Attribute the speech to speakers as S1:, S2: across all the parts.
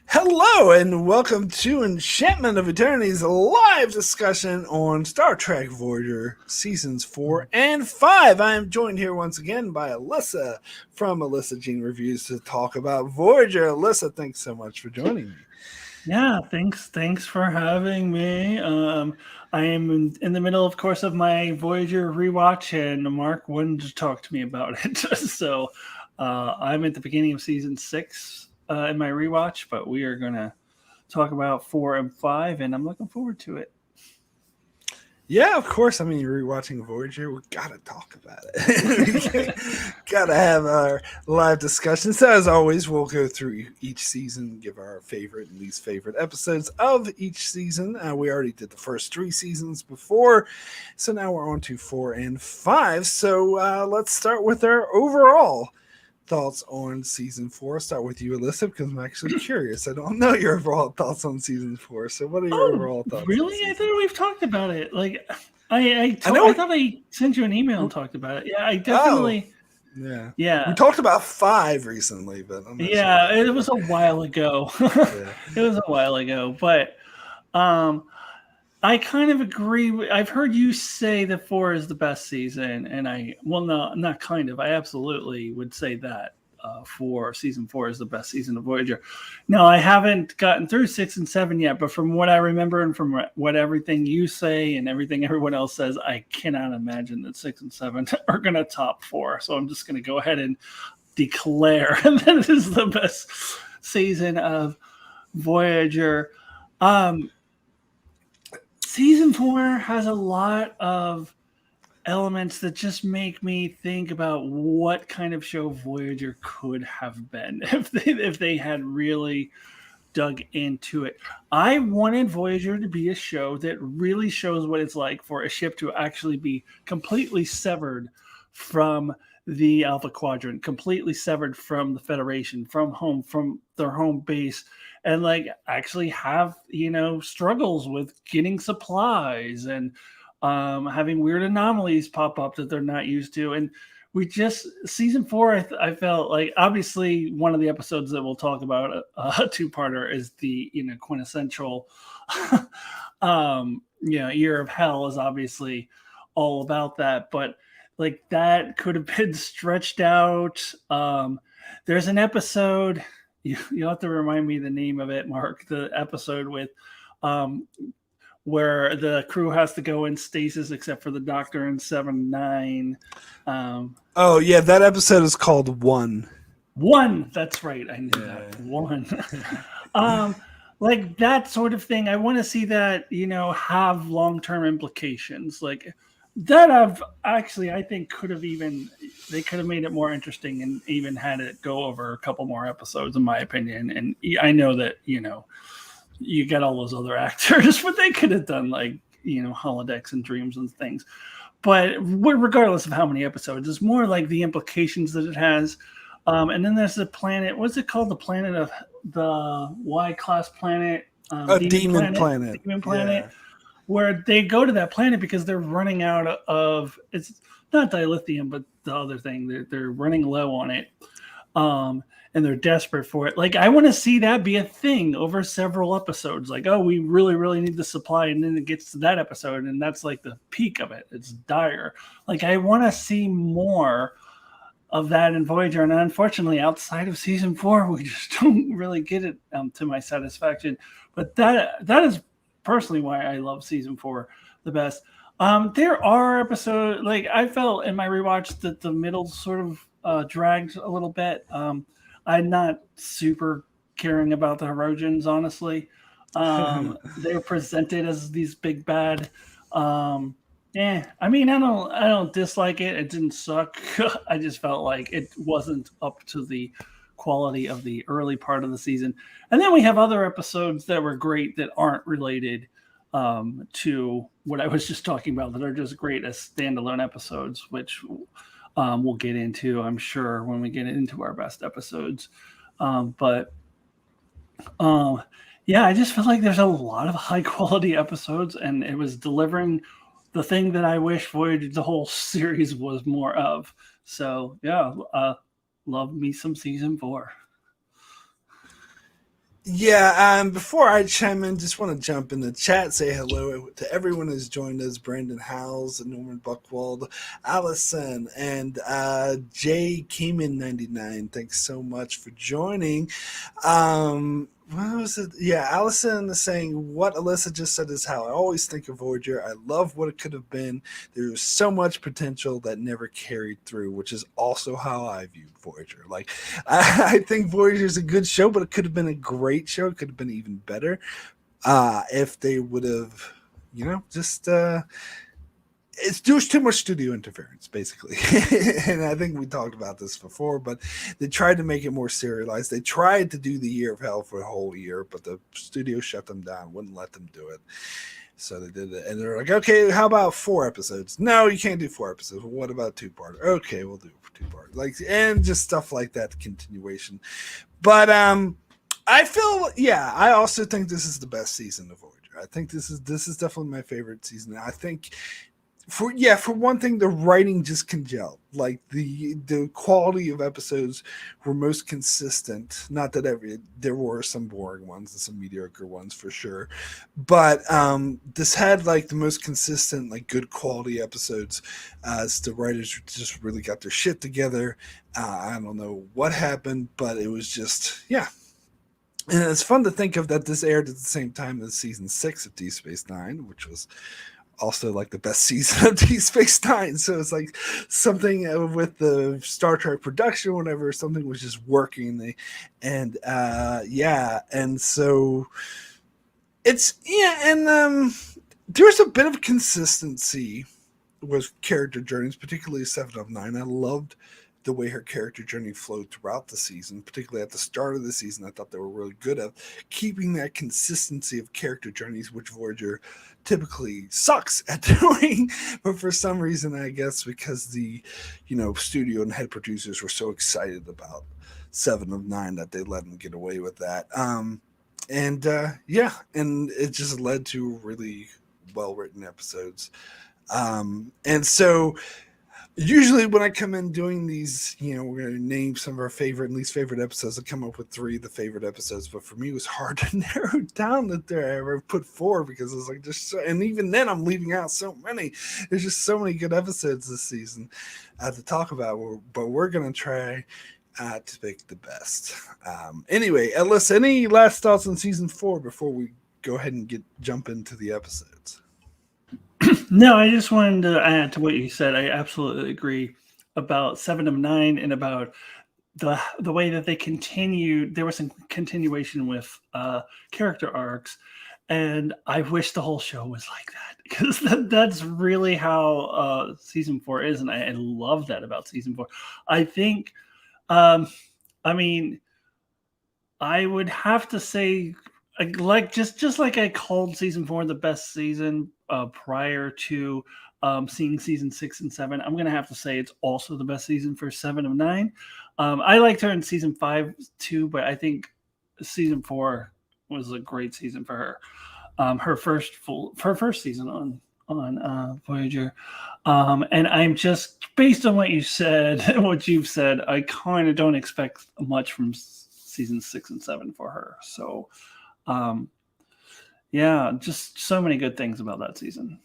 S1: Hello and welcome to Enchantment of Eternity's live discussion on Star Trek Voyager seasons 4 and 5. I am joined here once again by Alyssa from Alyssa Jean Reviews to talk about Voyager. Alyssa, thanks so much for joining me.
S2: Yeah, thanks for having me. I am in the middle, of course, of my Voyager rewatch, and Mark wanted to talk to me about it. So I'm at the beginning of season 6 in my rewatch, but we are gonna talk about 4 and 5, and I'm looking forward to it.
S1: Yeah, of course. I mean, you're rewatching Voyager. We gotta talk about it. Gotta have our live discussion. So, as always, we'll go through each season, give our favorite and least favorite episodes of each season. We already did the first 3 seasons before, so now we're on to 4 and 5. So, let's start with our overall thoughts on season 4. I'll start with you, Alyssa, because I'm actually curious. I don't know your overall thoughts on season 4. So, what are your
S2: Oh,
S1: overall thoughts on
S2: really? I
S1: season
S2: thought
S1: 4?
S2: we've talked about it. Like, I
S1: I
S2: told,
S1: know.
S2: I thought I sent you an email and talked about it. Yeah, I
S1: Oh,
S2: definitely.
S1: yeah. We
S2: Yeah,
S1: talked about 5 recently, but I'm not sure
S2: yeah.
S1: about
S2: It
S1: four.
S2: was a while ago.
S1: Yeah.
S2: It was a while ago, but um, I kind of agree. I've heard you say that 4 is the best season, and no, not kind of. I absolutely would say that for season 4 is the best season of Voyager. Now, I haven't gotten through 6 and 7 yet, but from what I remember and from what everything you say and everything everyone else says, I cannot imagine that 6 and 7 are going to top 4. So I'm just going to go ahead and declare that it is the best season of Voyager. Um, Season 4 has a lot of elements that just make me think about what kind of show Voyager could have been if they had really dug into it. I wanted Voyager to be a show that really shows what it's like for a ship to actually be completely severed from the Alpha Quadrant, completely severed from the Federation, from home, from their home base, and like actually have struggles with getting supplies and having weird anomalies pop up that they're not used to. And we just season 4 I felt like obviously one of the episodes that we'll talk about a two-parter is the quintessential year of hell is obviously all about that, but like that could have been stretched out. There's an episode, you'll have to remind me the name of it, Mark, the episode with um where the crew has to go in stasis except for the doctor in 7-9. Um,
S1: Oh, yeah. That episode is called One.
S2: One, that's right. I knew that.
S1: Yeah.
S2: One. um, like that sort of thing. I want to see that, have long term implications. Like that I think they could have made it more interesting and even had it go over a couple more episodes, in my opinion. And I know that, you get all those other actors, but they could have done like, holodecks and dreams and things. But regardless of how many episodes, it's more like the implications that it has. And then there's the planet. What's it called? The planet of the Y class planet,
S1: A demon planet.
S2: demon planet,
S1: Yeah.
S2: where they go to that planet because they're running out of it's not dilithium, but the other thing. They're running low on it. And they're desperate for it. Like I want to see that be a thing over several episodes. Like, oh, we really, really need the supply, and then it gets to that episode, and that's like the peak of it. It's dire. Like I want to see more of that in Voyager, and unfortunately, outside of season 4, we just don't really get it to my satisfaction. But that is personally why I love season 4 the best. There are episodes like I felt in my rewatch that the middle sort of dragged a little bit. I'm not super caring about the Herodians, honestly. They're presented as these big bad. Um, I mean, I don't dislike it. It didn't suck. I just felt like it wasn't up to the quality of the early part of the season. And then we have other episodes that were great that aren't related to what I was just talking about, that are just great as standalone episodes, which we'll get into, I'm sure, when we get into our best episodes. But um, yeah, I just feel like there's a lot of high quality episodes, and it was delivering the thing that I wish Voyager, the whole series, was more of. So yeah, love me some season 4.
S1: Yeah, before I chime in, just want to jump in the chat, say hello to everyone who's joined us: Brandon Howells, Norman Buckwald, Allison, and Jay Keeman 99. Thanks so much for joining. What was it? Yeah, Allison is saying what Alyssa just said is how I always think of Voyager. I love what it could have been. There was so much potential that never carried through, which is also how I viewed Voyager. Like, I think Voyager is a good show, but it could have been a great show. It could have been even better if they would have, just there's too much studio interference, basically. And I think we talked about this before, but they tried to make it more serialized. They tried to do the Year of Hell for a whole year, but the studio shut them down, wouldn't let them do it. So they did it, and they're like, okay, how about 4 episodes? No, you can't do 4 episodes. Well, what about 2-part? Okay, we'll do 2-part. Like, and just stuff like that, continuation. But I feel, I also think this is the best season of Voyager. I think this is definitely my favorite season. I think for one thing, the writing just congealed. Like the quality of episodes were most consistent. Not that there were some boring ones and some mediocre ones for sure, but this had like the most consistent, like good quality episodes. As the writers just really got their shit together. I don't know what happened, but it was just And it's fun to think of that this aired at the same time as season 6 of Deep Space Nine, which was also like the best season of Deep Space Nine. So it's like something with the Star Trek production, whatever, something was just working. And so it's there's a bit of consistency with character journeys, particularly 7 of 9. I loved the way her character journey flowed throughout the season, particularly at the start of the season. I thought they were really good at keeping that consistency of character journeys, which Voyager typically sucks at doing. But for some reason, I guess because the studio and head producers were so excited about 7 of 9 that they let them get away with that. And it just led to really well written episodes. And so usually when I come in doing these, we're going to name some of our favorite and least favorite episodes. I come up with 3 of the favorite episodes, but for me it was hard to narrow down that I ever put 4 because it's like and even then I'm leaving out so many. There's just so many good episodes this season to talk about, but we're going to try to pick the best. Anyway, Alyssa, any last thoughts on season 4 before we go ahead and jump into the episodes?
S2: No, I just wanted to add to what you said. I absolutely agree about 7 of 9 and about the way that they continued. There was some continuation with character arcs, and I wish the whole show was like that because that's really how season 4 is, and I love that about season 4. I think, I would have to say, like just like I called season 4 the best season prior to seeing season 6 and 7, I'm gonna have to say it's also the best season for 7 of 9. I liked her in season 5 too, but I think season 4 was a great season for her. Her first season on Voyager, and I'm just, based on what you said, what you've said, I kind of don't expect much from season 6 and 7 for her. So. Just so many good things about that season.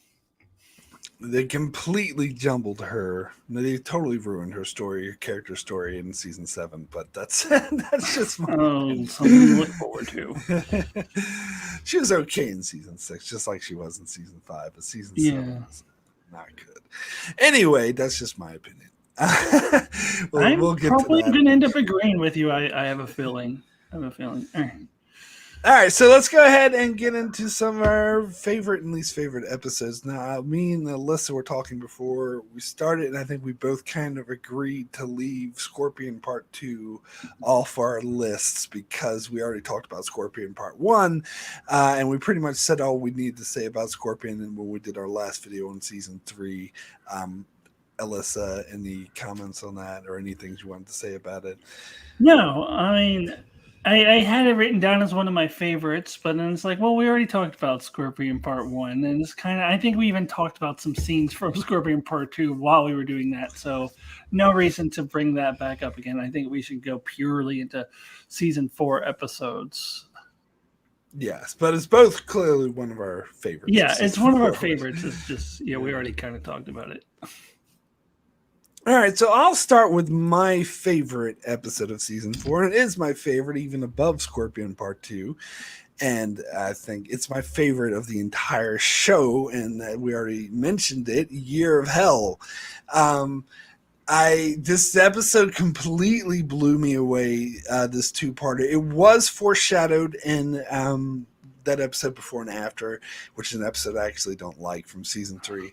S1: They completely jumbled her. They totally ruined her character story in season 7. But that's just my
S2: something to look forward to.
S1: She was okay in season 6, just like she was in season 5. But season 7 was not good. Anyway, that's just my opinion.
S2: we'll get probably going to end up agreeing with you. I have a feeling. All
S1: right, so let's go ahead and get into some of our favorite and least favorite episodes. Now, me and Alyssa were talking before we started, and I think we both kind of agreed to leave Scorpion Part 2 off our lists because we already talked about Scorpion Part 1, and we pretty much said all we needed to say about Scorpion and when we did our last video on Season 3. Alyssa, any comments on that or any things you wanted to say about it?
S2: No, I had it written down as one of my favorites, but then it's like, well, we already talked about Scorpion Part 1, and it's kind of, I think we even talked about some scenes from Scorpion Part 2 while we were doing that, so no reason to bring that back up again. I think we should go purely into Season 4 episodes.
S1: Yes, but it's both clearly one of our favorites.
S2: Yeah, it's one of our favorites. It's just, we already kind of talked about it.
S1: All right, so I'll start with my favorite episode of season 4, and it is my favorite, even above Scorpion Part 2. And I think it's my favorite of the entire show, and we already mentioned it, Year of Hell. This episode completely blew me away, this two-parter. It was foreshadowed in that episode Before and After, which is an episode I actually don't like from season 3.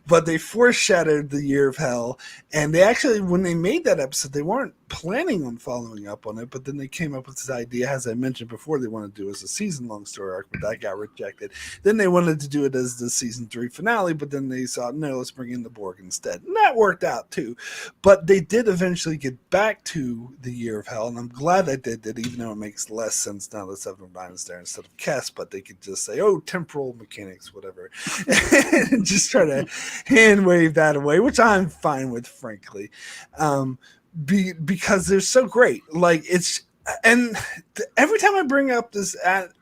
S1: But they foreshadowed the Year of Hell, and they actually, when they made that episode, they weren't planning on following up on it, but then they came up with this idea, as I mentioned before, they wanted to do it as a season-long story arc, but that got rejected. Then they wanted to do it as the season 3 finale, but then they thought, no, let's bring in the Borg instead. And that worked out too. But they did eventually get back to the Year of Hell, and I'm glad they did that, even though it makes less sense now that Seven of Nine is there instead of Kess, but they could just say, oh, temporal mechanics, whatever, and just try to hand wave that away, which I'm fine with, frankly. Because they're so great. Like, it's, and every time I bring up this,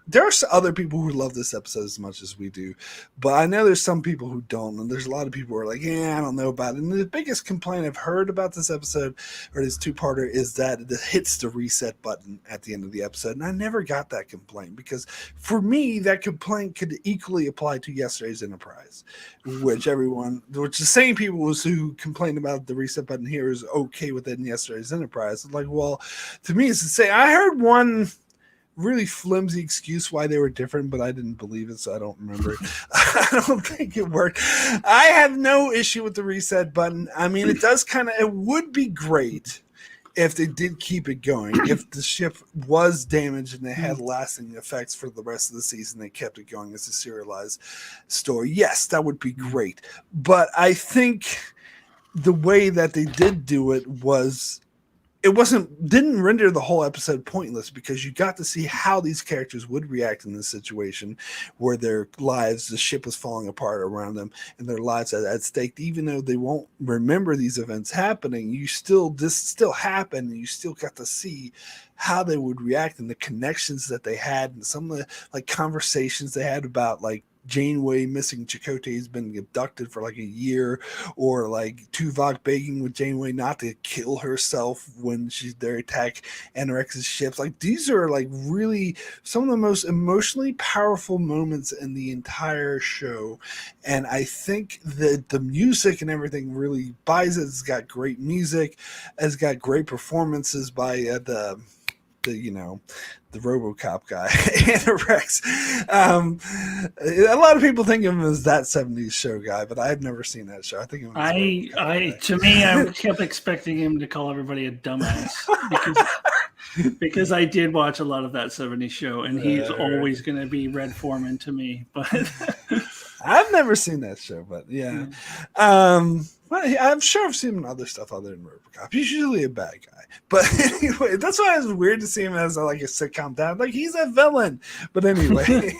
S1: there are other people who love this episode as much as we do, but I know there's some people who don't, and there's a lot of people who are like, yeah, I don't know about it. And the biggest complaint I've heard about this episode, or this two-parter, is that it hits the reset button at the end of the episode, and I never got that complaint, because for me, that complaint could equally apply to yesterday's Enterprise, which the same people who complained about the reset button here is okay with it in yesterday's Enterprise. Like, well, to me, it's the same. I heard one really flimsy excuse why they were different, but I didn't believe it, so I don't remember it. I don't think it worked. I have no issue with the reset button. I mean, it would be great if they did keep it going. If the ship was damaged and they had lasting effects for the rest of the season, they kept it going as a serialized story. Yes, that would be great. But I think the way that they did do it didn't render the whole episode pointless, because you got to see how these characters would react in this situation where the ship was falling apart around them and their lives at stake. Even though they won't remember these events happening, this still happened, and you still got to see how they would react and the connections that they had, and some of the conversations they had about Janeway missing Chakotay has been abducted for a year, or Tuvok begging with Janeway not to kill herself when she's there attack Anorex's ships. These are really some of the most emotionally powerful moments in the entire show, and I think that the music and everything really buys it. It's got great music, it's got great performances by the RoboCop guy, Anorex. A lot of people think of him as that 70s show guy, but I've never seen that show. I think
S2: I kept expecting him to call everybody a dumbass because I did watch a lot of that 70s show, and he's always going to be Red Foreman to me. But
S1: I've never seen that show, but yeah. I'm sure I've seen him in other stuff other than RoboCop. He's usually a bad guy. But anyway, that's why it was weird to see him as a sitcom dad. He's a villain. But anyway.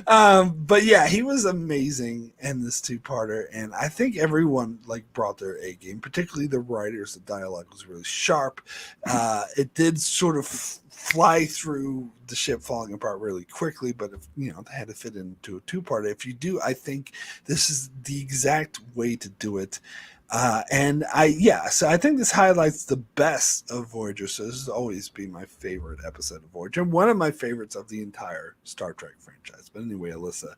S1: But yeah, he was amazing in this two-parter, and I think everyone brought their A game, particularly the writers. The dialogue was really sharp. It did sort of fly through the ship falling apart really quickly, but if they had to fit into a two-parter. If you do, I think this is the exact way to do it. So I think this highlights the best of Voyager. So this will always be my favorite episode of Voyager, one of my favorites of the entire Star Trek franchise. But anyway, Alyssa.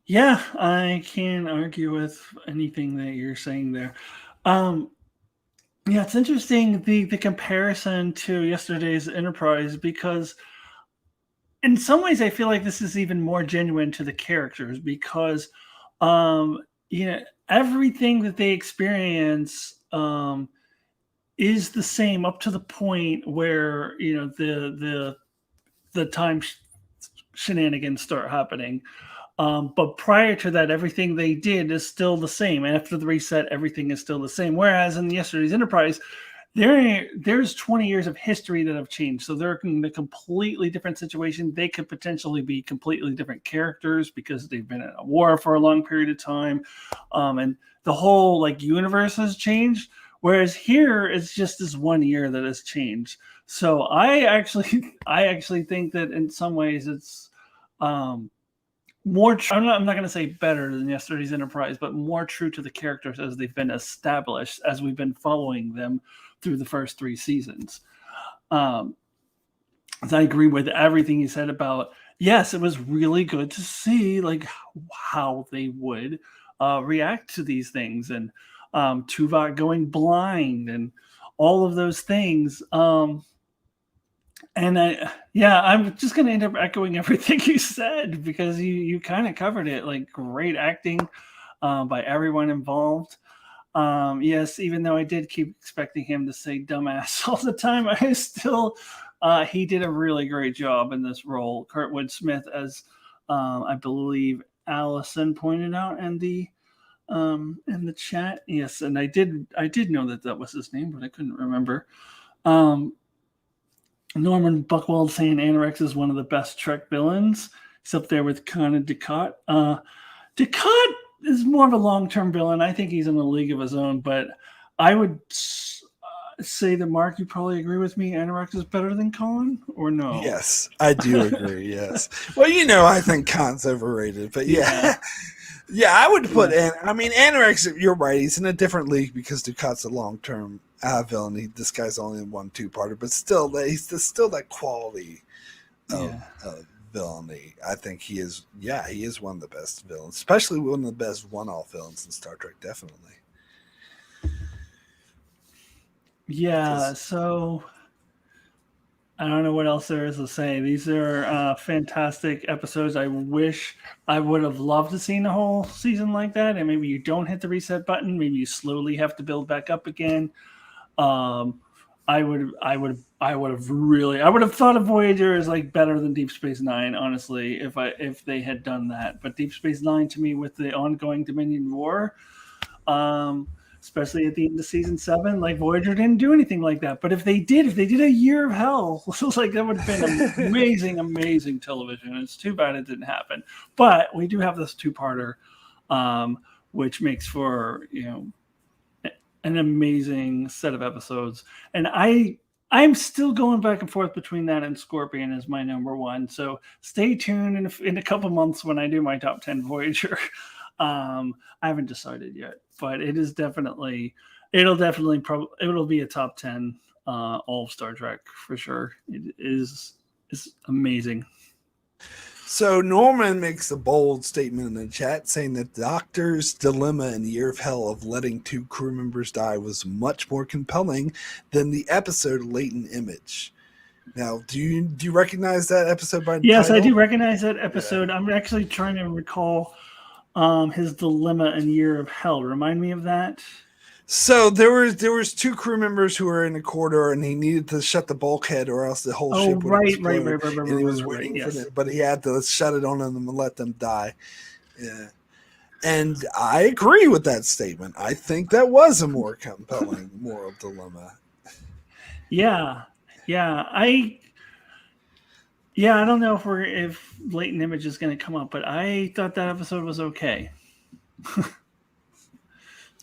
S2: Yeah, I can't argue with anything that you're saying there. Yeah, it's interesting, the comparison to yesterday's Enterprise, because in some ways I feel like this is even more genuine to the characters, because everything that they experience is the same up to the point where the time shenanigans start happening. But prior to that, everything they did is still the same. And after the reset, everything is still the same. Whereas in yesterday's Enterprise, there's 20 years of history that have changed. So they're in a completely different situation. They could potentially be completely different characters because they've been in a war for a long period of time. And the whole universe has changed. Whereas here, it's just this 1 year that has changed. So I actually think that in some ways it's more. I'm not going to say better than yesterday's Enterprise, but more true to the characters as they've been established, as we've been following them through the first 3 seasons. I agree with everything you said about. Yes, it was really good to see like how they would react to these things, and Tuvok going blind and all of those things. And I'm just going to end up echoing everything you said, because you kind of covered it. Like, great acting by everyone involved. Yes, even though I did keep expecting him to say dumbass all the time, I still he did a really great job in this role. Kurtwood Smith, as I believe Allison pointed out in the chat. Yes, and I did know that was his name, but I couldn't remember. Norman Buckwald saying Anorex is one of the best Trek villains. He's up there with Khan and Dukat. Dukat is more of a long-term villain. I think he's in a league of his own, but I would say that, Mark, you probably agree with me. Anorex is better than Khan, or no?
S1: Yes, I do agree. Yes. Well, I think Khan's overrated, but yeah. Yeah, I would put Anorex, you're right. He's in a different league because Dukat's a long-term villain. This guy's only in 1 2-parter, but still, he's still that quality of villainy. I think he is one of the best villains, especially one of the best one-off villains in Star Trek, definitely.
S2: Yeah, so I don't know what else there is to say. These are fantastic episodes. I wish I would have loved to seen a whole season like that. And maybe you don't hit the reset button. Maybe you slowly have to build back up again. I would have thought of Voyager as like better than Deep Space Nine, honestly, if they had done that. But Deep Space Nine, to me, with the ongoing Dominion War, especially at the end of season 7, like, Voyager didn't do anything like that. But if they did a year of hell, like, that would have been amazing television. It's too bad it didn't happen. But we do have this 2-parter, which makes for, an amazing set of episodes. And I'm still going back and forth between that and Scorpion as my number 1. So stay tuned in a couple months when I do my top 10 Voyager. I haven't decided yet, but it'll definitely be a top 10 all of Star Trek for sure. It is amazing.
S1: So Norman makes a bold statement in the chat saying that the Doctor's dilemma in Year of Hell of letting 2 crew members die was much more compelling than the episode Latent Image. Now, do you recognize that episode by
S2: Yes,
S1: title?
S2: I do recognize that episode. Yeah. I'm actually trying to recall his dilemma in Year of Hell. Remind me of that.
S1: So there was 2 crew members who were in a corridor, and he needed to shut the bulkhead, or else the whole ship would explode. Right. And he was waiting for it, but he had to shut it on them and let them die. Yeah, and I agree with that statement. I think that was a more compelling moral dilemma.
S2: Yeah. I don't know if Latent Image is going to come up, but I thought that episode was okay.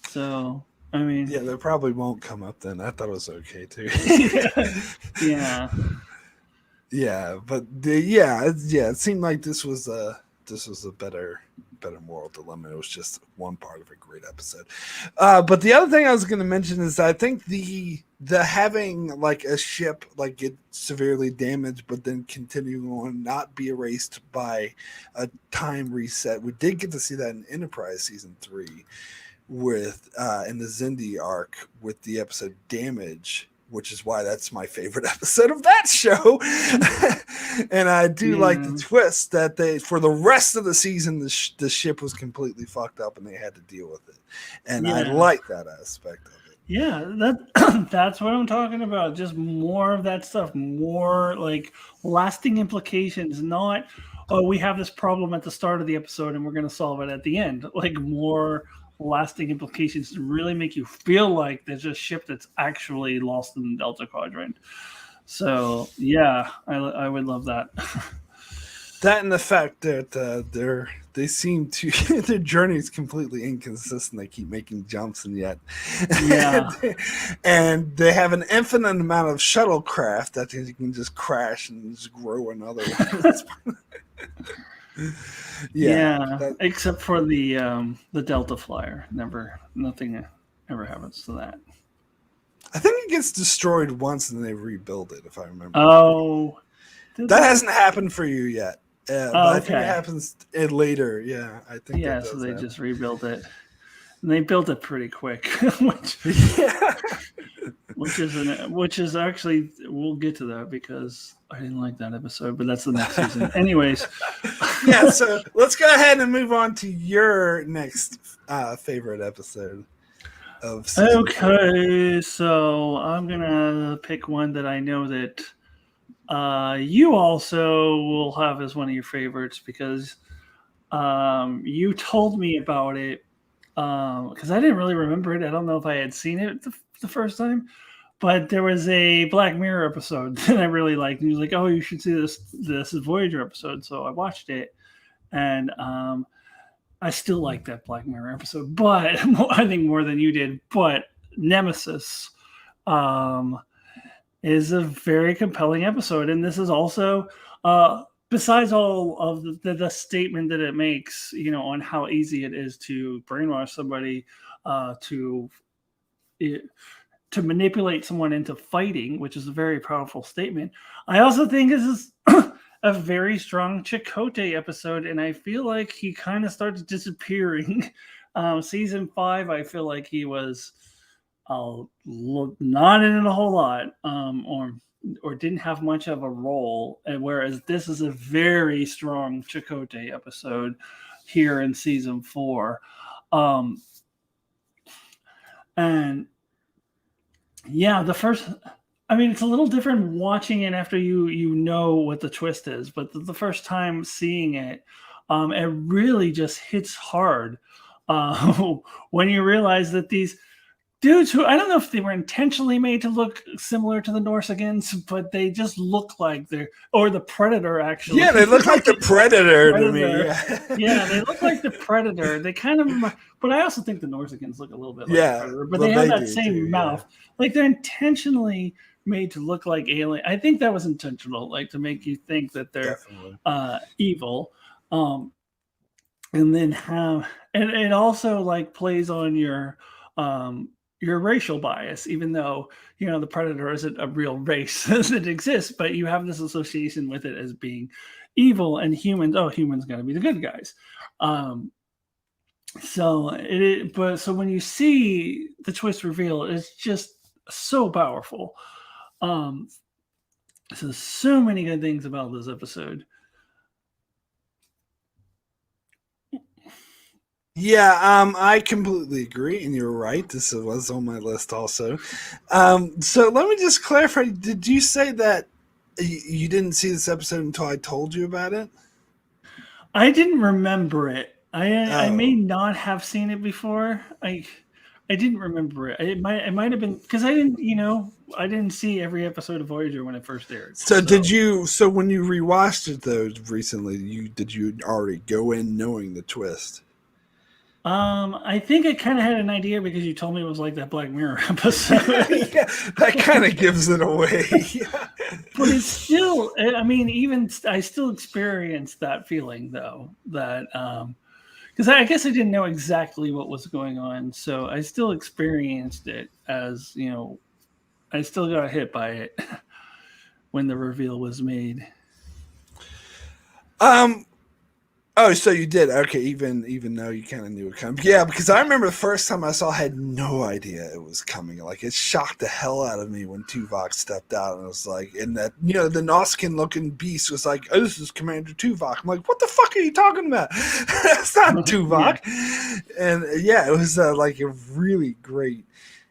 S2: So, I mean,
S1: yeah, they probably won't come up then. I thought it was okay too.
S2: Yeah,
S1: but it seemed like this was a better moral dilemma. It was just one part of a great episode. But the other thing I was going to mention is I think the having like a ship like get severely damaged, but then continuing on, not be erased by a time reset. We did get to see that in Enterprise season 3. With in the Zindi arc with the episode Damage, which is why that's my favorite episode of that show. And I do like the twist that they, for the rest of the season, the ship was completely fucked up and they had to deal with it. And I like that aspect of it.
S2: Yeah, that's what I'm talking about. Just more of that stuff, more like lasting implications, not, oh, we have this problem at the start of the episode and we're going to solve it at the end. Like, more lasting implications to really make you feel like there's a ship that's actually lost in the Delta Quadrant. So yeah, I would love that.
S1: That and the fact that they seem to their journey is completely inconsistent. They keep making jumps and yet,
S2: Yeah.
S1: and they have an infinite amount of shuttlecraft that you can just crash and just grow another one.
S2: Yeah. Except for the Delta Flyer, nothing ever happens to that.
S1: I think it gets destroyed once and they rebuild it, if I remember.
S2: Oh,
S1: that hasn't happened for you yet. But I think it happens later. Yeah, I think.
S2: Yeah, so they just rebuilt it, and they built it pretty quick, which is actually, we'll get to that because I didn't like that episode, but that's the next season. Anyways,
S1: yeah. So let's go ahead and move on to your next favorite episode of season 4.
S2: So I'm gonna pick one that I know that you also will have as one of your favorites because you told me about it because I didn't really remember it. I don't know if I had seen it the first time, but there was a Black Mirror episode that I really liked. And he was like, "Oh, you should see this Voyager episode." So I watched it, and I still like that Black Mirror episode, but I think more than you did. But Nemesis is a very compelling episode, and this is also besides all of the statement that it makes, on how easy it is to brainwash somebody, to manipulate someone into fighting, which is a very powerful statement. I also think this is a very strong Chakotay episode, and I feel like he kind of started disappearing. Season 5, I feel like he was not in it a whole lot, or didn't have much of a role, and whereas this is a very strong Chakotay episode here in season 4. And yeah, it's a little different watching it after you know what the twist is, but the first time seeing it, it really just hits hard when you realize that these dudes, who I don't know if they were intentionally made to look similar to the Norsigans, but they just look like or the Predator, actually.
S1: Yeah, they look like the Predator to me.
S2: Yeah, they look like the Predator. They kind of, but I also think the Norsigans look a little bit like the Predator. But they have that same mouth. Yeah. Like they're intentionally made to look like alien. I think that was intentional, like to make you think that they're evil. And then and it also like plays on your racial bias, even though the Predator isn't a real race that exists, but you have this association with it as being evil, and humans got to be the good guys. So when you see the twist reveal, it's just so powerful. So many good things about this episode.
S1: Yeah, I completely agree, and you're right. This was on my list also. So let me just clarify. Did you say that you didn't see this episode until I told you about it?
S2: I didn't remember it. I may not have seen it before. I didn't remember it. It might have been because I didn't see every episode of Voyager when it first aired.
S1: So did you? So when you rewatched it though recently, did you already go in knowing the twist?
S2: I think I kind of had an idea because you told me it was like that Black Mirror episode.
S1: Yeah, that kind of gives it away.
S2: But it's still, I still experienced that feeling though, that, because I guess I didn't know exactly what was going on. So I still experienced it as, I still got hit by it when the reveal was made.
S1: Oh, so you did. Okay, even though you kind of knew it coming. Yeah, because I remember the first time I saw it, I had no idea it was coming. Like, it shocked the hell out of me when Tuvok stepped out, and it was like, and that, the Nausicaan-looking beast was like, "Oh, this is Commander Tuvok." I'm like, what the fuck are you talking about? That's not Tuvok. Yeah. And yeah, it was like a really great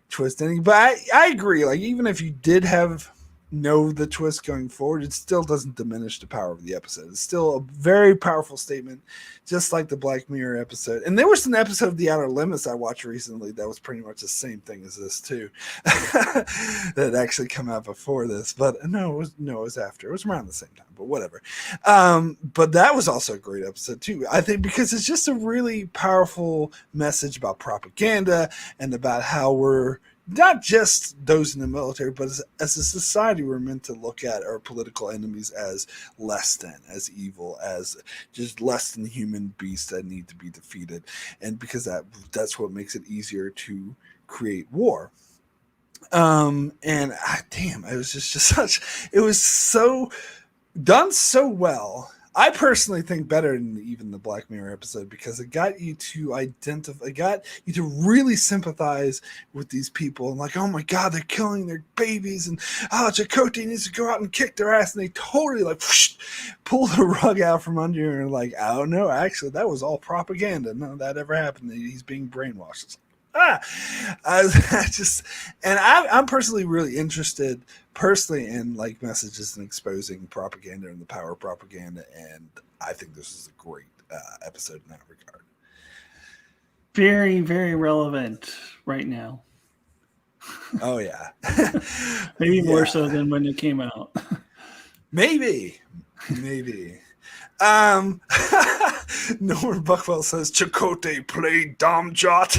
S1: twist ending. But I agree. Like, even if you did have know the twist going forward, it still doesn't diminish the power of the episode. It's still a very powerful statement, just like the Black Mirror episode. And there was an episode of The Outer Limits I watched recently that was pretty much the same thing as this too. That actually come out before this, but no, it was after. It was around the same time, but whatever. But that was also a great episode too. I think because it's just a really powerful message about propaganda and about how we're not just those in the military, but as a society, we're meant to look at our political enemies as less than, as evil, as just less than human beasts that need to be defeated. And because that's what makes it easier to create war. It was just such, it was so done so well. I personally think better than even the Black Mirror episode because it got you to identify, it got you to really sympathize with these people and like, oh my God, they're killing their babies and Chakotay needs to go out and kick their ass, and they totally like whoosh, pull the rug out from under you and like, oh no, actually that was all propaganda. None of that ever happened. He's being brainwashed. I'm personally really interested in like messages and exposing propaganda and the power of propaganda, and I think this is a great episode in that regard.
S2: Very, very relevant right now.
S1: Oh yeah.
S2: Maybe more so than when it came out.
S1: Maybe. Norman Buckwell says Chakotay played Dom Jot.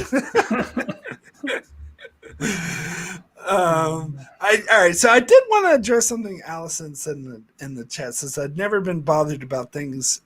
S1: All right, so I did want to address something Allison said in the chat. Since I'd never been bothered about things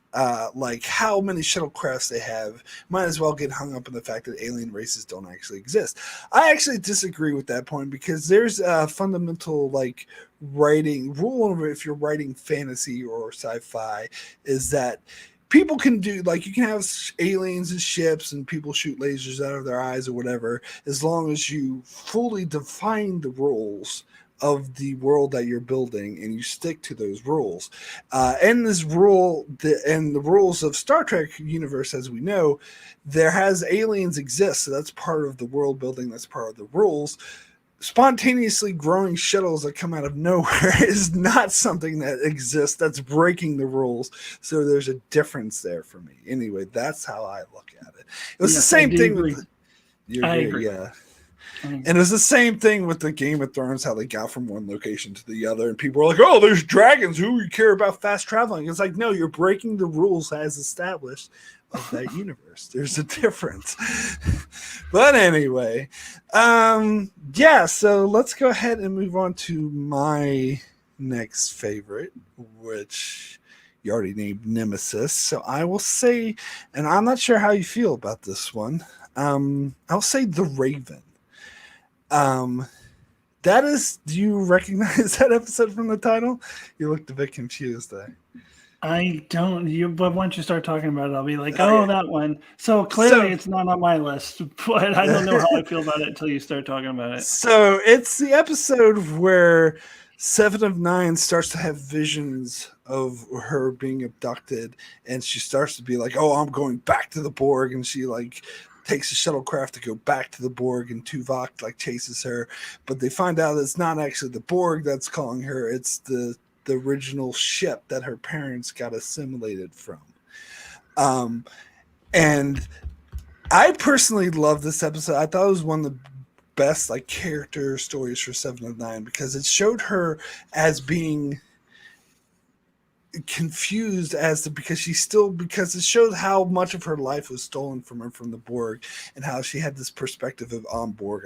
S1: like how many shuttlecrafts they have, might as well get hung up on the fact that alien races don't actually exist. I actually disagree with that point because there's a fundamental like writing rule if you're writing fantasy or sci-fi is that people can do like you can have aliens and ships and people shoot lasers out of their eyes or whatever as long as you fully define the rules of the world that you're building and you stick to those rules. And this rule and the rules of Star Trek universe, as we know, there has aliens exist, so that's part of the world building, that's part of the rules. Spontaneously growing shuttles that come out of nowhere is not something that exists. That's breaking the rules. So there's a difference there for me. Anyway, that's how I look at it. It was the same thing with
S2: I agree.
S1: Yeah. And it was the same thing with the Game of Thrones, how they got from one location to the other. And people were like, oh, there's dragons. Who would care about fast traveling? It's like, no, you're breaking the rules as established of that universe. There's a difference. But anyway, so let's go ahead and move on to my next favorite, which you already named Nemesis. So I will say, and I'm not sure how you feel about this one, I'll say The Raven. That is, do you recognize that episode from the title? You looked a bit confused there.
S2: I don't. But once you start talking about it, I'll be like, oh, that one. So clearly it's not on my list, but I don't know how I feel about it until you start talking about it.
S1: So it's the episode where Seven of Nine starts to have visions of her being abducted, and she starts to be like, oh, I'm going back to the Borg, and she like takes a shuttlecraft to go back to the Borg, and Tuvok like chases her, but they find out it's not actually the Borg that's calling her, it's the original ship that her parents got assimilated from. And I personally love this episode. I thought it was one of the best like character stories for Seven of Nine because it showed her as being confused as to because it showed how much of her life was stolen from her from the Borg and how she had this perspective of on Borg.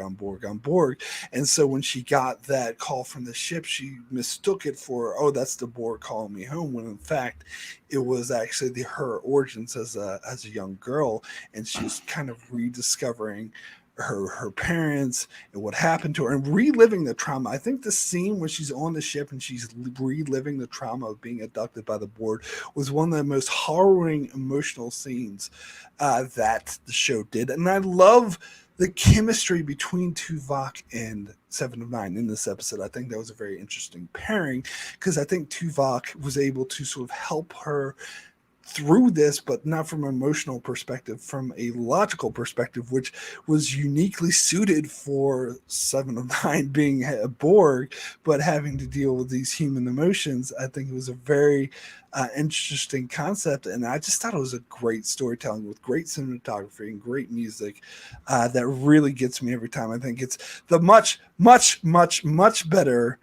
S1: And so when she got that call from the ship, she mistook it for, oh, that's the Borg calling me home, when in fact it was actually her origins as a young girl, and she's kind of rediscovering her parents and what happened to her and reliving the trauma. I think the scene where she's on the ship and she's reliving the trauma of being abducted by the Borg was one of the most harrowing emotional scenes that the show did. And I love the chemistry between Tuvok and Seven of Nine in this episode. I think that was a very interesting pairing because I think Tuvok was able to sort of help her through this, but not from an emotional perspective, from a logical perspective, which was uniquely suited for 7 of 9 being a Borg, but having to deal with these human emotions. I think it was a very interesting concept, and I just thought it was a great storytelling with great cinematography and great music that really gets me every time. I think it's the much, much, much, much better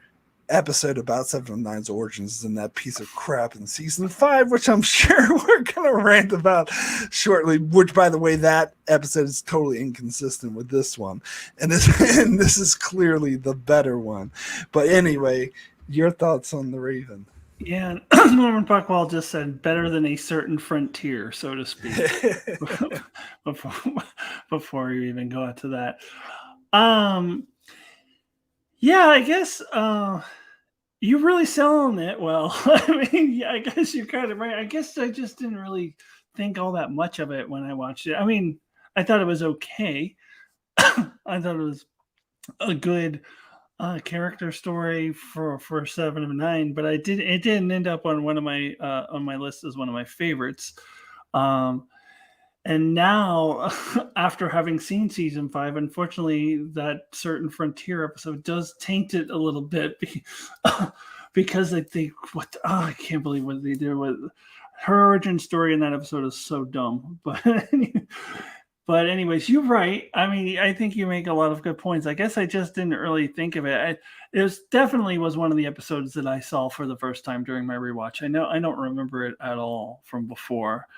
S1: episode about 7 of 9's origins than that piece of crap in season 5, which I'm sure we're gonna rant about shortly, which, by the way, that episode is totally inconsistent with this one, and this is clearly the better one. But anyway, your thoughts on the Raven?
S2: Yeah, Norman Buckwall just said better than a certain frontier, so to speak. before you even go into that. Yeah, I guess you're really selling it well. I mean, yeah, I guess you're kind of right. I guess I just didn't really think all that much of it when I watched it. I mean, I thought it was okay. I thought it was a good character story for 7 of 9, but it didn't end up on one of my on my list as one of my favorites. And now, after having seen season 5, unfortunately, that certain frontier episode does taint it a little bit because I think I can't believe what they did with her origin story in that episode is so dumb. But anyways, you're right. I mean, I think you make a lot of good points. I guess I just didn't really think of it. It definitely was one of the episodes that I saw for the first time during my rewatch. I don't remember it at all from before.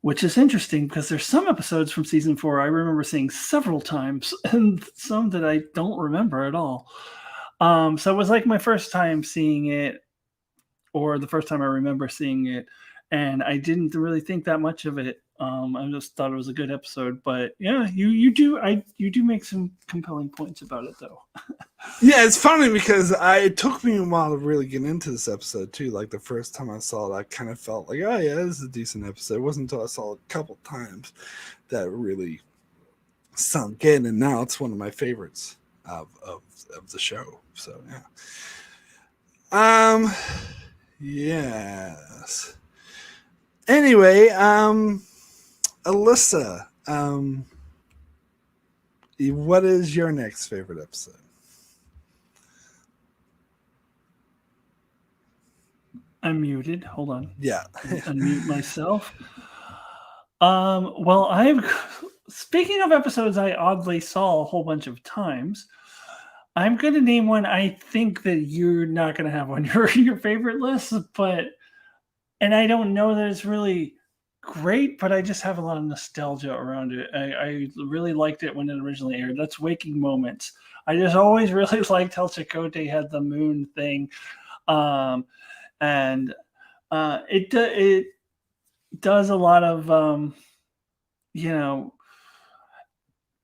S2: Which is interesting because there's some episodes from season 4 I remember seeing several times and some that I don't remember at all. So it was like my first time seeing it, or the first time I remember seeing it, and I didn't really think that much of it. I just thought it was a good episode, but yeah, you do make some compelling points about it, though.
S1: Yeah, it's funny because it took me a while to really get into this episode too. Like the first time I saw it, I kind of felt like, oh yeah, this is a decent episode. It wasn't until I saw it a couple times that it really sunk in, and now it's one of my favorites of the show. So yeah. Yes. Anyway, Alyssa, what is your next favorite episode?
S2: I'm muted. Hold on.
S1: Yeah.
S2: Unmute myself. Well, speaking of episodes I oddly saw a whole bunch of times, I'm going to name one I think that you're not going to have on your favorite list, and I don't know that it's really great, but I just have a lot of nostalgia around it. I really liked it when it originally aired. That's Waking Moments. I just always really liked how Chakotay had the moon thing. And it does a lot of,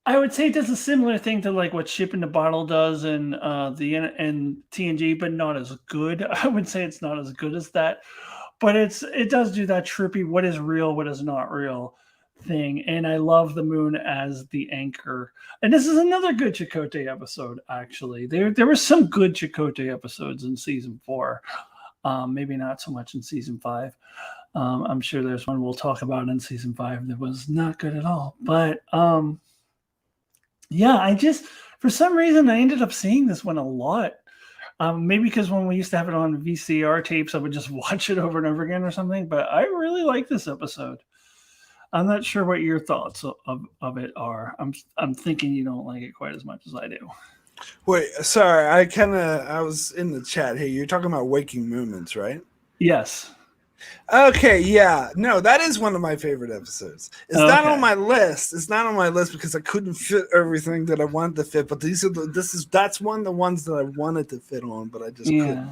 S2: I would say it does a similar thing to like what Ship in the Bottle does and TNG, but not as good. I would say it's not as good as that, but it does do that trippy, what is real, what is not real thing. And I love the moon as the anchor. And this is another good Chakotay episode, actually. There were some good Chakotay episodes in season 4. Maybe not so much in season 5. I'm sure there's one we'll talk about in season 5 that was not good at all. But yeah, for some reason, I ended up seeing this one a lot. Maybe because when we used to have it on VCR tapes, I would just watch it over and over again or something. But I really like this episode. I'm not sure what your thoughts of it are. I'm thinking you don't like it quite as much as I do.
S1: Wait, sorry, I was in the chat here. You're talking about Waking Moments, right?
S2: Yes.
S1: Okay, yeah. No, that is one of my favorite episodes. It's not on my list. It's not on my list because I couldn't fit everything that I wanted to fit. But that's one of the ones that I wanted to fit on, but I just couldn't.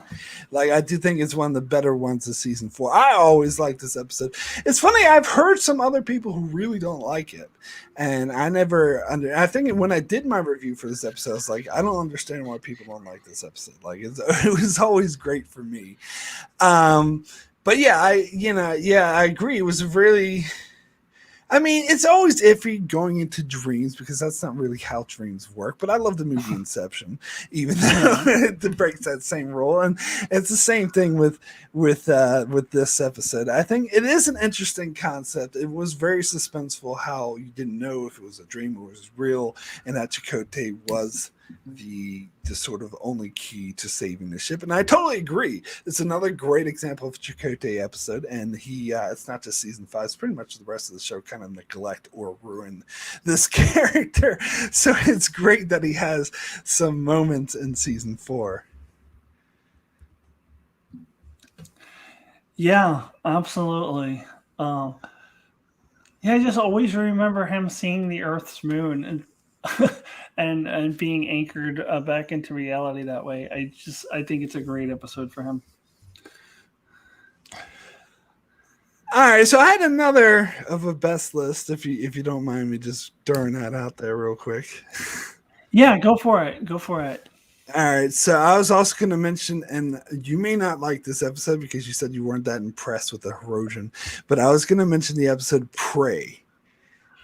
S1: Like, I do think it's one of the better ones of season 4. I always like this episode. It's funny, I've heard some other people who really don't like it. And I think when I did my review for this episode, I was like, I don't understand why people don't like this episode. Like, it was always great for me. But yeah, I agree. It was really, I mean, it's always iffy going into dreams because that's not really how dreams work. But I love the movie Inception, even though it breaks that same rule, and it's the same thing with this episode. I think it is an interesting concept. It was very suspenseful how you didn't know if it was a dream or it was real, and that Chakotay was the sort of only key to saving the ship. And I totally agree. It's another great example of a Chakotay episode, and he it's not just season 5, it's pretty much the rest of the show kind of neglect or ruin this character. So it's great that he has some moments in season 4.
S2: Yeah, absolutely. Yeah, I just always remember him seeing the Earth's moon and being anchored back into reality that way. I think it's a great episode for him.
S1: All right, so I had another of a best list. If you don't mind me just throwing that out there real quick.
S2: Yeah, go for it. Go for it.
S1: All right, so I was also going to mention, and you may not like this episode because you said you weren't that impressed with the Herosian, but I was going to mention the episode Prey,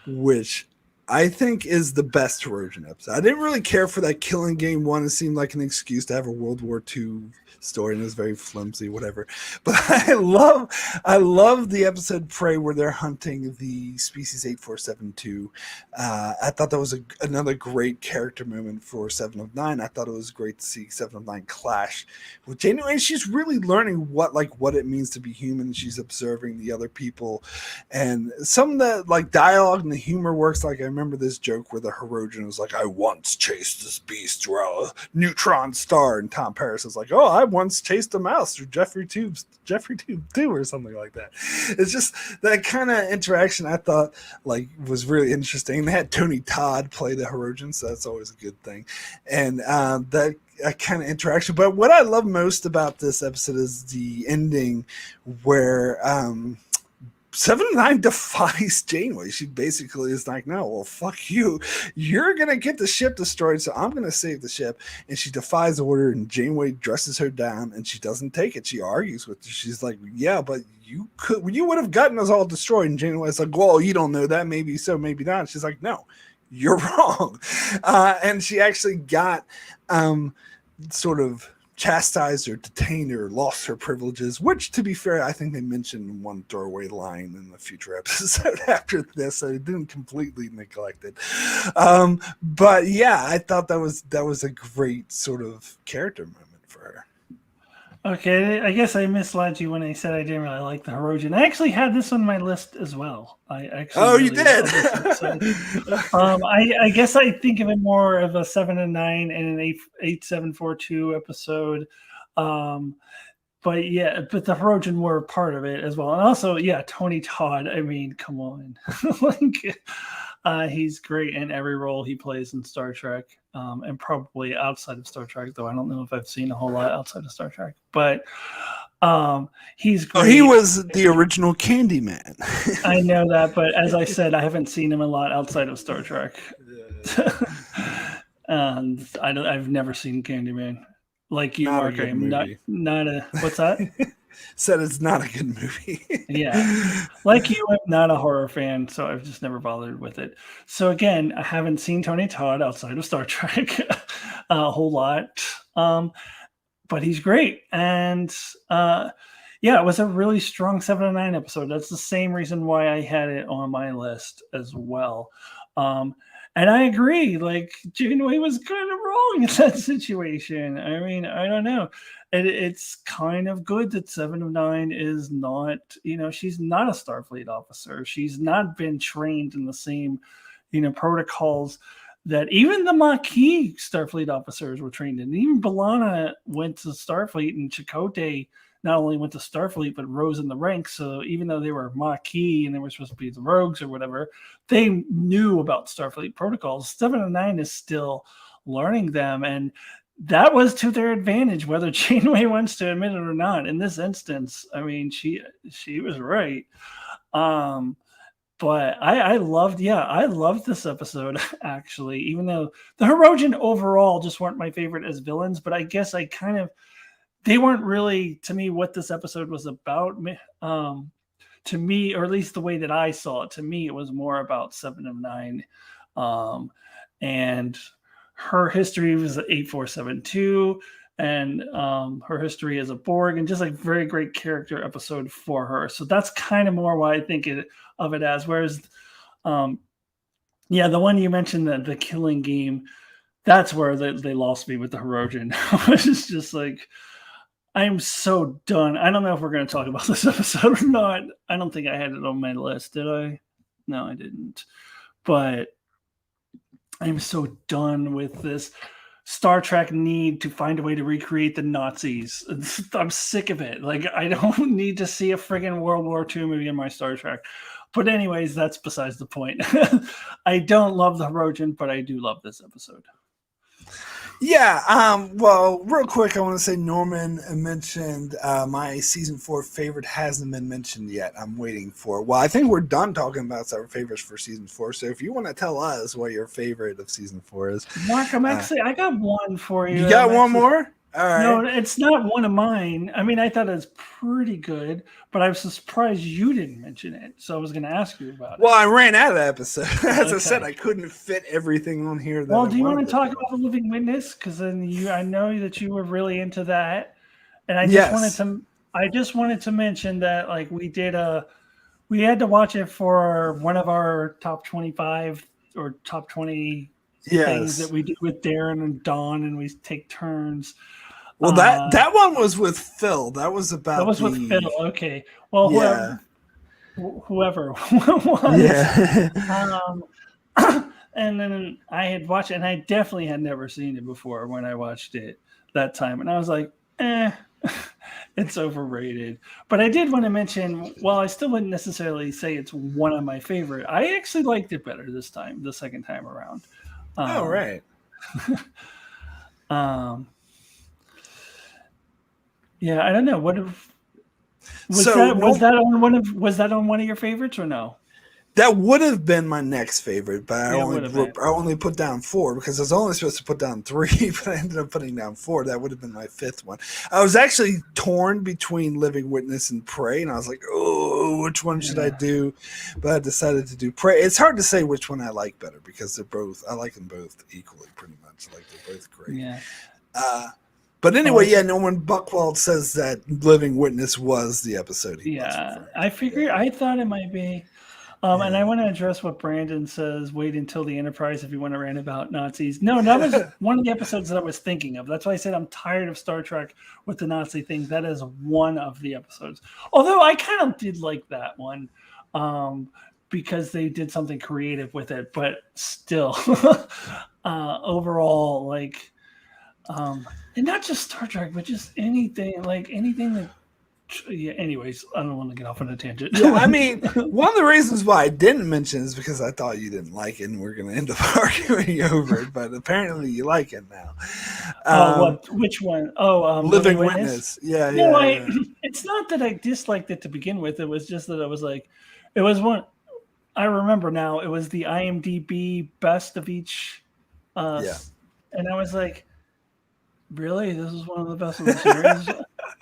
S1: which I think is the best Herosian episode. I didn't really care for that killing game one. It seemed like an excuse to have a World War II story, and it was very flimsy, whatever. But I love the episode Prey where they're hunting the species 8472. I thought that was another great character moment for 7 of 9. I thought it was great to see 7 of 9 clash with Janeway. And she's really learning what it means to be human. She's observing the other people, and some of the dialogue and the humor works. Like I remember this joke where the Herosian was like, "I once chased this beast through a neutron star," and Tom Paris is like, "Oh, I once chased a mouse through Jeffrey Tube 2 or something like that." It's just that kind of interaction I thought was really interesting. They had Tony Todd play the Herosian, so that's always a good thing. And that kind of interaction. But what I love most about this episode is the ending where 7 of 9 defies Janeway. She basically is like, "No, well, fuck you. You're going to get the ship destroyed, so I'm going to save the ship." And she defies order, and Janeway dresses her down, and she doesn't take it. She argues with her. She's like, "Yeah, but you would have gotten us all destroyed." And Janeway's like, "Well, you don't know that. Maybe so, maybe not." She's like, "No, you're wrong." And she actually got sort of chastised or detained or lost her privileges, which, to be fair, I think they mentioned one throwaway line in the future episode after this, so it didn't completely neglect it. But yeah, I thought that was a great sort of character moment for her.
S2: Okay, I guess I misled you when I said I didn't really like the Herosian. I actually had this on my list as well.
S1: You did.
S2: I guess I think of it more of a 7 and 9 and an 8742 episode. But the Herosian were part of it as well. And also, Tony Todd. I mean, come on. He's great in every role he plays in Star Trek, and probably outside of Star Trek, though I don't know if I've seen a whole lot outside of Star Trek. But he's great.
S1: He was the original Candyman.
S2: I know that, but as I said, I haven't seen him a lot outside of Star Trek. And I've never seen Candyman. Like you, Mark, I'm not a. What's that?
S1: Said it's not a good movie.
S2: Yeah. Like you, I'm not a horror fan, so I've just never bothered with it. So again, I haven't seen Tony Todd outside of Star Trek a whole lot. But he's great. And it was a really strong 7 of 9 episode. That's the same reason why I had it on my list as well. And I agree, Janeway was kind of wrong in that situation. I mean, I don't know. It's kind of good that 7 of 9 is not, she's not a Starfleet officer. She's not been trained in the same, protocols that even the Maquis Starfleet officers were trained in. Even B'Elanna went to Starfleet, and Chakotay not only went to Starfleet, but rose in the ranks. So even though they were Maquis and they were supposed to be the rogues or whatever, they knew about Starfleet protocols. 7 of 9 is still learning them. And that was to their advantage, whether Janeway wants to admit it or not. In this instance, I mean, she was right. But I loved this episode, actually, even though the Herosian overall just weren't my favorite as villains. But I guess they weren't really, to me, what this episode was about. to me, or at least the way that I saw it, to me, it was more about Seven of Nine. And her history was 8472, and her history as a Borg, and just like very great character episode for her. So that's kind of more why I think of it as. Whereas, the one you mentioned, the Killing Game, that's where they lost me with the Hirogen. It's just like, I'm so done. I don't know if we're going to talk about this episode or not. I don't think I had it on my list, did I? No, I didn't. But I'm so done with this Star Trek need to find a way to recreate the Nazis. I'm sick of it. Like, I don't need to see a friggin' World War II movie in my Star Trek. But anyways, that's besides the point. I don't love the Hirogen, but I do love this episode.
S1: Yeah, well, real quick, I want to say Norman mentioned my season 4 favorite hasn't been mentioned yet. I'm waiting for it. Well, I think we're done talking about our favorites for season 4. So if you want to tell us what your favorite of season 4 is,
S2: Mark, I got one for you.
S1: You got one more? All right.
S2: No, it's not one of mine. I mean, I thought it was pretty good, but I was surprised you didn't mention it. So I was going to ask you about it.
S1: Well, I ran out of episode. As I said, I couldn't fit everything on here.
S2: Well, do you want to talk about The Living Witness? Because then I know that you were really into that, and I just wanted to mention that like we had to watch it for one of our top 25 or top 20 things that we do with Darren and Dawn, and we take turns.
S1: Well, that one was with Phil. That was
S2: with Phil. Okay. Well, whoever was.
S1: Yeah.
S2: And then I had watched it, and I definitely had never seen it before when I watched it that time. And I was like, it's overrated. But I did want to mention, while I still wouldn't necessarily say it's one of my favorite, I actually liked it better this time, the second time around.
S1: Right.
S2: Yeah, I don't know. Was that on one of your favorites or no?
S1: That would have been my next favorite, but I only put down 4 because I was only supposed to put down 3, but I ended up putting down 4. That would have been my 5th one. I was actually torn between Living Witness and Prey, and I was like, oh, which one should I do? But I decided to do Prey. It's hard to say which one I like better because I like them both equally pretty much. Like, they're both great.
S2: Yeah.
S1: But anyway, Norman Buckwald says that Living Witness was the episode he was referring to.
S2: I thought it might be. And I want to address what Brandon says, wait until the Enterprise if you want to rant about Nazis. No, that was one of the episodes that I was thinking of. That's why I said I'm tired of Star Trek with the Nazi thing. That is one of the episodes. Although I kind of did like that one because they did something creative with it. But still, overall, like, and not just Star Trek, but just anything that. Yeah, anyways, I don't want to get off on a tangent.
S1: Yeah, I mean, one of the reasons why I didn't mention is because I thought you didn't like it, and we're going to end up arguing over it. But apparently, you like it now.
S2: Which one?
S1: Living Witness. Yeah.
S2: It's not that I disliked it to begin with. It was just that I was like, it was one. I remember now. It was the IMDb best of each. And I was like, really, this is one of the best of the series.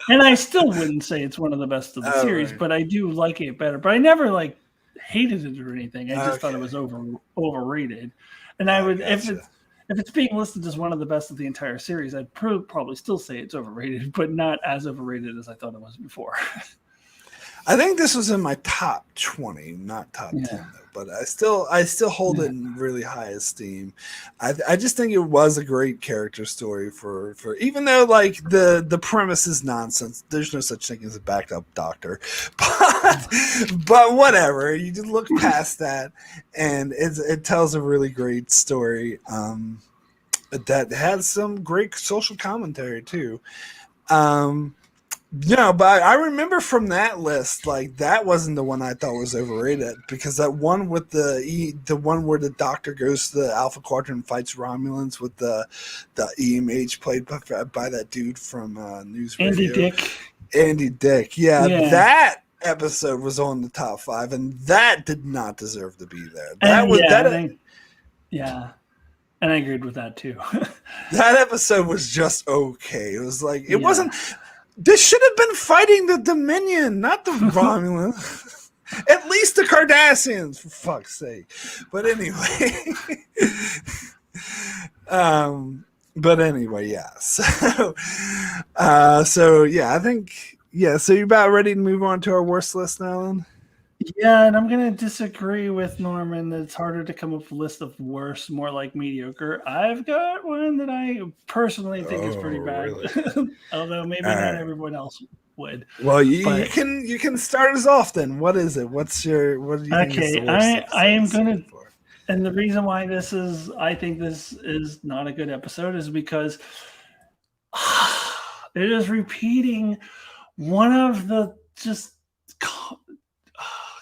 S2: And I still wouldn't say it's one of the best of the series, but I do like it better. But I never like hated it or anything. I just thought it was overrated. And I would, if it's being listed as one of the best of the entire series, I'd probably still say it's overrated, but not as overrated as I thought it was before.
S1: I think this was in my top 20, not top 10, though, but I still hold it in really high esteem. I just think it was a great character story for even though like the premise is nonsense. There's no such thing as a backed up doctor, but whatever. You just look past that, and it tells a really great story that has some great social commentary too. Yeah, but I remember from that list, like that wasn't the one I thought was overrated because that one with the one where the doctor goes to the Alpha Quadrant and fights Romulans with the EMH played by that dude from News Radio. Andy Dick. Yeah, that episode was on the top 5, and that did not deserve to be there.
S2: And I agreed with that too.
S1: That episode was just okay. It was like it wasn't. They should have been fighting the Dominion, not the Romulans. At least the Cardassians, for fuck's sake. But anyway, yeah. So yeah, I think So you're about ready to move on to our worst list now, then?
S2: Yeah, and I'm going to disagree with Norman that it's harder to come up with a list of worst, more like mediocre. I've got one that I personally think is pretty bad, really? Although maybe not everyone else would.
S1: Well, you can start us off then. What is it? What do you think is the worst?
S2: I am going to, and the reason why I think this is not a good episode is because it is repeating one of the just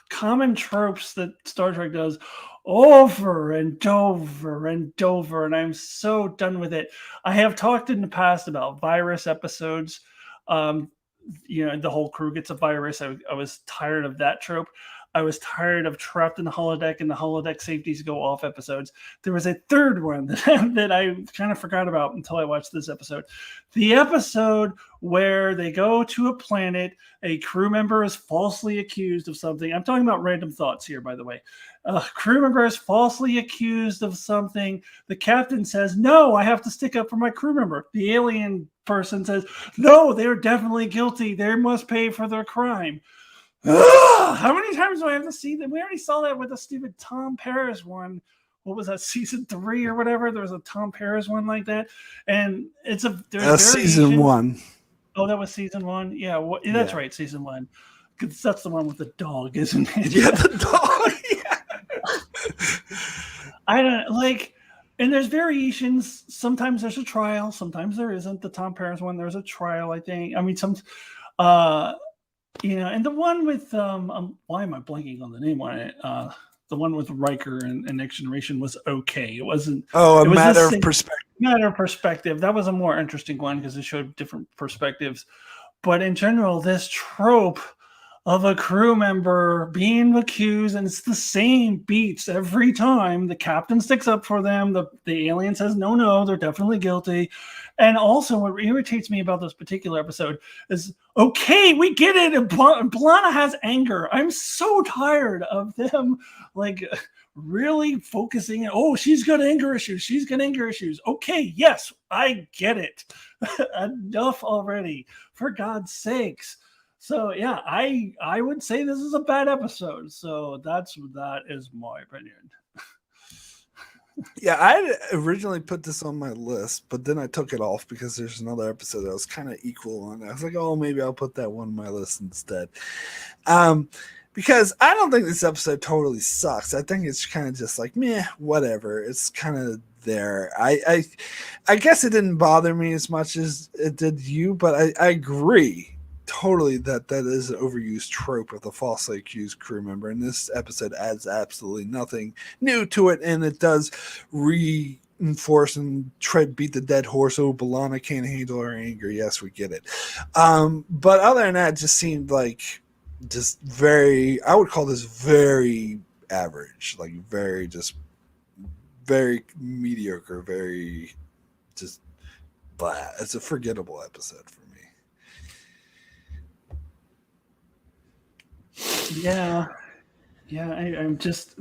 S2: common tropes that Star Trek does over and over and over, and I'm so done with it. I have talked in the past about virus episodes. The whole crew gets a virus. I was tired of that trope. I was tired of trapped in the holodeck and the holodeck safeties go off episodes. There was a third one that I kind of forgot about until I watched this episode. The episode where they go to a planet, a crew member is falsely accused of something. I'm talking about random thoughts here, by the way. A crew member is falsely accused of something. The captain says, no, I have to stick up for my crew member. The alien person says, no, they're definitely guilty. They must pay for their crime. How many times do I have to see that? We already saw that with the stupid Tom Paris one. What was that, season 3 or whatever? There was a Tom Paris one like that, and it's
S1: season 1.
S2: Oh, that was season 1. Yeah, that's right, season 1. Because that's the one with the dog, isn't it?
S1: Yeah, the dog. Yeah.
S2: I don't like. And there's variations. Sometimes there's a trial. Sometimes there isn't. The Tom Paris one, there's a trial. I think. I mean, and the one with why am I blanking on the name on it? The one with Riker and Next Generation was okay. It wasn't.
S1: Oh, a matter of perspective.
S2: Matter of perspective. That was a more interesting one because it showed different perspectives. But in general, this trope of a crew member being accused, and it's the same beats every time. The captain sticks up for them. The alien says, no, they're definitely guilty. And also what irritates me about this particular episode is, okay, we get it. And B'Elanna has anger. I'm so tired of them really focusing. Oh, she's got anger issues. She's got anger issues. Okay, yes, I get it. Enough already, for God's sakes. So yeah, I would say this is a bad episode. So that is my opinion.
S1: Yeah, I originally put this on my list, but then I took it off because there's another episode that was kind of equal on it. I was like, oh, maybe I'll put that one on my list instead. Because I don't think this episode totally sucks. I think it's kind of just like, meh, whatever. It's kind of there. I guess it didn't bother me as much as it did you, but I agree totally that is an overused trope of the falsely accused crew member, and this episode adds absolutely nothing new to it, and it does reinforce and beat the dead horse. Oh, B'Elanna can't handle her anger. Yes, we get it. But other than that, it just seemed like just very, I would call this very average, like very mediocre, very just blah. It's a forgettable episode for me.
S2: Yeah, I'm just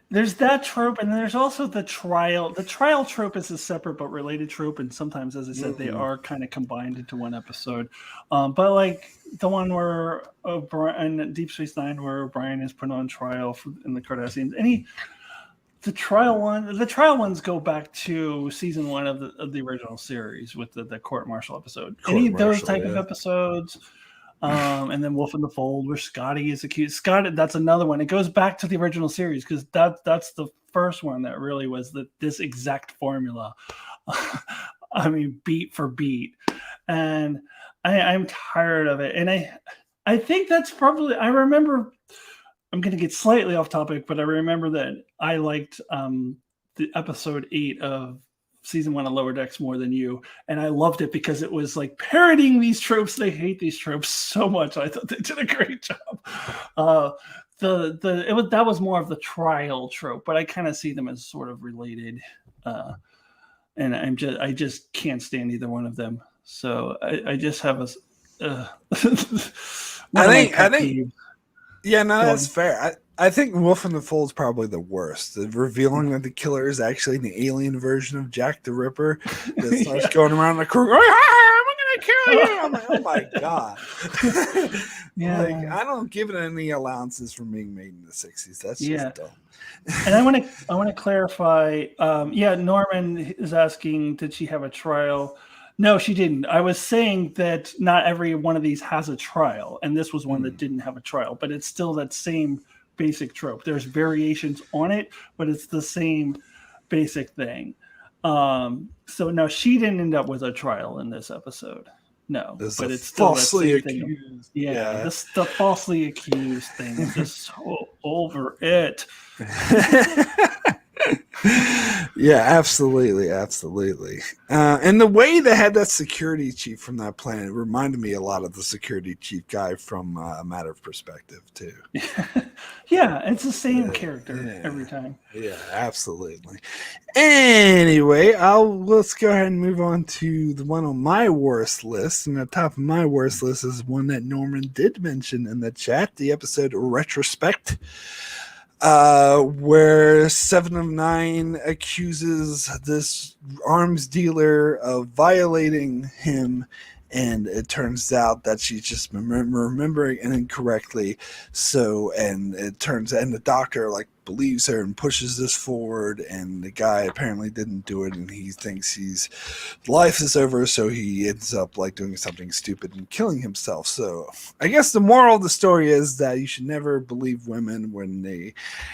S2: there's that trope, and there's also the trial. The trial trope is a separate but related trope, and sometimes, as I said, they are kind of combined into one episode. But like the one where O'Brien, Deep Space Nine, where O'Brien is put on trial in the Cardassians. The trial ones go back to season 1 of the original series with the court-martial episode. Any of those type of episodes. And then Wolf in the Fold, where Scotty is accused. That's another one. It goes back to the original series because that's the first one that really was this exact formula. I mean, beat for beat, and I'm tired of it. And I think that's probably. I remember. I'm going to get slightly off topic, but I remember that I liked the episode 8 of season 1 of Lower Decks more than you, and I loved it because it was like parodying these tropes. They hate these tropes so much. I thought they did a great job. That was more of the trial trope, but I kind of see them as sort of related. And I just can't stand either one of them. So I just have a. I think
S1: Yeah, no, that's fair. I think Wolf in the Fold is probably the worst. The revealing that the killer is actually an alien version of Jack the Ripper that starts going around the crew. I'm gonna kill you! I'm like, oh my god! Like, I don't give it any allowances for being made in the '60s. That's just dumb.
S2: And I want to clarify. Norman is asking, did she have a trial? No, she didn't. I was saying that not every one of these has a trial, and this was one that didn't have a trial, but it's still that same basic trope. There's variations on it, but it's the same basic thing. So no, she didn't end up with a trial in this episode. No, but it's still falsely accused. Yeah, the falsely accused thing. I'm just so over it.
S1: Yeah, absolutely. And the way they had that security chief from that planet reminded me a lot of the security chief guy from A Matter of Perspective too.
S2: Yeah, it's the same character every time.
S1: Yeah, absolutely. Anyway, let's go ahead and move on to the one on my worst list. And the top of my worst list is one that Norman did mention in the chat, the episode Retrospect. Where 7 of 9 accuses this arms dealer of violating him, and it turns out that she's just remembering it incorrectly. And the doctor believes her and pushes this forward, and the guy apparently didn't do it, and he thinks life is over, so he ends up doing something stupid and killing himself. So I guess the moral of the story is that you should never believe women when they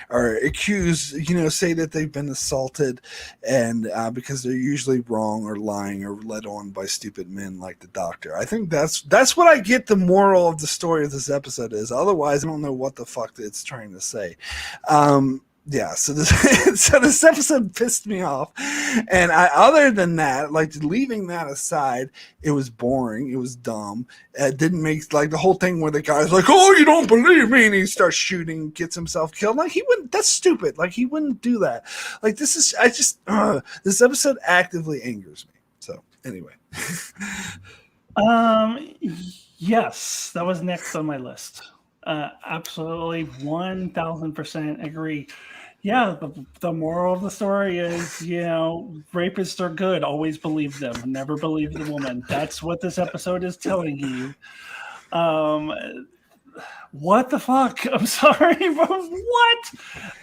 S1: are accused, say that they've been assaulted, and because they're usually wrong or lying or led on by stupid men like the doctor. I think that's what I get the moral of the story of this episode is. Otherwise, I don't know what the fuck it's trying to say. So this episode pissed me off, and other than that, leaving that aside, it was boring, it was dumb, it didn't make the whole thing where the guy's like, oh, you don't believe me, and he starts shooting, gets himself killed. He wouldn't. That's stupid. He wouldn't do that. This episode actively angers me. So anyway.
S2: Yes, that was next on my list. Absolutely 1000% agree. Yeah, the moral of the story is, rapists are good. Always believe them. Never believe the woman. That's what this episode is telling you. What the fuck? I'm sorry, but what?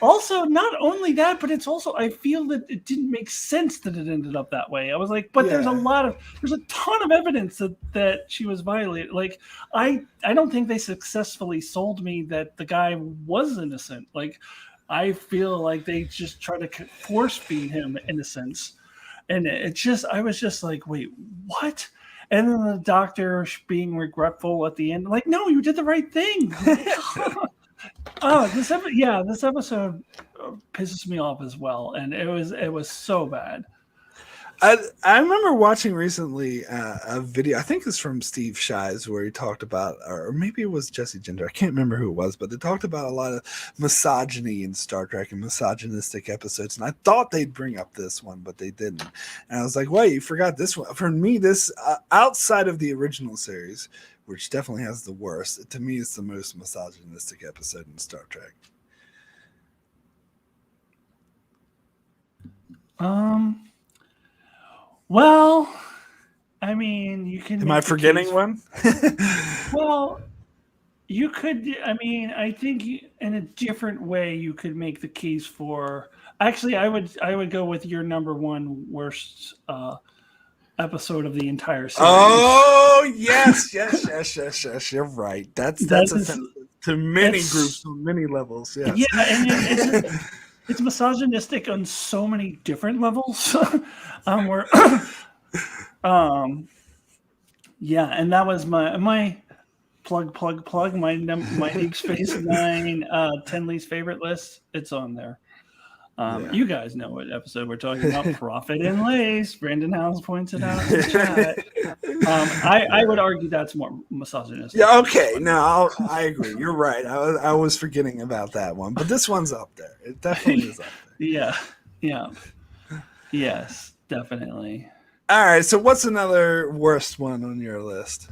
S2: Also, not only that, but it's also, I feel that it didn't make sense that it ended up that way. I was like, but there's a ton of evidence that she was violated. I don't think they successfully sold me that the guy was innocent. I feel like they just try to force feed him innocence. And I was just like, wait, what? And then the doctor being regretful at the end, no, you did the right thing. This episode pisses me off as well, and it was so bad.
S1: I remember watching recently a video, I think it's from Steve Shives, where he talked about, or maybe it was Jesse Ginger, I can't remember who it was, but they talked about a lot of misogyny in Star Trek and misogynistic episodes, and I thought they'd bring up this one, but they didn't. And I was like, wait, you forgot this one. For me, this, outside of the original series, which definitely has the worst, to me, it's the most misogynistic episode in Star Trek.
S2: Well, I mean, you can.
S1: Am I forgetting one?
S2: Well, you could. I mean, I think in a different way you could make the case for. Actually, I would go with your number one worst episode of the entire series.
S1: Oh yes. You're right. That's offensive to many groups on many levels. Yes.
S2: Yeah, and it's misogynistic on so many different levels. And that was my plug my Deep Space Nine 10 least favorite list. It's on there. You guys know what episode we're talking about. Profit and Lace. Brandon House points it out in the chat. I would argue that's more misogynistic.
S1: Yeah, okay. No, I agree. You're right. I was forgetting about that one, but this one's up there. It definitely is up there.
S2: Yeah. Yes, definitely.
S1: All right. So, what's another worst one on your list?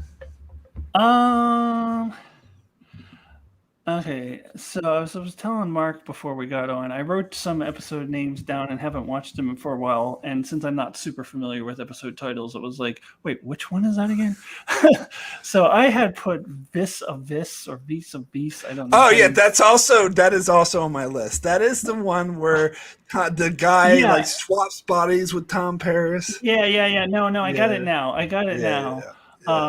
S2: Okay, so I was telling Mark before we got on, I wrote some episode names down and haven't watched them for a while. And since I'm not super familiar with episode titles, it was like, wait, which one is that again? So I had put Vis of Vis or Vis of Vis. I don't know.
S1: Oh yeah, that is also on my list. That is the one where the guy
S2: Yeah.
S1: like swaps bodies with Tom Paris.
S2: Yeah. No, I got it
S1: Yeah.
S2: now. I got it now.
S1: Yeah.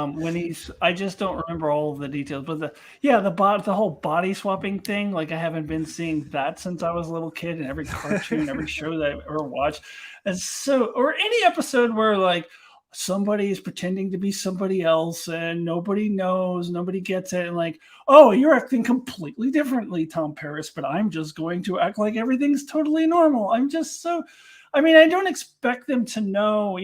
S2: When I just don't remember all of the details, but the whole body swapping thing, like I haven't been seeing that since I was a little kid, and every cartoon, every show that I've ever watched. And so, or any episode where like somebody is pretending to be somebody else and nobody knows, nobody gets it, and like, oh, you're acting completely differently, Tom Paris, but I'm just going to act like everything's totally normal. I'm just so, I mean, I don't expect them to know,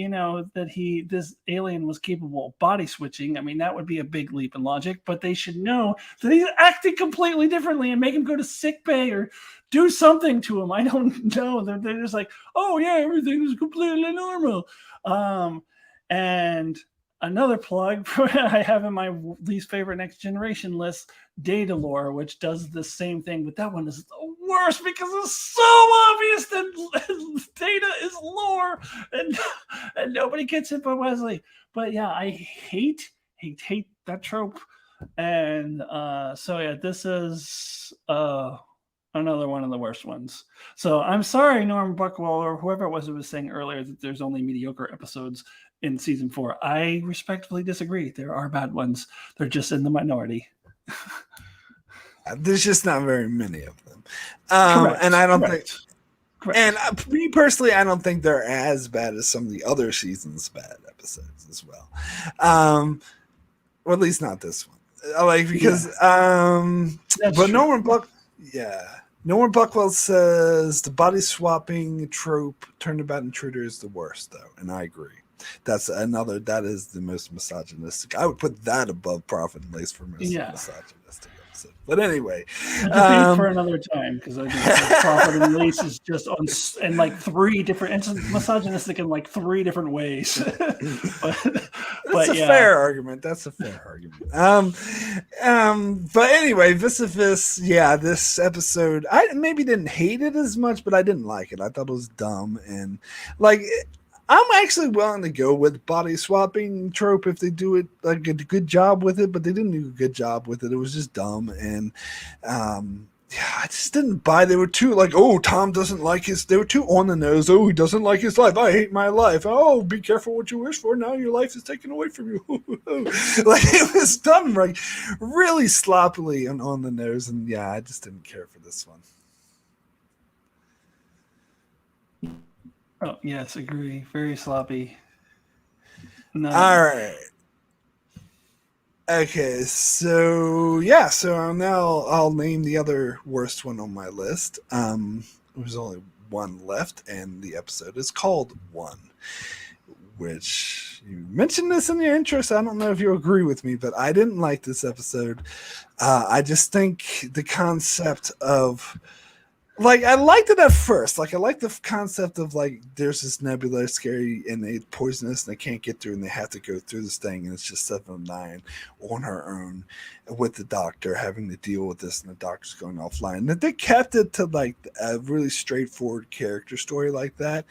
S2: that this alien was capable of body switching. I mean, that would be a big leap in logic, but they should know that he's acting completely differently and make him go to sick bay or do something to him. I don't know. They're just like, oh yeah, everything is completely normal. And another plug I have in my least favorite Next Generation list, Datalore, which does the same thing, but that one is the worst because it's so obvious that Data is lore and nobody gets it but Wesley. But yeah, I hate that trope. And so yeah, this is another one of the worst ones. So I'm sorry, Norm Buckwell, or whoever it was who was saying earlier that there's only mediocre episodes in season 4. I respectfully disagree. There are bad ones. They're just in the minority.
S1: There's just not very many of them.
S2: Correct.
S1: And I don't
S2: Correct.
S1: think.
S2: Correct.
S1: And me personally, I don't think they're as bad as some of the other seasons' bad episodes as well. Or at least not this one. Because but true. Norman Buckwell says the body swapping trope turnabout intruder is the worst, though, and I agree. That is the most misogynistic. I would put that above Profit and Lace for most misogynistic episode. But anyway,
S2: for another time, because I think Profit and Lace is just in like 3 different, it's misogynistic in like 3 different ways.
S1: That's a fair argument. But anyway, this episode, I maybe didn't hate it as much, but I didn't like it. I thought it was dumb and like. I'm actually willing to go with body swapping trope if they do it like a good job with it, but they didn't do a good job with it. It was just dumb, and I just didn't buy. They were too like, oh, Tom doesn't like his. They were too on the nose. Oh, he doesn't like his life. I hate my life. Oh, be careful what you wish for. Now your life is taken away from you. Like it was done like really sloppily and on the nose, and yeah, I just didn't care for this one.
S2: Oh, yes, agree. Very sloppy. No.
S1: All right. Okay, so now I'll name the other worst one on my list. There's only one left, and the episode is called One, which you mentioned this in your intro, so I don't know if you agree with me, but I didn't like this episode. I just think the concept of like I liked it at first. Like I liked the concept of like there's this nebula scary and it's poisonous and they can't get through and they have to go through this thing and it's just 7 of 9 on her own with the doctor having to deal with this and the doctor's going offline. And they kept it to like a really straightforward character story like that.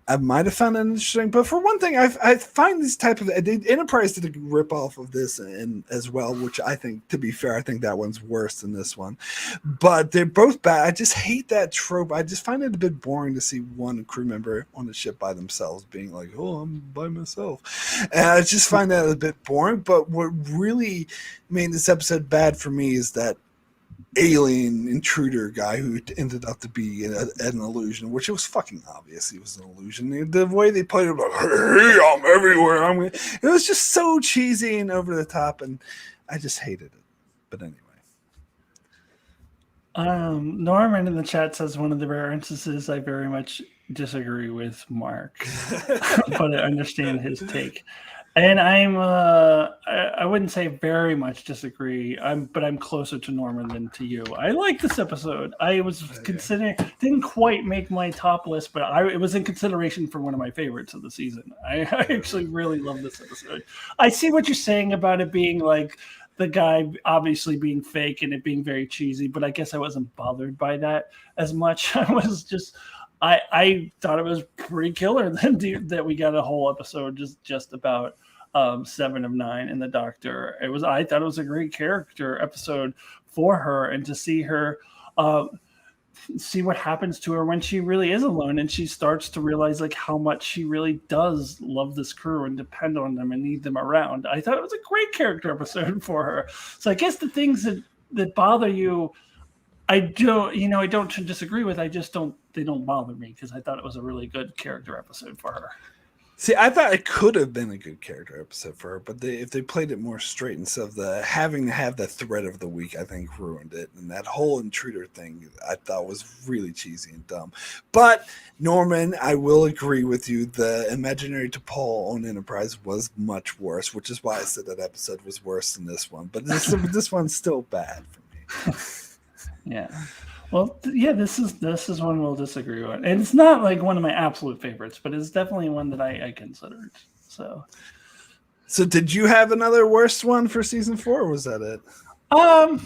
S1: I might have found it interesting, but for one thing, I find these type of Enterprise did a rip off of this and as well, which I think, to be fair, I think that one's worse than this one. But they're both bad. I just hate that trope. I just find it a bit boring to see one crew member on the ship by themselves, being like, "Oh, I'm by myself," and I just find that a bit boring. But what really made this episode bad for me is that alien intruder guy who ended up to be an illusion, which it was fucking obvious he was an illusion. The way they played it, like, hey, I'm everywhere. It was just so cheesy and over the top, and I just hated it. But anyway.
S2: Norman in the chat says one of the rare instances I very much disagree with Mark, but I understand his take. And I wouldn't say very much disagree. But I'm closer to Norman than to you. I like this episode. I was considering, didn't quite make my top list, but it was in consideration for one of my favorites of the season. I actually really love this episode. I see what you're saying about it being like the guy obviously being fake and it being very cheesy, but I guess I wasn't bothered by that as much. I thought it was pretty killer that we got a whole episode just about 7 of 9 and the Doctor. I thought it was a great character episode for her, and to see her see what happens to her when she really is alone and she starts to realize like how much she really does love this crew and depend on them and need them around. I thought it was a great character episode for her. So I guess the things that bother you, I don't disagree with. They don't bother me because I thought it was a really good character episode for her.
S1: See, I thought it could have been a good character episode for her, but if they played it more straight instead of the having to have the thread of the week, I think ruined it. And that whole intruder thing I thought was really cheesy and dumb. But Norman, I will agree with you. The imaginary T'Pol on Enterprise was much worse, which is why I said that episode was worse than this one. But this one's still bad for me.
S2: Yeah. Well, yeah, this is one we'll disagree on, and it's not like one of my absolute favorites, but it's definitely one that I considered. So
S1: did you have another worst one for season 4, or was that it?
S2: No,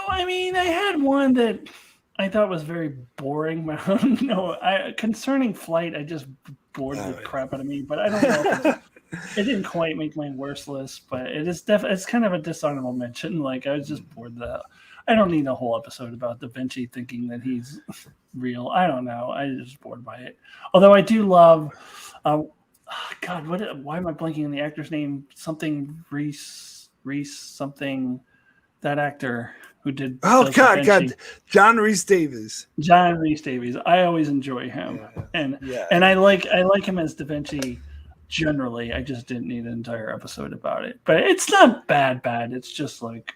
S2: I mean I had one that I thought was very boring. Concerning Flight, I just bored the crap out of me. But I don't know. It didn't quite make my worst list, but it is it's kind of a dishonorable mention. Like I was just bored that. I don't need a whole episode about Da Vinci thinking that he's real. I don't know. I just bored by it. Although I do love, God, why am I blanking on the actor's name? Something Reese, something. That actor who did.
S1: Oh God, John Rhys Davies.
S2: John Rhys Davies. I always enjoy him, and I like him as Da Vinci. Generally, I just didn't need an entire episode about it. But it's not bad. It's just like,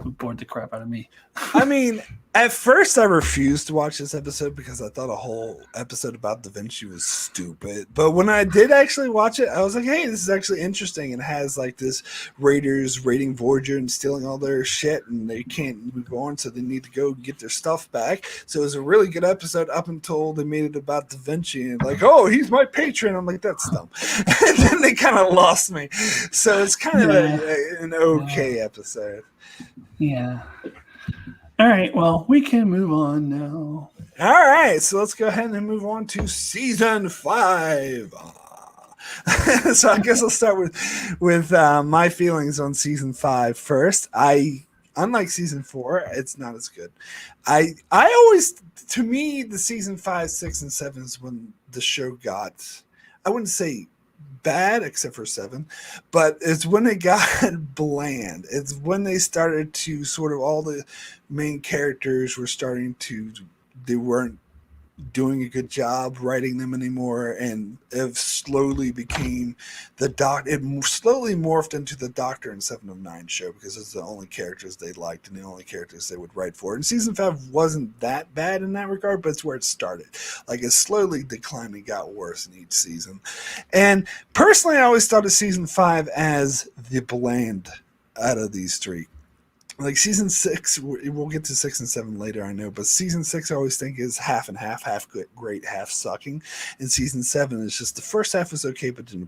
S2: bored the crap out of me.
S1: I mean, at first I refused to watch this episode because I thought a whole episode about Da Vinci was stupid. But when I did actually watch it, I was like, hey, this is actually interesting. And it has like this Raiders raiding Voyager and stealing all their shit, and they can't move on, so they need to go get their stuff back. So it was a really good episode up until they made it about Da Vinci and like, oh, he's my patron. I'm like, that's dumb. And then they kind of lost me. So it's kind of an okay episode.
S2: Yeah. All right. Well, we can move on now.
S1: All right. So let's go ahead and move on to season 5. So I guess I'll start with my feelings on season 5 first. Unlike season 4, it's not as good. I always, to me, the season 5, 6, and 7 is when the show got, I wouldn't say bad except for 7, but it's when it got bland. It's when they started to sort of, all the main characters were starting to, they weren't doing a good job writing them anymore, and it slowly became it slowly morphed into the Doctor and 7 of 9 show because it's the only characters they liked and the only characters they would write for. And season 5 wasn't that bad in that regard, but it's where it started. Like, it slowly declined and got worse in each season. And personally, I always thought of season 5 as the bland out of these 3. Like season 6, we'll get to 6 and 7 later, I know, but season 6 I always think is half and half good, great, half sucking. And season 7 is just the first half was okay, but then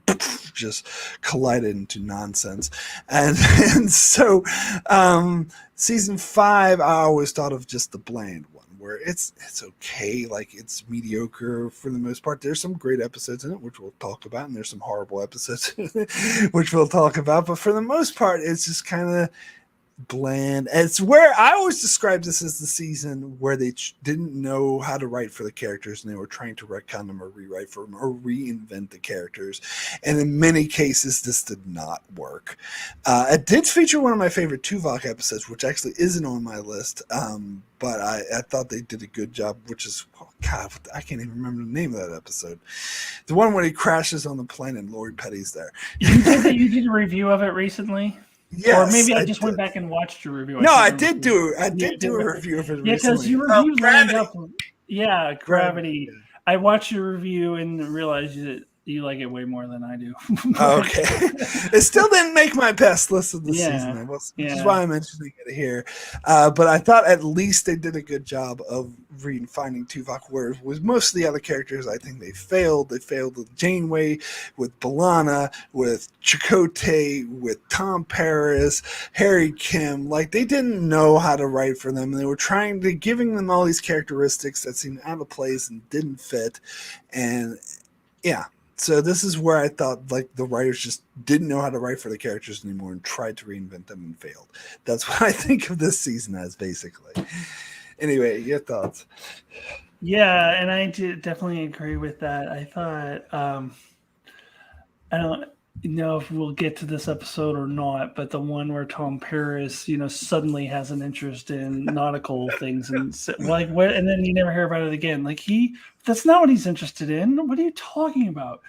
S1: just collided into nonsense. And so season 5 I always thought of just the bland one, where it's okay, like it's mediocre for the most part. There's some great episodes in it, which we'll talk about, and there's some horrible episodes which we'll talk about, but for the most part it's just kind of bland. It's where I always describe this as the season where they didn't know how to write for the characters, and they were trying to retcon them or rewrite for them or reinvent the characters, and in many cases this did not work. It did feature one of my favorite Tuvok episodes, which actually isn't on my list, but I thought they did a good job, which is, God, I can't even remember the name of that episode. The one where he crashes on the plane and Lori Petty's there.
S2: You did a review of it recently?
S1: Yes,
S2: or maybe I just went back and watched your review.
S1: No, I did do a review of it recently.
S2: Yeah, because your review lined
S1: Gravity.
S2: up. Yeah, Gravity. I watched your review and realized that You like it way more than I do.
S1: Okay. It still didn't make my best list of the season, which is why I'm mentioning it here. But I thought at least they did a good job of finding Tuvok, where with most of the other characters, I think they failed. They failed with Janeway, with B'Elanna, with Chakotay, with Tom Paris, Harry Kim. Like, they didn't know how to write for them. They were giving them all these characteristics that seemed out of place and didn't fit. And yeah. So this is where I thought like the writers just didn't know how to write for the characters anymore and tried to reinvent them and failed. That's what I think of this season as, basically. Anyway, your thoughts?
S2: Yeah, and I definitely agree with that. I thought I don't know if we'll get to this episode or not, but the one where Tom Paris, suddenly has an interest in nautical things and like what, and then you never hear about it again. Like that's not what he's interested in. What are you talking about?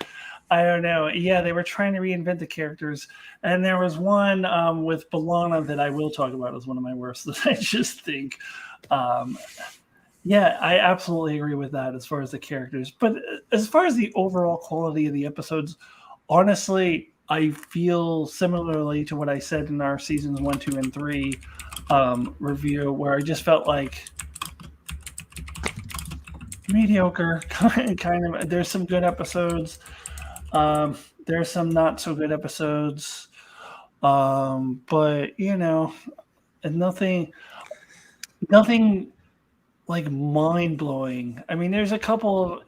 S2: I don't know. Yeah, they were trying to reinvent the characters, and there was one with B'Elanna that I will talk about as one of my worst. That I just think, yeah, I absolutely agree with that as far as the characters. But as far as the overall quality of the episodes, honestly, I feel similarly to what I said in our seasons 1, 2, and 3 review, where I just felt like mediocre, kind of. There's some good episodes. There's some not so good episodes. But and nothing like mind blowing. I mean, there's a couple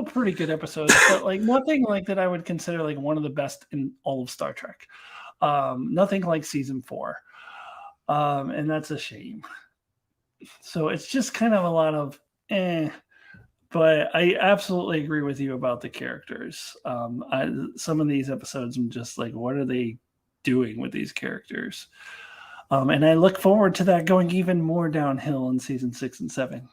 S2: pretty good episodes, but like nothing like that I would consider like one of the best in all of Star Trek. Nothing like season 4. And that's a shame. So it's just kind of a lot of but I absolutely agree with you about the characters. Some of these episodes, I'm just like, what are they doing with these characters? And I look forward to that going even more downhill in season 6 and 7.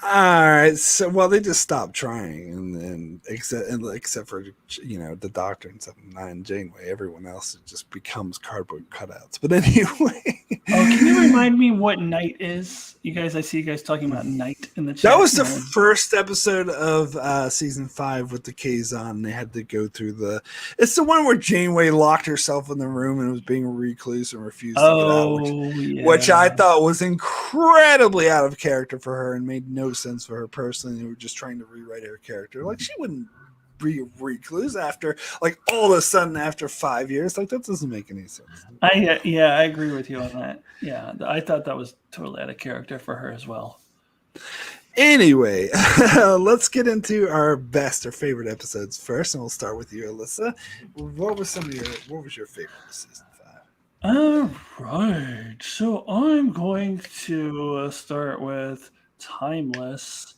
S1: All right, so they just stopped trying, and except for the Doctor and 7-9 and Janeway, everyone else just becomes cardboard cutouts. But anyway,
S2: can you remind me what Night is? I see you guys talking about Night in the chat.
S1: That was the first episode of season 5 with the Kazon. They had to go through it's the one where Janeway locked herself in the room and was being a recluse and refused to get out, which I thought was incredibly out of character for her and made no sense for her personally. They were just trying to rewrite her character. Like, she wouldn't be a recluse after, like, all of a sudden after 5 years. Like, that doesn't make any sense.
S2: I agree with you on that. Yeah, I thought that was totally out of character for her as well.
S1: Anyway, let's get into our best or favorite episodes first, and we'll start with you, Alyssa. What was your favorite of season 5?
S2: All right, so I'm going to start with Timeless.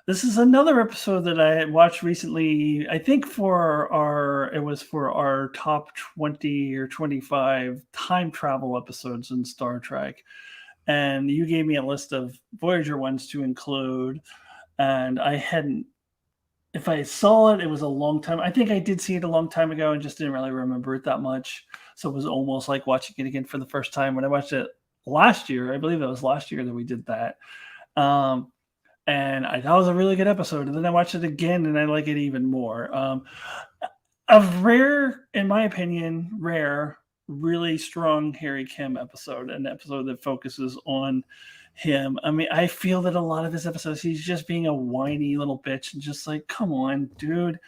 S2: This is another episode that I had watched recently. I think for our top 20 or 25 time travel episodes in Star Trek. And you gave me a list of Voyager ones to include. And if I saw it, it was a long time. I think I did see it a long time ago and just didn't really remember it that much. So it was almost like watching it again for the first time. When I watched it last year, I believe it was last year that we did that. And I thought it was a really good episode. And then I watched it again and I like it even more. A rare, in my opinion, really strong Harry Kim episode, an episode that focuses on him. I mean, I feel that a lot of his episodes, he's just being a whiny little bitch and just like, come on, dude.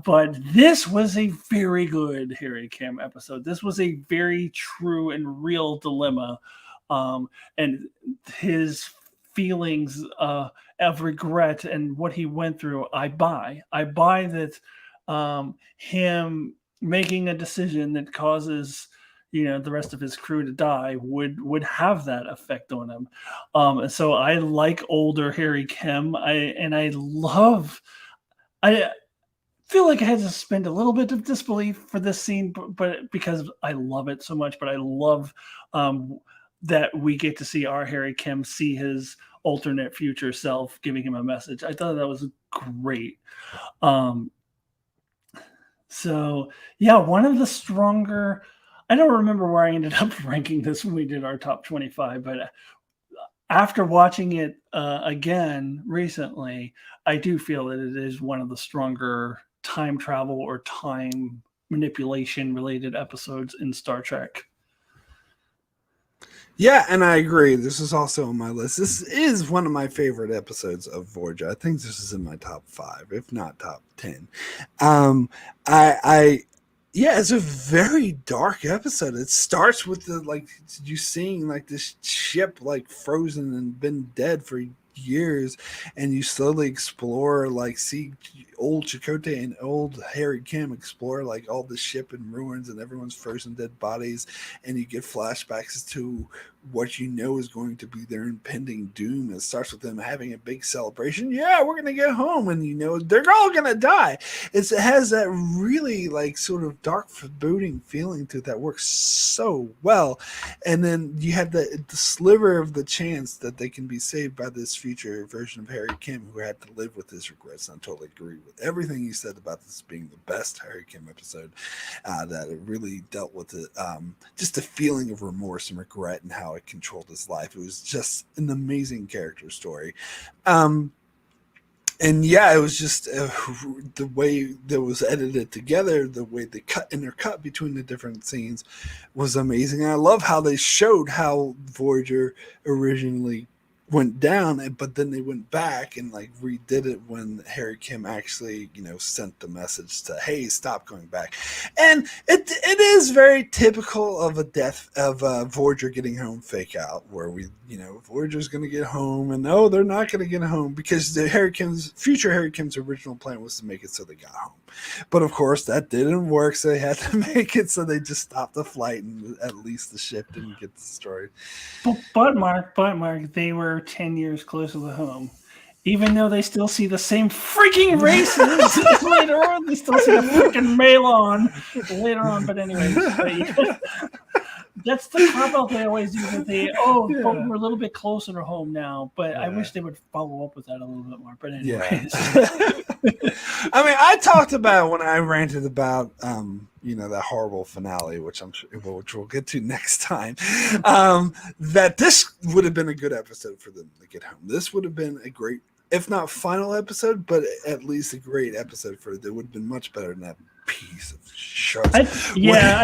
S2: But this was a very good Harry Kim episode. This was a very true and real dilemma. And his feelings of regret and what he went through, I buy that him making a decision that causes the rest of his crew to die would have that effect on him. And so I like older Harry Kim. I feel like I had to suspend a little bit of disbelief for this scene, but because I love it so much. But I love that we get to see our Harry Kim see his alternate future self giving him a message. I thought that was great. So yeah, one of the stronger. I don't remember where I ended up ranking this when we did our top 25, but after watching it again recently, I do feel that it is one of the stronger time travel or time manipulation related episodes in Star Trek.
S1: Yeah, and I agree. This is also on my list. This is one of my favorite episodes of Voyager. I think this is in my top 5, if not top 10. I yeah, it's a very dark episode. It starts with the like you seeing like this ship like frozen and been dead for years, and you slowly explore like see old Chakotay and old Harry Kim explore like all the ship in ruins and everyone's frozen dead bodies, and you get flashbacks to what you know is going to be their impending doom. It starts with them having a big celebration. Yeah, we're gonna get home, and you know they're all gonna die. It has that really like sort of dark foreboding feeling to it that works so well. And then you have the sliver of the chance that they can be saved by this future version of Harry Kim who had to live with his regrets. And I totally agree with everything you said about this being the best Harry Kim episode. That it really dealt with it, just the feeling of remorse and regret and how it controlled his life. It was just an amazing character story. And yeah, it was just the way that was edited together, the way they intercut between the different scenes was amazing. And I love how they showed how Voyager originally went down, but then they went back and like redid it when Harry Kim actually, you know, sent the message to, hey, stop going back. And it is very typical of a death of Voyager getting home fake out, where we, you know, Voyager's going to get home, and no, they're not going to get home because the future Harry Kim's original plan was to make it so they got home. But of course that didn't work, so they had to make it so they just stopped the flight, and at least the ship didn't get destroyed.
S2: But Mark, they were 10 years closer to home. Even though they still see the same freaking races later on, they still see the freaking Malon later on. But anyways, that's the cop out they always do. That but we're a little bit closer to home now. But I wish they would follow up with that a little bit more. But anyways.
S1: I mean, I talked about when I ranted about you know, that horrible finale, which we'll get to next time. That this would have been a good episode for them to get home. This would have been a great, if not final episode, but at least a great episode for it. It would have been much better than that piece of shit.
S2: I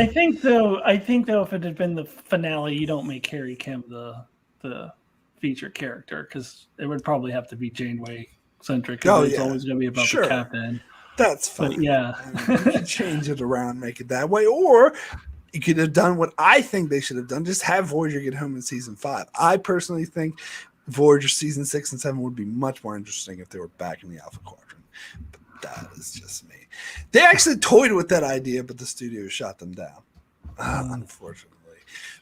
S2: think though, if it had been the finale, you don't make Harry Kim the feature character, because it would probably have to be Janeway centric. It's always going to be about the captain.
S1: That's fine.
S2: But yeah,
S1: you can change it around, make it that way, or you could have done what I think they should have done: just have Voyager get home in season 5. I personally think Voyager season 6 and 7 would be much more interesting if they were back in the Alpha Quadrant. But that is just me. They actually toyed with that idea, but the studio shot them down, unfortunately.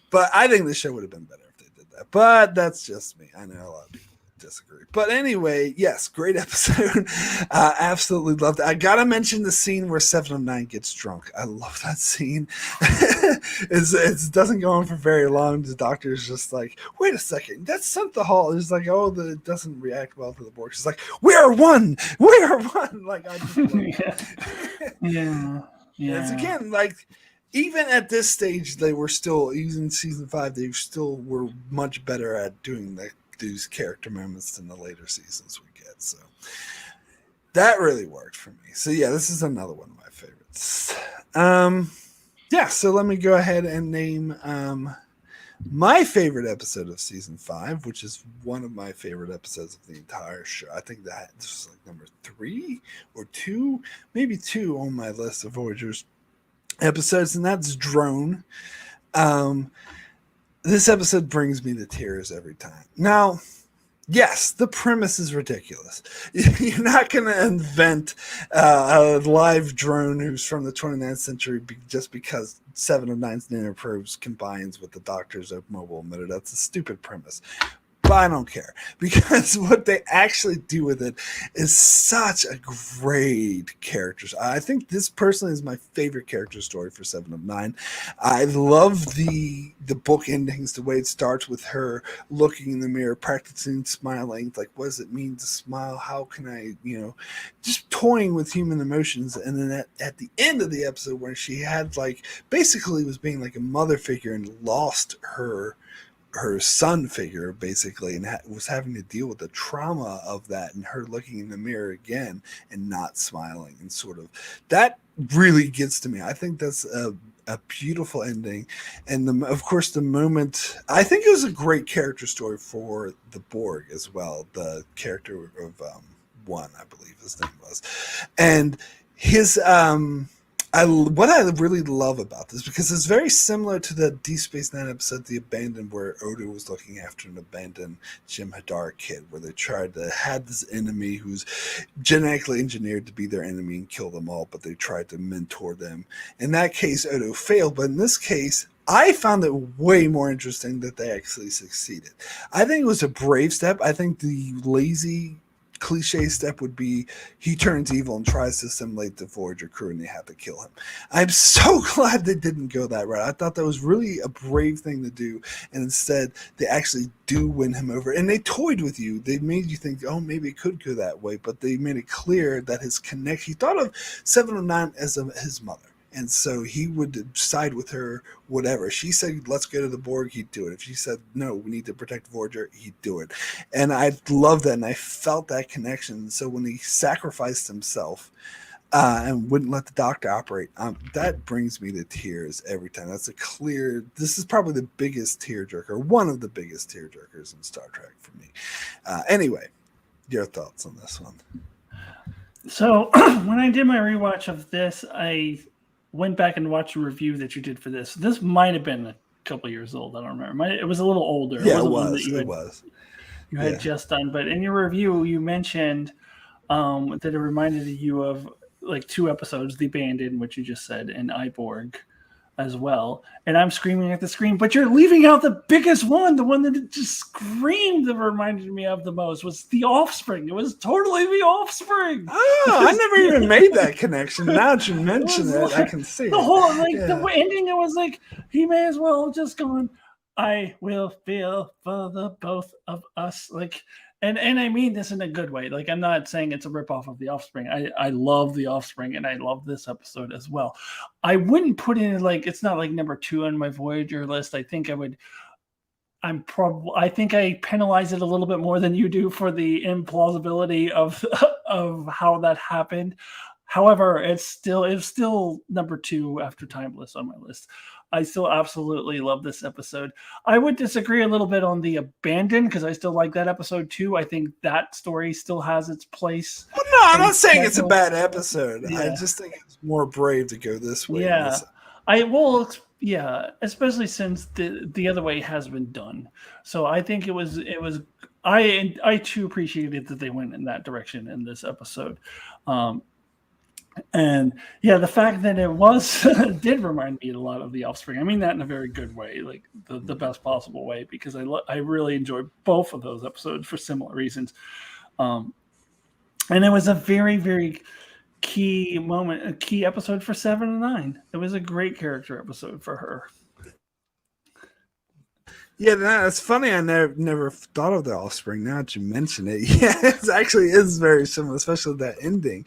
S1: But I think the show would have been better if they did that. But that's just me. I know a lot of people disagree. But anyway, yes, great episode. Absolutely loved it. I gotta mention the scene where 7 of 9 gets drunk. I love that scene. It doesn't go on for very long. The doctor is just like, wait a second, that's Sentha Hall. It's like, it doesn't react well to the Borg. She's like, we are one. Like, I just
S2: yeah.
S1: It's again like, even at this stage, they were still, even season 5, they still were much better at doing these character moments than the later seasons we get. So that really worked for me. So yeah, this is another one of my favorites. So let me go ahead and name my favorite episode of season 5, which is one of my favorite episodes of the entire show. I think that this is like number 3 or 2, maybe 2 on my list of Voyager's episodes, and that's Drone. This episode brings me to tears every time. Now, yes, the premise is ridiculous. You're not going to invent a live drone who's from the 29th century just because 7 of 9's nanoprobes combines with the Doctor's mobile emitter. That's a stupid premise. But I don't care, because what they actually do with it is such a great character. I think this personally is my favorite character story for 7 of 9. I love the book endings, the way it starts with her looking in the mirror, practicing smiling. Like, what does it mean to smile? How can I, just toying with human emotions. And then at the end of the episode, where she had basically was being like a mother figure and lost her her son figure basically, and was having to deal with the trauma of that, and her looking in the mirror again and not smiling, and sort of that really gets to me. I think that's a beautiful ending, and of course the moment, I think it was a great character story for the Borg as well, the character of one, I believe his name was, and his what I really love about this, because it's very similar to the Deep Space Nine episode, The Abandoned, where Odo was looking after an abandoned Jim Hadar kid, where they tried to had this enemy who's genetically engineered to be their enemy and kill them all, but they tried to mentor them. In that case, Odo failed, but in this case, I found it way more interesting that they actually succeeded. I think it was a brave step. I think the lazy cliche step would be he turns evil and tries to assimilate the Voyager crew and they have to kill him. I'm so glad they didn't go that route. I thought that was really a brave thing to do, and instead they actually do win him over, and they toyed with you. They made you think, oh, maybe it could go that way, but they made it clear that his connection, he thought of 709 as his mother. And so he would side with her, whatever. She said, let's go to the Borg, he'd do it. If she said, no, we need to protect Voyager, he'd do it. And I loved that, and I felt that connection. So when he sacrificed himself and wouldn't let the doctor operate, that brings me to tears every time. That's this is probably the biggest tearjerker, one of the biggest tearjerkers in Star Trek for me. Anyway, your thoughts on this one?
S2: So when I did my rewatch of this, I went back and watched a review that you did for this. This might have been a couple years old. I don't remember. It was a little older.
S1: Yeah,
S2: it
S1: was.
S2: You had just done. But in your review, you mentioned that it reminded you of like two episodes, The Abandoned, which you just said, and Iborg as well. And I'm screaming at the screen, but you're leaving out the biggest one. The one that just screamed that reminded me of the most was The Offspring. It was totally The Offspring.
S1: Oh, I never even made that connection. Now that you mention it, I can see
S2: the whole the ending. It was like he may as well have just gone, I will feel for the both of us. Like, and I mean this in a good way. Like, I'm not saying it's a ripoff of The Offspring. I love The Offspring, and I love this episode as well. I wouldn't put it in like, it's not like number 2 on my Voyager list. I think I think I penalize it a little bit more than you do for the implausibility of how that happened. However, it's still number 2 after Timeless on my list. I still absolutely love this episode. I would disagree a little bit on The Abandoned, because I still like that episode too. I think that story still has its place.
S1: Well, no, I'm not saying it's a bad episode. Yeah. I just think it's more brave to go this way.
S2: Yeah. Especially since the other way has been done. So I think it was I too appreciated that they went in that direction in this episode. And yeah, the fact that it was did remind me a lot of The Offspring. I mean that in a very good way, like the best possible way, because I really enjoyed both of those episodes for similar reasons. And it was a very, very key moment, a key episode for 7 and 9. It was a great character episode for her.
S1: Yeah, that's funny. I never thought of The Offspring. Now that you mention it, yeah, it actually is very similar, especially that ending.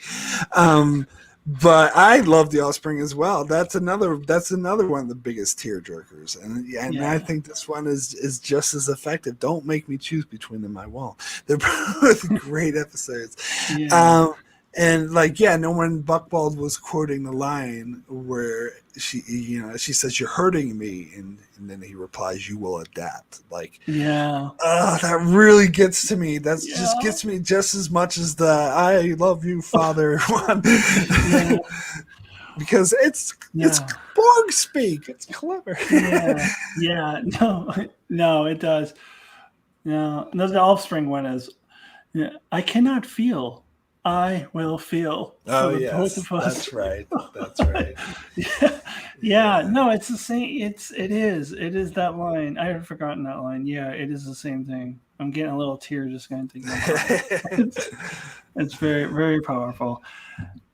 S1: But I love The Offspring as well. That's another one of the biggest tearjerkers, and I think this one is just as effective. Don't make me choose between them. I won't. They're both great episodes. Yeah. And when Buckbald was quoting the line where she says, "You're hurting me," and then he replies, "You will adapt." That really gets to me. That just gets me just as much as the "I love you, Father" one, because it's Borg speak. It's clever.
S2: No, it does. No, the Offspring one is. Yeah, I cannot feel. I will feel.
S1: Oh yes, that's right.
S2: No, it's the same. It is that line. I had forgotten that line. Yeah, it is the same thing. I'm getting a little tear just kind of thinking about it. It's very, very powerful.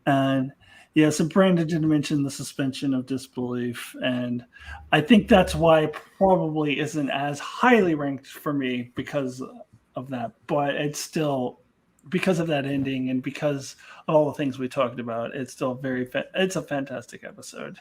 S2: And yeah, so Brandon did mention the suspension of disbelief, and I think that's why it probably isn't as highly ranked for me because of that. But it's still, because of that ending and because of all the things we talked about, it's still it's a fantastic episode.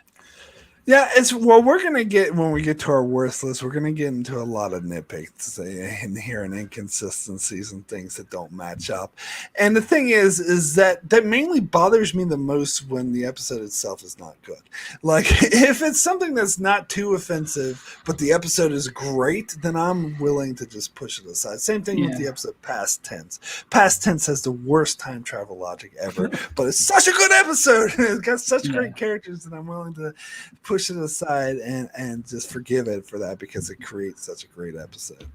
S1: Yeah, we're gonna get when we get to our worst list, we're gonna get into a lot of nitpicks and hearing inconsistencies and things that don't match up. And the thing is that mainly bothers me the most when the episode itself is not good. Like if it's something that's not too offensive, but the episode is great, then I'm willing to just push it aside. Same thing with the episode Past Tense. Past Tense has the worst time travel logic ever, but it's such a good episode. It's got such great characters that I'm willing to push it aside and just forgive it for that because it creates such a great episode.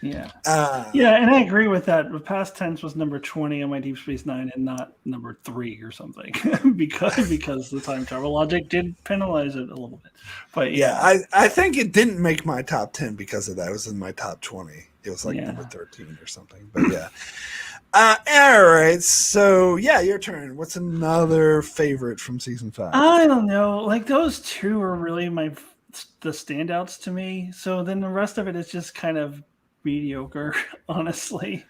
S2: And I agree with that. The Past Tense was number 20 on my Deep Space Nine and not number 3 or something because the time travel logic did penalize it a little bit. But
S1: I think it didn't make my top 10 because of that. It was in my top 20. It was like number 13 or something. But yeah. All right, so your turn. What's another favorite from season 5?
S2: I don't know. Like those two are really the standouts to me. So then the rest of it is just kind of mediocre, honestly.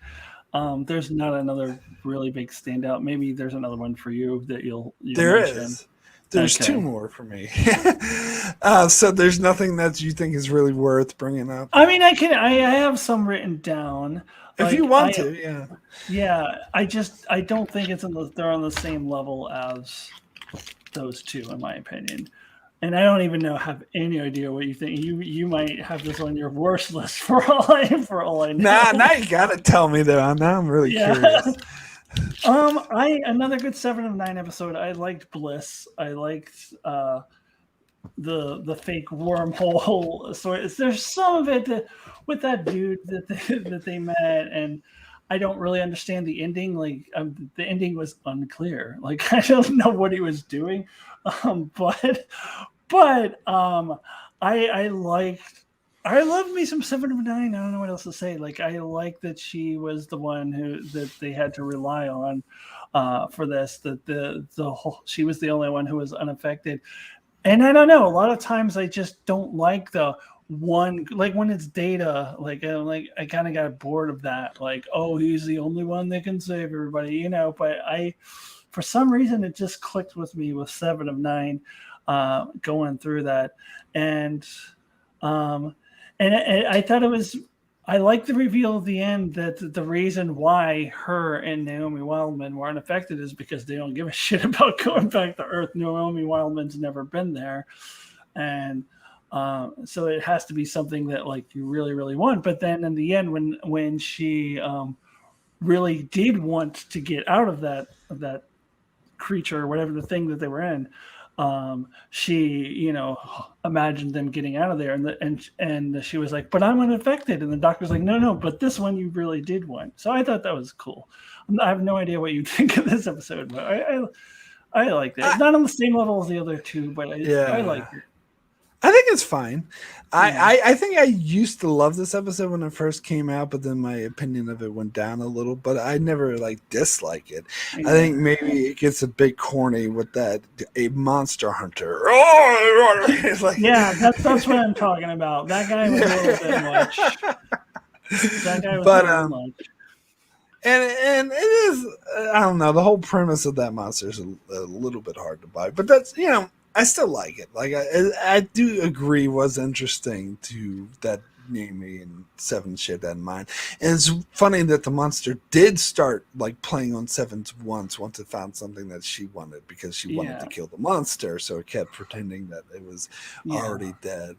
S2: There's not another really big standout. Maybe there's another one for you that you'll
S1: there
S2: mention.
S1: Is. There's 2 more for me. So there's nothing that you think is really worth bringing up.
S2: I mean, I have some written down.
S1: If you want to,
S2: I don't think they're on the same level as those two, in my opinion. And I don't even have any idea what you think. You might have this on your worst list for all I know.
S1: Now you gotta tell me though. Now I'm really curious.
S2: Another good 7 of 9 episode. I liked Bliss. I liked the fake wormhole. So there's some of it with that dude that they met, and I don't really understand the ending. Like the ending was unclear. Like I don't know what he was doing, but I love me some 7 of 9. I don't know what else to say. Like I like that she was the one that they had to rely on for this. That she was the only one who was unaffected. And I don't know. A lot of times I just don't like the one, like when it's Data. Like I kind of got bored of that. Like, oh, he's the only one that can save everybody, But for some reason, it just clicked with me with 7 of 9 going through that, and I thought it was. I like the reveal at the end that the reason why her and Naomi Wildman were unaffected is because they don't give a shit about going back to Earth. Naomi Wildman's never been there. And so it has to be something that like you really, really want. But then in the end, when she really did want to get out of that creature or whatever the thing that they were in, she imagined them getting out of there, and she was like, but I'm unaffected, and the doctor's like, no, but this one you really did want. So I thought that was cool. I have no idea what you think of this episode, but I liked it. It's not on the same level as the other two, but I liked it.
S1: I think it's fine. I think I used to love this episode when it first came out, but then my opinion of it went down a little. But I never dislike it. Yeah. I think maybe it gets a bit corny with a monster hunter.
S2: That's what I'm talking about. That guy was a little bit much. That guy was a little much.
S1: And it is, I don't know, the whole premise of that monster is a little bit hard to buy. But that's, I still like it. Like I do agree was interesting to that Naomi and 7 shared that in mind. And it's funny that the monster did start playing on 7's once it found something that she wanted because she wanted to kill the monster. So it kept pretending that it was already dead.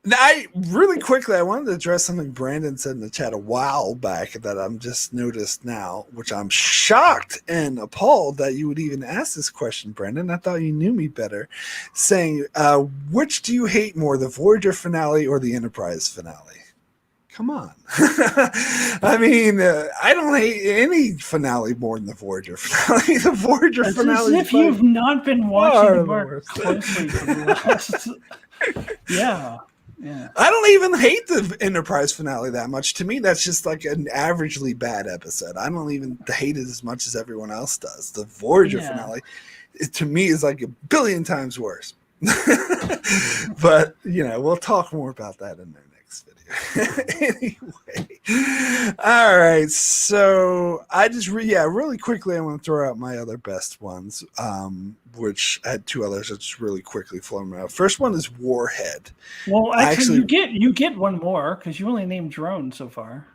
S1: Now, really quickly, I wanted to address something Brandon said in the chat a while back that I'm just noticed now, which I'm shocked and appalled that you would even ask this question, Brandon. I thought you knew me better. Saying, which do you hate more, the Voyager finale or the Enterprise finale? Come on. I mean, I don't hate any finale more than the Voyager finale. The Voyager finale.
S2: As if you've not been watching more closely for the last. Yeah.
S1: I don't even hate the Enterprise finale that much. To me, that's just like an averagely bad episode. I don't even hate it as much as everyone else does. The Voyager finale, to me, is like a billion times worse. But, we'll talk more about that in the next next video. Anyway, all right. So I just really quickly I want to throw out my other best ones, which I had two others. I just really quickly flow them out. First one is Warhead.
S2: Well, actually you get one more because you only named drone so far.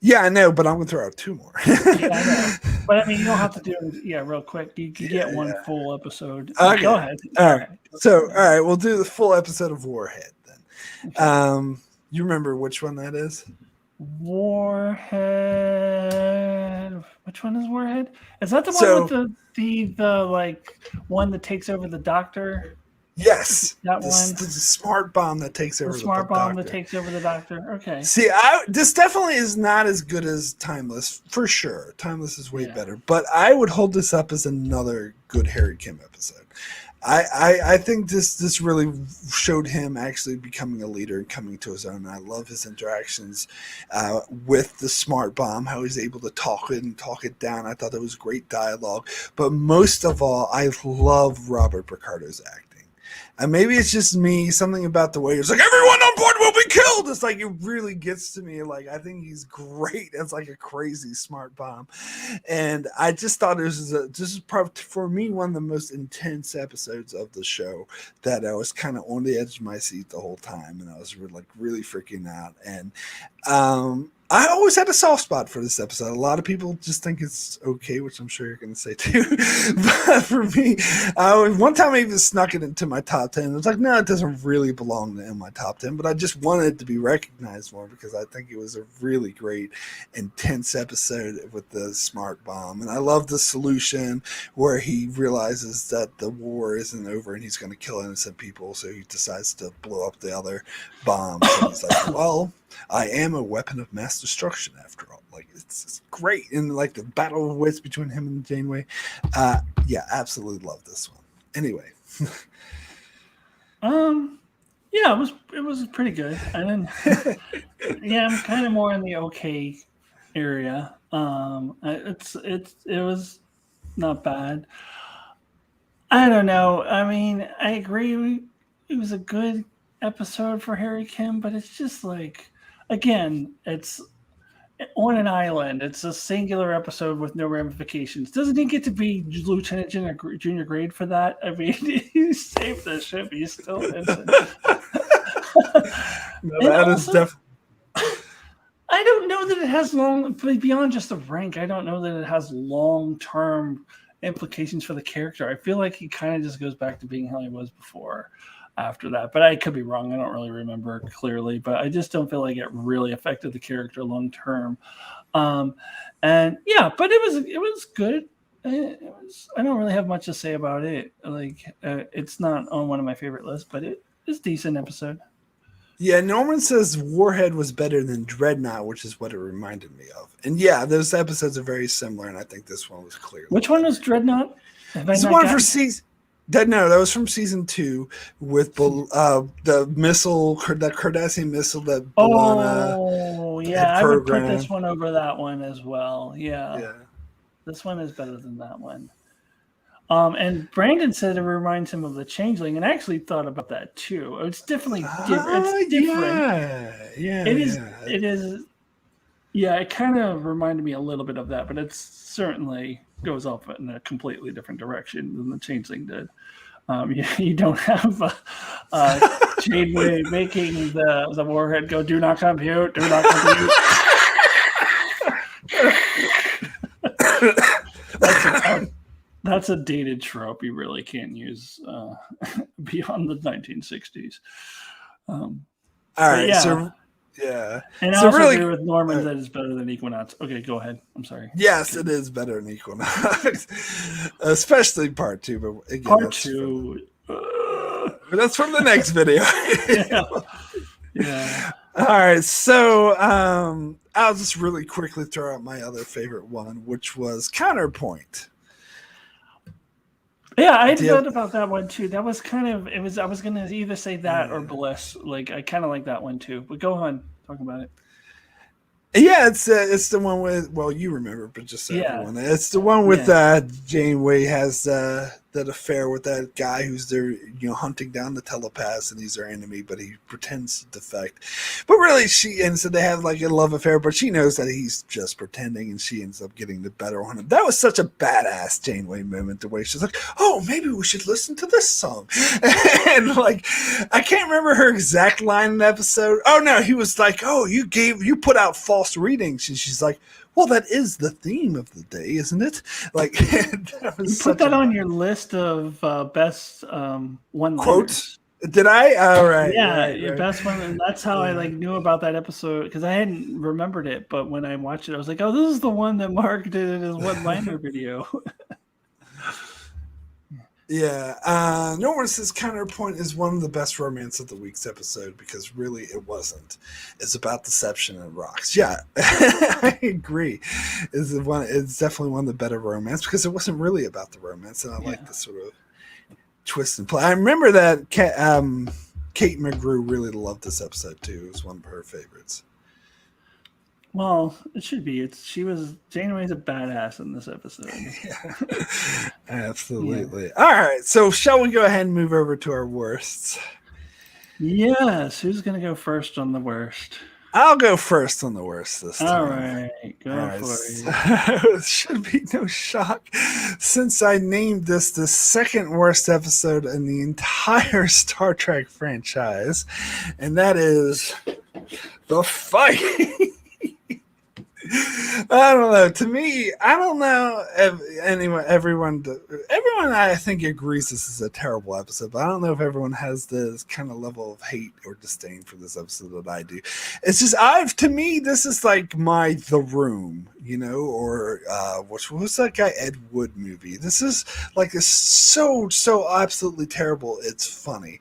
S1: Yeah, I know, but I'm gonna throw out two more.
S2: Yeah, I know. But I mean, you don't have to do real quick. You get one full episode.
S1: Okay.
S2: Go ahead.
S1: All right. So, all right, we'll do the full episode of Warhead then. Okay. You remember which one that is?
S2: Warhead. Which one is Warhead? Is that the one with the like one that takes over the doctor?
S1: Yes,
S2: that one.
S1: The smart bomb that takes over the
S2: smart bomb
S1: doctor.
S2: that takes over the doctor. Okay.
S1: See, this definitely is not as good as Timeless for sure. Timeless is way better, but I would hold this up as another good Harry Kim episode. I think this really showed him actually becoming a leader and coming to his own. And I love his interactions with the smart bomb, how he's able to talk it down. I thought that was great dialogue, but most of all, I love Robert Picardo's acting. And maybe it's just me, something about the way he's like, everyone on board will be killed. It's like, it really gets to me. Like, I think he's great. It's like a crazy smart bomb. And I just thought this is probably, for me, one of the most intense episodes of the show that I was kind of on the edge of my seat the whole time. And I was really freaking out. And, I always had a soft spot for this episode. A lot of people just think it's okay, which I'm sure you're going to say too. But for me, one time I even snuck it into my top 10. I was like, no, it doesn't really belong in my top 10, but I just wanted it to be recognized more because I think it was a really great, intense episode with the smart bomb. And I love the solution where he realizes that the war isn't over and he's going to kill innocent people. So he decides to blow up the other bomb. So he's like, well, I am a weapon of mass destruction after all. Like, it's great. And like the battle of wits between him and Janeway. Absolutely love this one. Anyway.
S2: It was pretty good. And then I'm kind of more in the okay area. It was not bad. I don't know. I mean, I agree. It was a good episode for Harry Kim, but it's just like, again, it's on an island. It's a singular episode with no ramifications. Doesn't he get to be Lieutenant Junior grade for that? I mean, he saved the ship. He's still innocent.
S1: That is definitely.
S2: I don't know that it has beyond just the rank. I don't know that it has long-term implications for the character. I feel like he kind of just goes back to being how he was before. After that, but I could be wrong. I don't really remember clearly, but I just don't feel like it really affected the character long term. But it was good. I don't really have much to say about it. Like, it's not on one of my favorite lists, but it is a decent episode.
S1: Yeah, Norman says Warhead was better than Dreadnought, which is what it reminded me of. And yeah, those episodes are very similar, and I think this one was clearly.
S2: Which one was Dreadnought?
S1: This one for season. That was from season 2 with the missile, the Cardassian missile that B'Elanna
S2: I would put this one over that one as well. Yeah. This one is better than that one. And Brandon said it reminds him of the Changeling, and I actually thought about that too. It's definitely different. It's different. It is. Yeah, it kind of reminded me a little bit of that, but it certainly goes off in a completely different direction than the Changeling did. You don't have Janeway making the warhead go, do not compute, do not compute. That's a dated trope you really can't use beyond the 1960s.
S1: All right, so yeah.
S2: And I also agree with Norman that it's better than Equinox. Okay, go ahead. I'm sorry.
S1: Yes, it is better than Equinox. Especially part 2. But again,
S2: part 2.
S1: That's from the next video.
S2: Yeah.
S1: All right, so I'll just really quickly throw out my other favorite one, which was Counterpoint.
S2: Yeah, I thought about that one too. That was kind of I was gonna either say that or Bliss. Like, I kind of like that one too. But go on, talk about it.
S1: Yeah, it's the one with, well, you remember, but just so everyone, it's the one with Janeway has the that affair with that guy who's there, hunting down the telepaths, and he's their enemy, but he pretends to defect. But really, so they have like a love affair, but she knows that he's just pretending, and she ends up getting the better on him. That was such a badass Janeway moment, the way she's like, "Oh, maybe we should listen to this song," and like, I can't remember her exact line in the episode. Oh no, he was like, "Oh, you put out false readings," and she's like, "Well, that is the theme of the day, isn't it?" Like, that was
S2: you put that on your list of best one
S1: quotes. Did I? All right.
S2: Yeah,
S1: right,
S2: your
S1: right.
S2: best one, and that's how I like knew about that episode because I hadn't remembered it. But when I watched it, I was like, "Oh, this is the one that Mark did in his one-liner video."
S1: Yeah, no one says Counterpoint is one of the best romance of the week's episode because really it wasn't. It's about deception and rocks. Yeah, I agree. It's definitely one of the better romance because it wasn't really about the romance, and I like the sort of twist and play. I remember that Kate McGrew really loved this episode too. It was one of her favorites.
S2: Well, it should be. Janeway's a badass in this episode.
S1: Yeah. Absolutely. Yeah. All right. So shall we go ahead and move over to our worsts?
S2: Yes. Who's going to go first on the worst?
S1: I'll go first on the worst this time.
S2: All right. Go for
S1: it. It should be no shock since I named this the second worst episode in the entire Star Trek franchise. And that is the fight. I don't know. To me, I don't know if everyone I think agrees this is a terrible episode, but I don't know if everyone has this kind of level of hate or disdain for this episode that I do. It's just to me, this is like my The Room, or what was that guy Ed Wood movie? This is like so absolutely terrible. It's funny.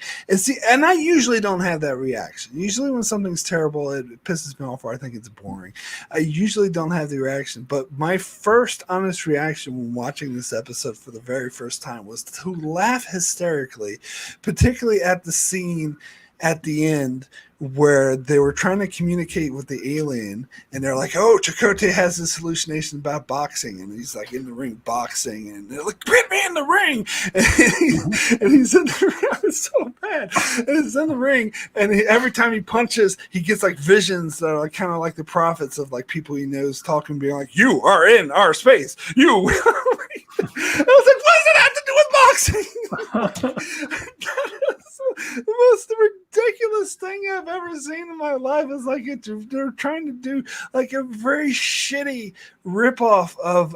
S1: And I usually don't have that reaction. Usually when something's terrible, it pisses me off, or I think it's boring. I usually don't have the reaction, but my first honest reaction when watching this episode for the very first time was to laugh hysterically, particularly at the scene at the end where they were trying to communicate with the alien, and they're like, "Oh, Chakotay has this hallucination about boxing," and he's like in the ring boxing, and they're like, "Put me in the ring," and he's in the ring. It's so bad. And he's in the ring, and every time he punches, he gets like visions that are like kind of like the prophets of like people he knows talking, being like, "You are in our space. You." I was like, "What does it have to do with boxing?" The most ridiculous thing I've ever seen in my life is like they're trying to do like a very shitty ripoff of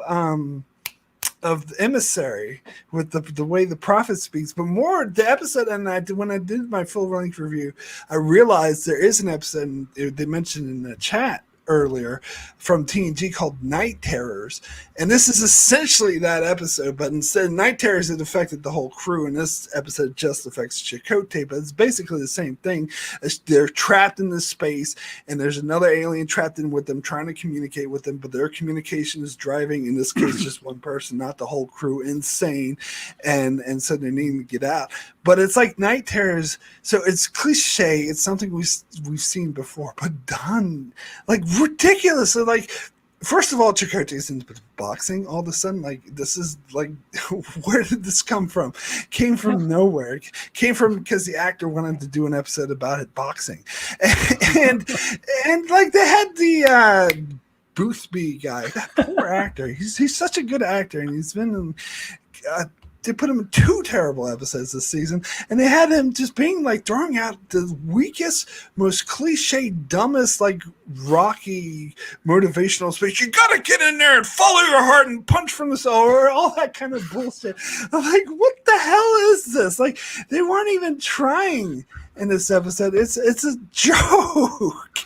S1: the Emissary with the way the prophet speaks, but more the episode. And when I did my full length review, I realized there is an episode they mentioned in the chat earlier from TNG called Night Terrors, and this is essentially that episode, but instead of Night Terrors, it affected the whole crew, and this episode just affects Chakotay, but it's basically the same thing. They're trapped in this space, and there's another alien trapped in with them trying to communicate with them, but their communication is driving, in this case, just one person, not the whole crew, insane, and so they need to get out. But it's like Night Terrors, so it's cliche, it's something we've seen before, but done like ridiculous. So like, first of all, Chakotay's into boxing all of a sudden. Like, this is like, where did this come from? Came from nowhere. Came from because the actor wanted to do an episode about it boxing, and like they had the Boothby guy, that poor actor. He's such a good actor, and he's been in. They put him in 2 terrible episodes this season, and they had him just being like throwing out the weakest, most cliche, dumbest, like Rocky motivational speech. You gotta get in there and follow your heart and punch from the soul, or all that kind of bullshit. I'm like, what the hell is this? Like, they weren't even trying in this episode. It's a joke.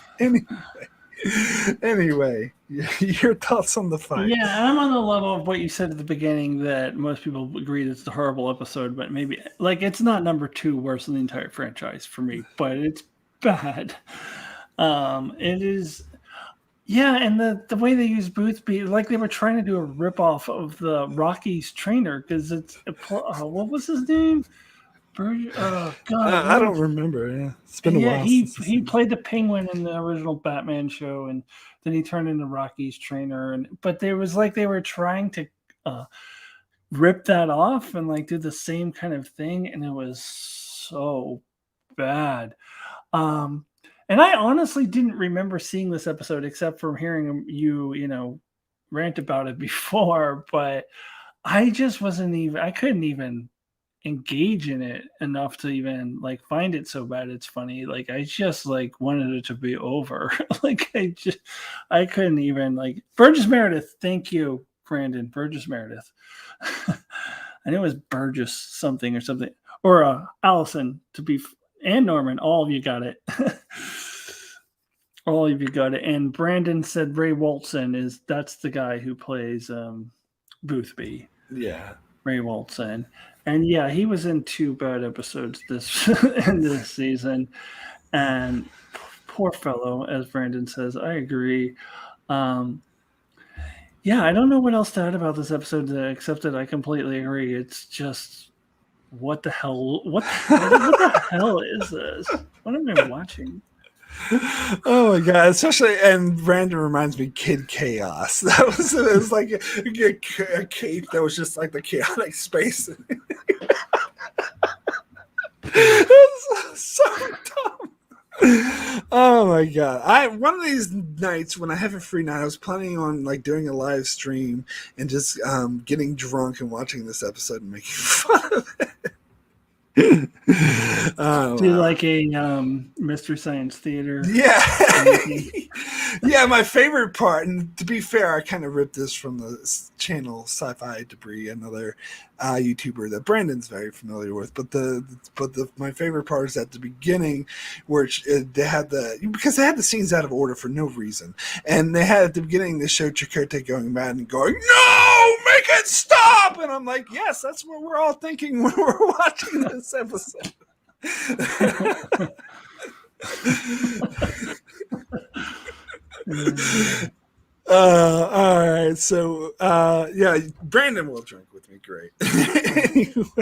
S1: Anyway, your thoughts on the fight?
S2: Yeah, I'm on the level of what you said at the beginning, that most people agree it's a horrible episode, but maybe like it's not number 2 worst in the entire franchise for me, but it's bad. It is, yeah, and the way they use Boothby, like they were trying to do a ripoff of the Rockies trainer, because it's what was his name? God,
S1: I don't remember. Yeah, it's been a while.
S2: He played the Penguin in the original Batman show, and then he turned into Rocky's trainer. But there was like they were trying to ripped that off and like did the same kind of thing, and it was so bad. And I honestly didn't remember seeing this episode except from hearing you rant about it before, but I just I couldn't even engage in it enough to even like find it so bad it's funny. Like I just like wanted it to be over. Like I couldn't even like Burgess Meredith. Thank you, Brandon. Burgess Meredith. I know it was Burgess something or Allison and Norman. All of you got it. All of you got it. And Brandon said Ray Walton that's the guy who plays Boothby.
S1: Yeah.
S2: Ray Walton. And yeah, he was in 2 bad episodes this in this season. And poor fellow, as Brandon says, I agree. Yeah, I don't know what else to add about this episode except that I completely agree. It's just what the hell? What the hell is this? What am I watching?
S1: Oh my god! Especially, and Brandon reminds me, Kid Chaos. It was like a cape that was just like the chaotic space. It was so dumb. Oh my god! One of these nights when I have a free night, I was planning on like doing a live stream and just getting drunk and watching this episode and making fun of it.
S2: Do like a Mystery Science Theater?
S1: Yeah. Yeah, my favorite part, and to be fair, I kind of ripped this from the channel Sci-Fi Debris, another YouTuber that Brandon's very familiar with. But my favorite part is at the beginning, where they had because they had the scenes out of order for no reason, and they had at the beginning they showed Chakotay going mad and going, "No, make it stop!" And I'm like, yes, that's what we're all thinking when we're watching this episode. All right, so yeah, Brandon will drink with me. Great.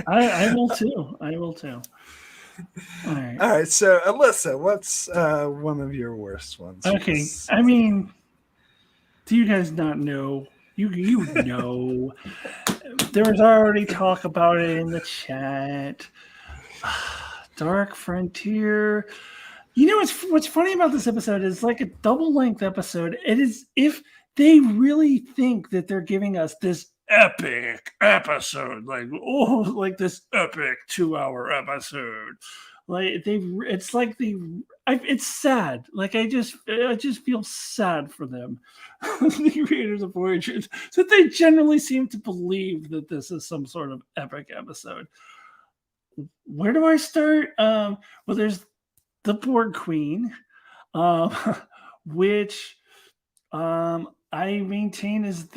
S2: I will too. All
S1: right, so Alyssa, what's one of your worst ones?
S2: Okay, I mean, do you guys not know? You know, there was already talk about it in the chat. Dark Frontier. You know what's funny about this episode is like a double-length episode. It is if they really think that they're giving us this epic episode, like this epic 2-hour episode. Like it's sad. Like I just feel sad for them, the creators of Voyager, that they generally seem to believe that this is some sort of epic episode. Where do I start? Well, there's the Borg Queen, which I maintain is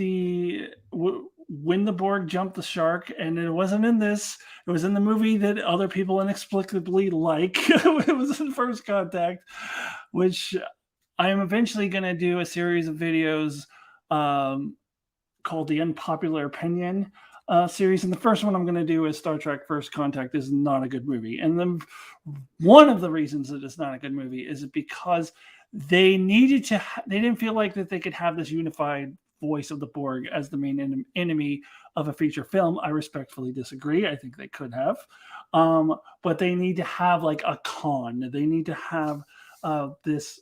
S2: when the Borg jumped the shark, and it wasn't in this. It was in the movie that other people inexplicably like. It was in First Contact, which I am eventually going to do a series of videos called The Unpopular Opinion series. And the first one I'm going to do is Star Trek First Contact is not a good movie. And then one of the reasons that it's not a good movie is because they didn't feel like that they could have this unified voice of the Borg as the main enemy of a feature film. I respectfully disagree. I think they could have. But they need to have like a con. They need to have this,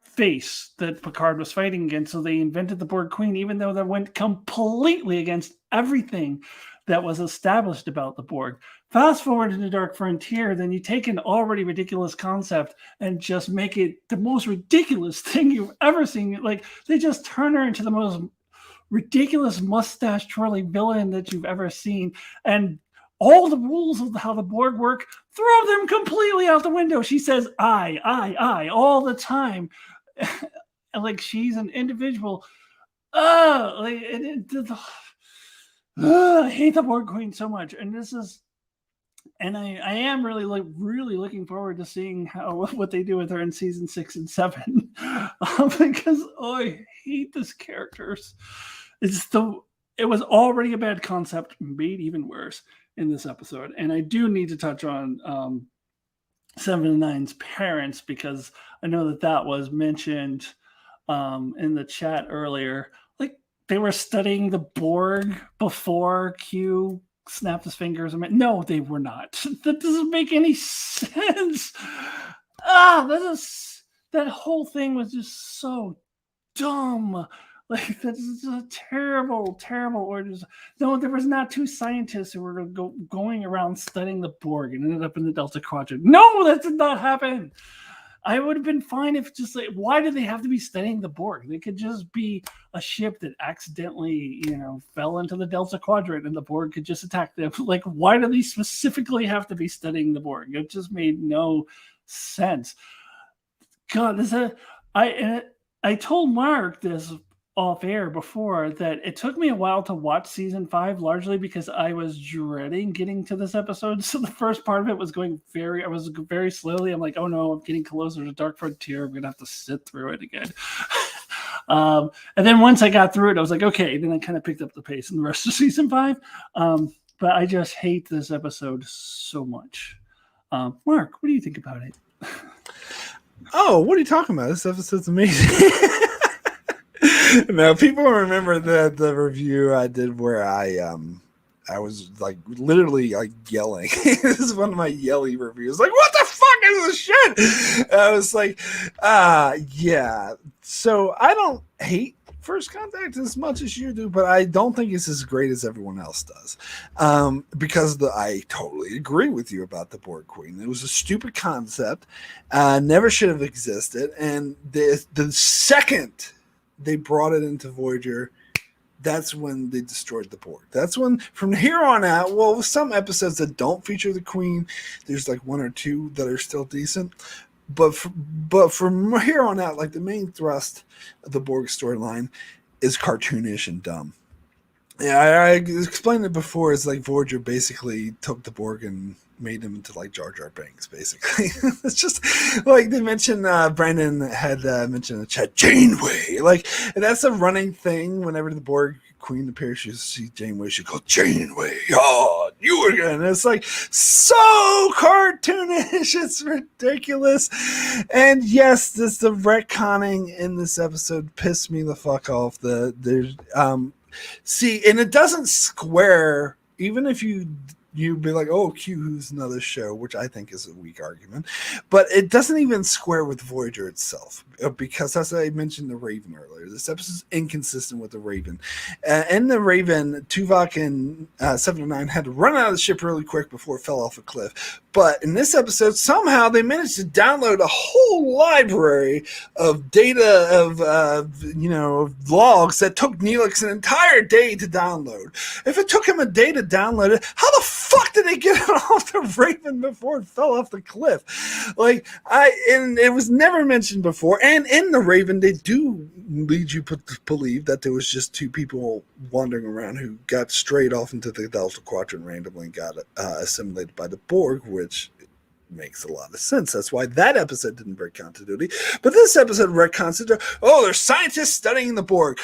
S2: face that Picard was fighting against. So they invented the Borg Queen, even though that went completely against everything that was established about the Borg. Fast forward to the Dark Frontier, then you take an already ridiculous concept and just make it the most ridiculous thing you've ever seen. Like they just turn her into the most ridiculous mustache twirly villain that you've ever seen. And all the rules of how the Borg work, throw them completely out the window. She says, I, all the time. Like she's an individual. I hate the Borg Queen so much. And I am really looking forward to seeing what they do with her in season 6 and 7. Because I hate this characters. It was already a bad concept, made even worse in this episode. And I do need to touch on 7 and 9's parents, because I know that was mentioned in the chat earlier. Like, they were studying the Borg before Q snapped his fingers. No, they were not. That doesn't make any sense. That whole thing was just so dumb. Like, that's a terrible, terrible orders. No, there was not two scientists who were going around studying the Borg and ended up in the Delta Quadrant. No, that did not happen. I would have been fine if just like, why do they have to be studying the Borg? They could just be a ship that accidentally, fell into the Delta Quadrant and the Borg could just attack them. Like, why do they specifically have to be studying the Borg? It just made no sense. God, I told Mark this off air before that it took me a while to watch season 5, largely because I was dreading getting to this episode. So the first part of it was going very slowly. I'm like, oh no, I'm getting closer to Dark Frontier. I'm going to have to sit through it again. And then once I got through it, I was like, okay. Then I kind of picked up the pace in the rest of season 5. But I just hate this episode so much. Mark, what do you think about it?
S1: Oh, what are you talking about? This episode's amazing. Now, people remember the review I did where I was like literally like yelling. This is one of my yelly reviews. Like, what the fuck is this shit? I was like, yeah. So I don't hate First Contact as much as you do, but I don't think it's as great as everyone else does. Because I totally agree with you about the Borg Queen. It was a stupid concept, never should have existed, and the second they brought it into Voyager, that's when they destroyed the Borg. That's when, from here on out, well, some episodes that don't feature the Queen, there's like 1 or 2 that are still decent. But from here on out, like the main thrust of the Borg storyline is cartoonish and dumb. Yeah, I explained it before. It's like Voyager basically took the Borg and made them into like Jar Jar Binks, basically. It's just like they mentioned, Brandon had mentioned in the chat, Janeway. Like, and that's a running thing whenever the Borg Queen appears, you see Janeway, she goes, Janeway, oh, you again. And it's like so cartoonish, it's ridiculous. And yes, the retconning in this episode pissed me the fuck off. See, and it doesn't square, even if you'd be like, oh, Q, who's another show, which I think is a weak argument. But it doesn't even square with Voyager itself. Because as I mentioned the Raven earlier, this episode is inconsistent with the Raven. In the Raven, Tuvok and 709 had to run out of the ship really quick before it fell off a cliff. But in this episode, somehow they managed to download a whole library of data of logs that took Neelix an entire day to download. If it took him a day to download it, how the fuck did they get it off the Raven before it fell off the cliff? And it was never mentioned before. And in the Raven, they do lead you to believe that there was just 2 people wandering around who got straight off into the Delta Quadrant randomly and got assimilated by the Borg, which makes a lot of sense. That's why that episode didn't break continuity. But this episode retcons it. Oh, there's scientists studying the Borg.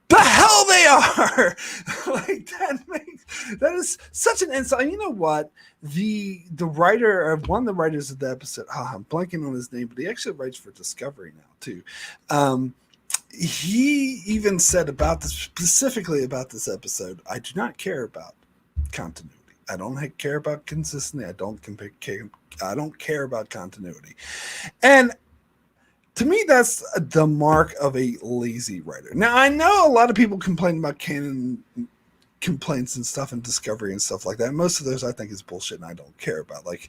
S1: The hell they are! That is such an insult. You know what? The writer, one of the writers of the episode, I'm blanking on his name, but he actually writes for Discovery now too. He even said specifically about this episode, I do not care about continuity. I don't care about consistency. I don't care about continuity. And to me, that's the mark of a lazy writer. Now, I know a lot of people complain about canon complaints and stuff and Discovery and stuff like that. Most of those I think is bullshit and I don't care about. Like,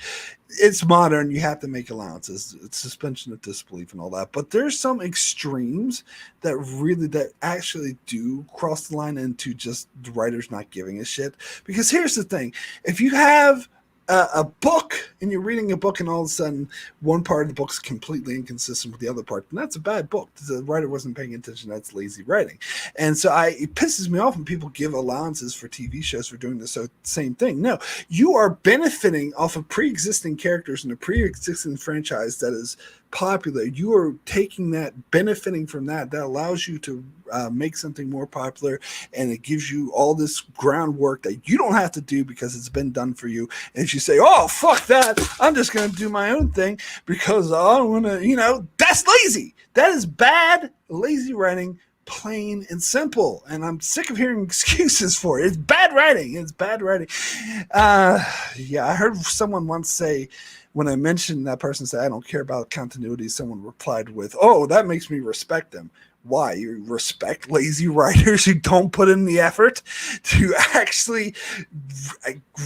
S1: it's modern. You have to make allowances. It's suspension of disbelief and all that. But there's some extremes that actually do cross the line into just the writers not giving a shit. Because here's the thing. If you have a book and you're reading a book and all of a sudden one part of the book's completely inconsistent with the other part, then that's a bad book. The writer wasn't paying attention. That's lazy writing. And so it pisses me off when people give allowances for TV shows for doing the same thing. No, you are benefiting off of pre-existing characters in a pre-existing franchise that is popular. You are taking that, benefiting from that allows you to make something more popular, and it gives you all this groundwork that you don't have to do because it's been done for you. And if you say, oh, fuck that, I'm just going to do my own thing because I want to, that's lazy. That is bad, lazy writing plain and simple, and I'm sick of hearing excuses for it. It's bad writing. Yeah, I heard someone once say, when I mentioned that person said I don't care about continuity, someone replied with, "Oh, that makes me respect them." Why? You respect lazy writers who don't put in the effort to actually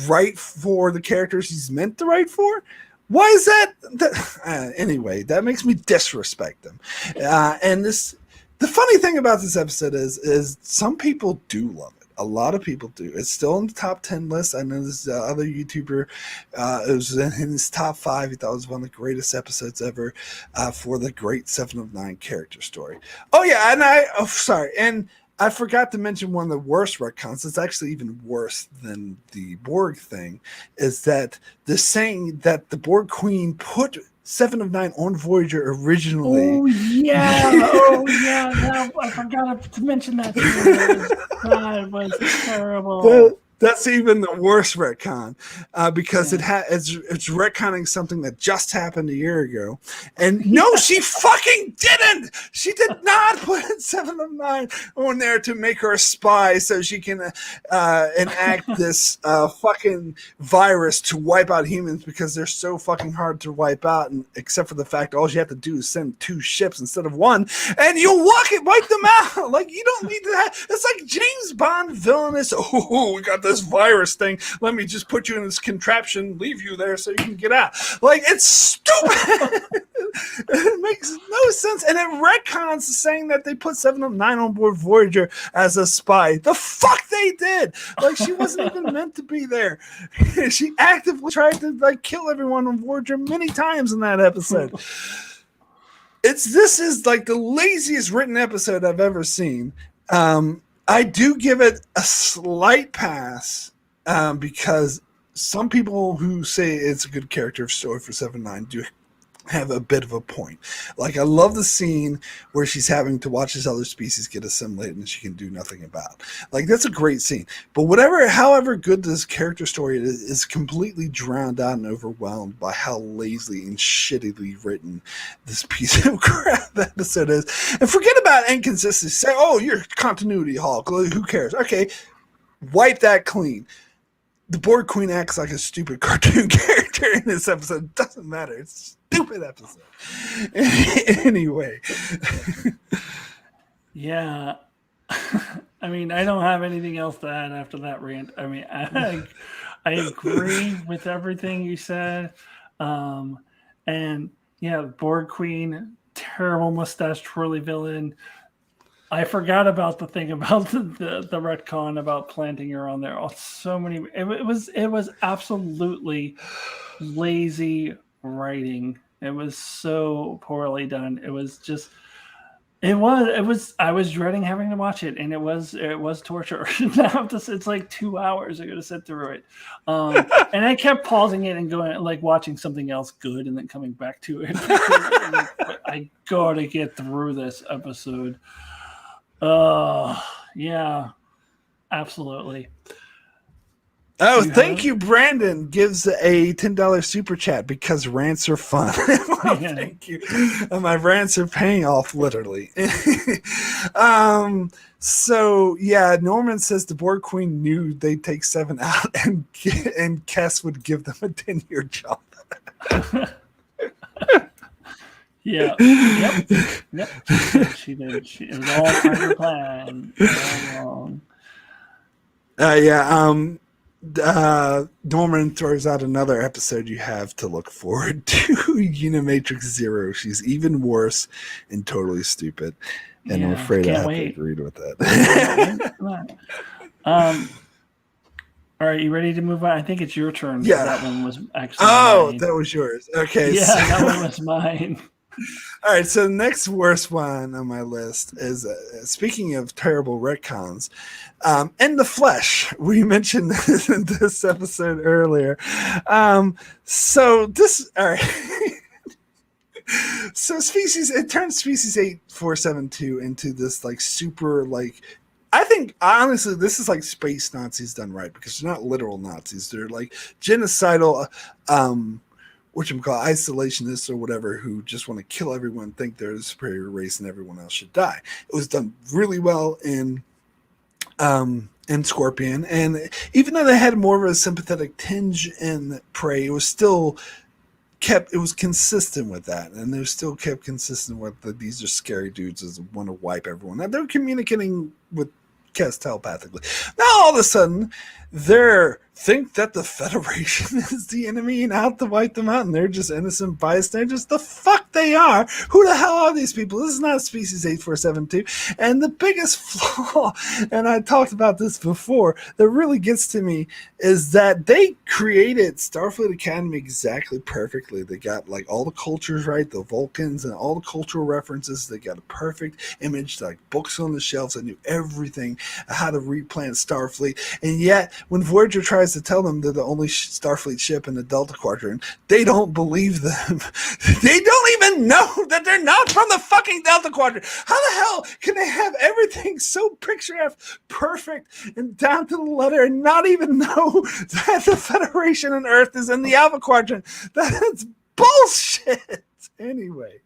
S1: write for the characters he's meant to write for? Why is that? Anyway, that makes me disrespect them. And the funny thing about this episode is some people do love it. A lot of people do. It's still in the top 10 list. I know this other YouTuber, it was in his top 5. He thought it was one of the greatest episodes ever for the great 7 of 9 character story. Oh, yeah, and sorry. And I forgot to mention one of the worst retcons. It's actually even worse than the Borg thing, is that the saying that the Borg Queen put 7 of 9 on Voyager originally.
S2: Oh yeah, no, I forgot to mention that. That was terrible.
S1: That's even the worst retcon because it's retconning something that just happened a year ago. And no, she fucking didn't. She did not put 7 of 9 on there to make her a spy so she can enact this fucking virus to wipe out humans because they're so fucking hard to wipe out. And except for the fact all you have to do is send 2 ships instead of 1, and you'll wipe them out. Like, you don't need that. It's like James Bond villainous. Oh, we got this virus thing. Let me just put you in this contraption, leave you there so you can get out. Like, it's stupid. It makes no sense. And it retcons saying that they put 7 of 9 on board Voyager as a spy. The fuck they did. Like, she wasn't even meant to be there. She actively tried to kill everyone on Voyager many times in that episode. This is like the laziest written episode I've ever seen. I do give it a slight pass because some people who say it's a good character story for 7-9 do have a bit of a point. Like, I love the scene where she's having to watch this other species get assimilated and she can do nothing about. Like, that's a great scene. But however good this character story is completely drowned out and overwhelmed by how lazily and shittily written this piece of crap episode is. And forget about inconsistency. Say, oh, you're continuity Hulk. Who cares? Okay, wipe that clean. The Borg Queen acts like a stupid cartoon character in this episode. It doesn't matter. It's a stupid episode. Anyway.
S2: Yeah. I mean, I don't have anything else to add after that rant. I mean, I agree with everything you said. And yeah, Borg Queen, terrible mustache twirly villain. I forgot about the thing about the retcon about planting her on there. Oh, so many. It was absolutely lazy writing. It was so poorly done. It was just. It was. I was dreading having to watch it, and it was torture. Now it's like 2 hours. I got to sit through it, and I kept pausing it and going watching something else good, and then coming back to it. I gotta get through this episode. Yeah, absolutely.
S1: Oh, thank you, Brandon. Gives a $10 super chat because rants are fun. Well, yeah. Thank you. My rants are paying off, literally. So yeah, Norman says the Borg Queen knew they'd take 7 out, and Kess would give them a 10-year job.
S2: Yeah. Yep. She did. It was all part of the plan. All wrong.
S1: Norman throws out another episode you have to look forward to. Unimatrix Zero. She's even worse and totally stupid. And I'm afraid I have to agree with that.
S2: All right, you ready to move on? I think it's your turn.
S1: Yeah.
S2: That one was actually mine.
S1: That was yours. Okay.
S2: Yeah, that one was mine.
S1: All right, so the next worst one on my list is, speaking of terrible retcons, In the Flesh. We mentioned this episode earlier. So it turns Species 8472 into this super I think honestly this is like space Nazis done right, because they're not literal Nazis. They're like genocidal whatchamacallit, isolationists or whatever who just want to kill everyone, think they're the superior race and everyone else should die. It was done really well in Scorpion, and even though they had more of a sympathetic tinge in Prey, it was still it was consistent with that, and they still kept consistent with these are scary dudes that want to wipe everyone. Now they're communicating with Kes telepathically. Now all of a sudden, they think that the Federation is the enemy and out to wipe them out, and they're just innocent bystanders. The fuck they are. Who the hell are these people? This is not Species 8472. And the biggest flaw, and I talked about this before, that really gets to me is that they created Starfleet Academy exactly perfectly. They got like all the cultures right, the Vulcans and all the cultural references. They got a perfect image, like books on the shelves. They knew everything, how to replant Starfleet. And yet, when Voyager tries to tell them they're the only Starfleet ship in the Delta Quadrant, they don't believe them. They don't even know that they're not from the fucking Delta Quadrant. How the hell can they have everything so picturesque, perfect, and down to the letter and not even know that the Federation and Earth is in the Alpha Quadrant? That's bullshit. Anyway,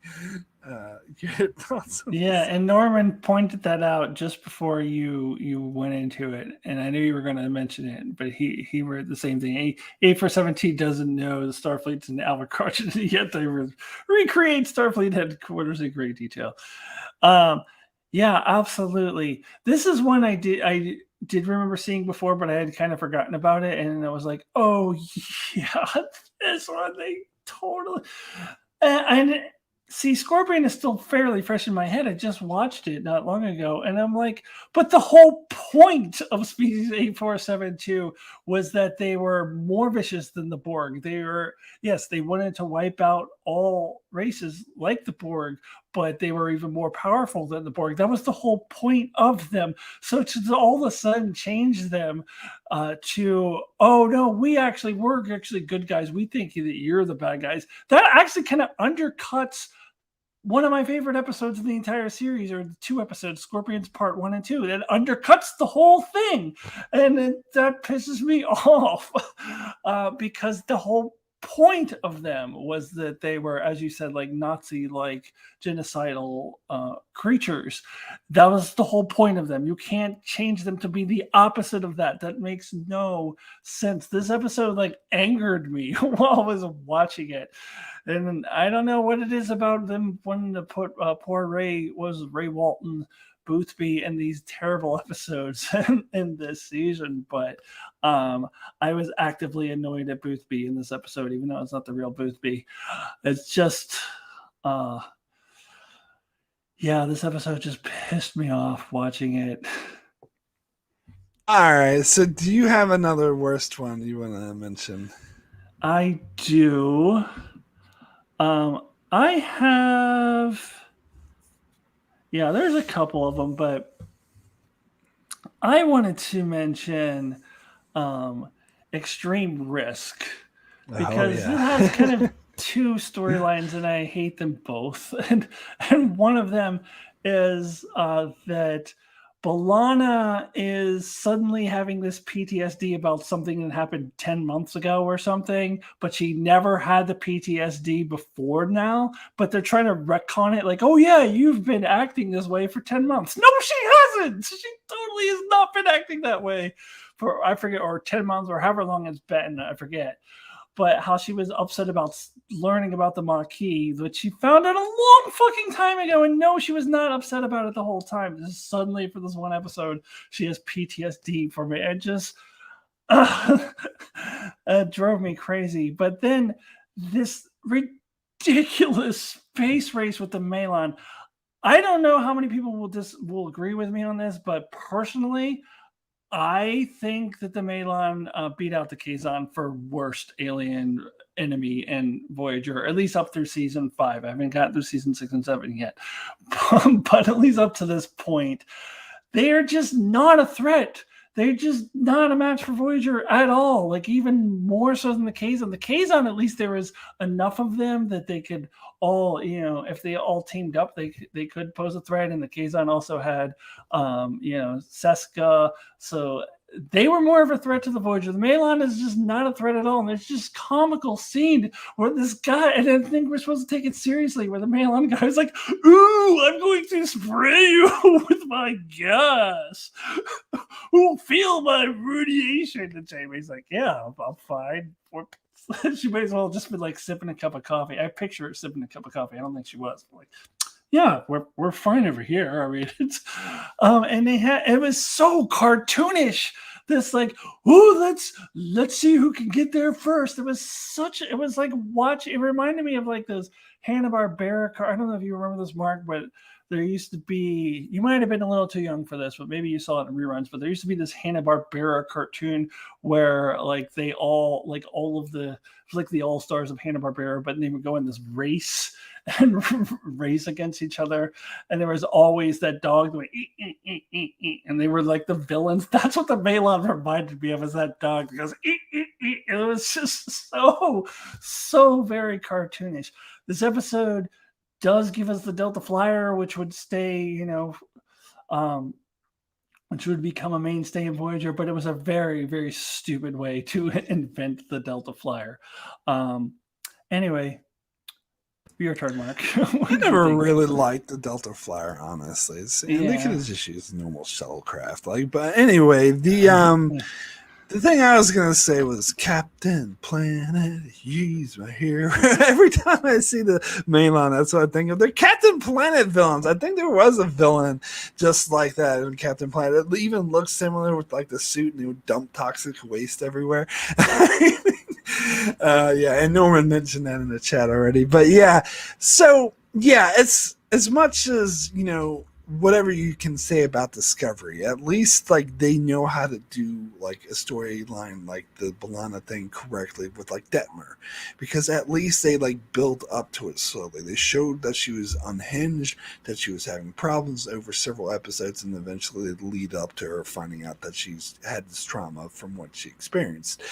S1: your thoughts on
S2: Yeah,
S1: this?
S2: and Norman pointed that out just before you went into it, and I knew you were going to mention it, but he read the same thing. 8417 doesn't know the Starfleet's in the Alpha Quadrant, yet they recreate Starfleet headquarters in great detail. Yeah, absolutely. This is one I did remember seeing before, but I had kind of forgotten about it, and I was like, oh yeah, this one they totally. And see, Scorpion is still fairly fresh in my head. I just watched it not long ago, and I'm like, but the whole point of Species 8472 was that they were more vicious than the Borg. They wanted to wipe out all races like the Borg, but they were even more powerful than the Borg. That was the whole point of them. So to all of a sudden change them to, oh no, we're actually good guys. We think that you're the bad guys. That actually kind of undercuts one of my favorite episodes in the entire series, or the two episodes, Scorpions Part 1 and 2. That undercuts the whole thing. And that pisses me off because the whole point of them was that they were, as you said, like Nazi, like genocidal creatures. That was the whole point of them. You can't change them to be the opposite of that. That makes no sense. This episode like angered me while I was watching it. And I don't know what it is about them wanting to put poor Ray Walton Boothby in these terrible episodes in this season, but I was actively annoyed at Boothby in this episode, even though it's not the real Boothby. It's just, this episode just pissed me off watching it.
S1: All right, so do you have another worst one you want to mention?
S2: I do. I have... Yeah, there's a couple of them, but I wanted to mention Extreme Risk because it has kind of two storylines, and I hate them both. And one of them is that B'Elanna is suddenly having this PTSD about something that happened 10 months ago or something, but she never had the PTSD before now, but they're trying to retcon it like, oh yeah, you've been acting this way for 10 months. No, she hasn't. She totally has not been acting that way for, I forget, or 10 months or however long it's been, I forget. But how she was upset about learning about the Maquis, which she found out a long fucking time ago. And no, she was not upset about it the whole time. Just suddenly, for this one episode, she has PTSD for me. It just it drove me crazy. But then this ridiculous space race with the Malon. I don't know how many people will agree with me on this, but personally, I think that the Malon beat out the Kazon for worst alien enemy in Voyager, at least up through season 5. I haven't gotten through season 6 and 7 yet. But at least up to this point, they are just not a threat. They're just not a match for Voyager at all. Like, even more so than the Kazon. The Kazon, at least there was enough of them that they could all, if they all teamed up, they could pose a threat. And the Kazon also had, Seska. So they were more of a threat to the Voyager. The Malon is just not a threat at all. And there's just comical scene where this guy, and I think we're supposed to take it seriously, where the Malon guy is like, ooh, I'm going to spray you with my gas. Ooh, feel my radiation. And Janeway's like, yeah, I'm fine. She may as well just been like sipping a cup of coffee. I picture her sipping a cup of coffee. I don't think she was. But like, yeah, we're fine over here. I mean, it's and it was so cartoonish. This like, oh, let's see who can get there first. It was like it reminded me of like those Hanna-Barbera I don't know if you remember this, Mark, but there used to be, you might have been a little too young for this, but maybe you saw it in reruns, but there used to be this Hanna-Barbera cartoon where like they all, like all of the, it was like the all-stars of Hanna-Barbera, but they would go in this race and race against each other. And there was always that dog that went, and they were like the villains. That's what the Malon reminded me of, is that dog that goes, it was just so very cartoonish. This episode does give us the Delta Flyer, which would stay, which would become a mainstay in Voyager, but it was a very, very stupid way to invent the Delta Flyer. Anyway, your turn, Mark.
S1: I never really liked the Delta Flyer, honestly. They could have just used normal shuttlecraft. But anyway, the thing I was going to say was Captain Planet, he's my hero. Every time I see the Malon, that's what I think of. They're Captain Planet villains. I think there was a villain just like that in Captain Planet. It even looks similar with like the suit, and they would dump toxic waste everywhere. And Norman mentioned that in the chat already. But it's as much as, whatever you can say about Discovery, at least like they know how to do like a storyline like the B'Elanna thing correctly with like Detmer, because at least they like built up to it slowly. They showed that she was unhinged, that she was having problems over several episodes, and eventually they lead up to her finding out that she's had this trauma from what she experienced.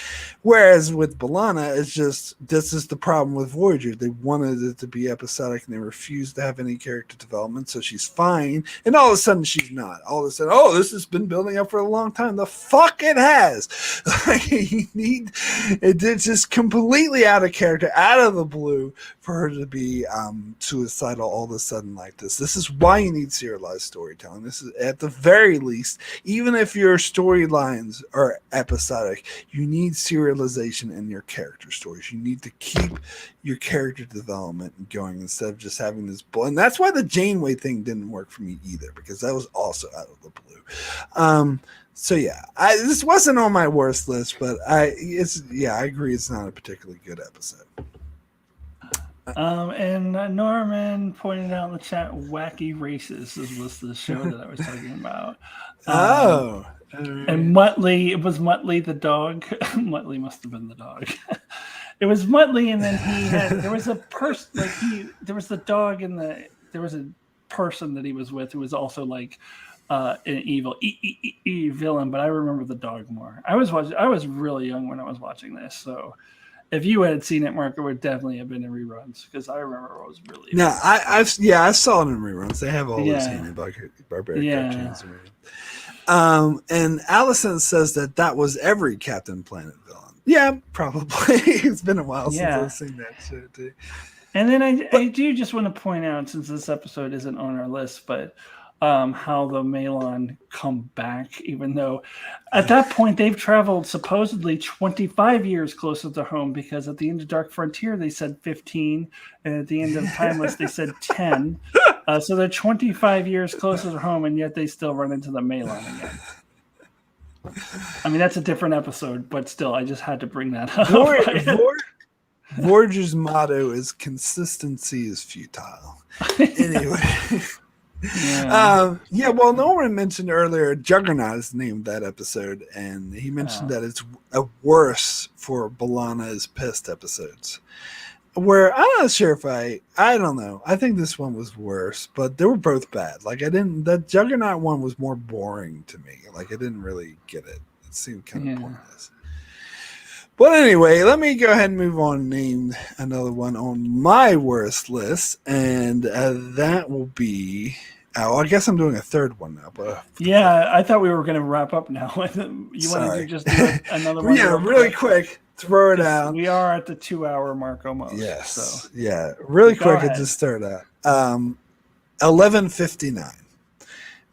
S1: Whereas with B'Elanna, it's just, this is the problem with Voyager. They wanted it to be episodic and they refused to have any character development, so she's fine. And all of a sudden, she's not. All of a sudden, this has been building up for a long time. The fuck it has. It's just completely out of character, out of the blue, for her to be suicidal all of a sudden like this. This is why you need serialized storytelling. This is, at the very least, even if your storylines are episodic, you need serialization in your character stories. You need to keep your character development going instead of just having this bull. And that's why the Janeway thing didn't work for me either, because that was also out of the blue. This wasn't on my worst list, but I agree it's not a particularly good episode.
S2: And Norman pointed out in the chat, Wacky Races was the show that I was talking about. And Muttley, it was Muttley the dog. Muttley must have been the dog. It was Muttley, and then there was a person, there was the dog there was a person that he was with who was also like an evil villain, but I remember the dog more. I was really young when I was watching this, so if you had seen it, Mark, it would definitely have been in reruns, because I remember it was really.
S1: No, I saw it in reruns. They have all those Hanna-Barbera cartoons. And Allison says that was every Captain Planet villain. Yeah, probably. It's been a while since I've seen that show too.
S2: And then I do just want to point out, since this episode isn't on our list, but how the Malon come back, even though at that point they've traveled supposedly 25 years closer to home, because at the end of Dark Frontier they said 15, and at the end of Timeless they said 10. So they're 25 years closer to home, and yet they still run into the Malon again. I mean, that's a different episode, but still, I just had to bring that up.
S1: Voyager's motto is consistency is futile. Anyway. Well, Norman mentioned earlier Juggernaut is named that episode, and he mentioned that it's a worse for B'Elanna's Pissed episodes. Where I'm not sure if I don't know. I think this one was worse, but they were both bad. Like the Juggernaut one was more boring to me. Like I didn't really get it. It seemed kind of pointless. But anyway, let me go ahead and move on and name another one on my worst list, and that will be Oh, I guess I'm doing a third one now. But
S2: Yeah, I thought we were going to wrap up now. You want to just do another one?
S1: Yeah, really quick. Throw it out.
S2: We are at the 2-hour mark almost.
S1: Yes.
S2: So.
S1: Yeah. Really quick and
S2: ahead.
S1: just throw it out. 11:59.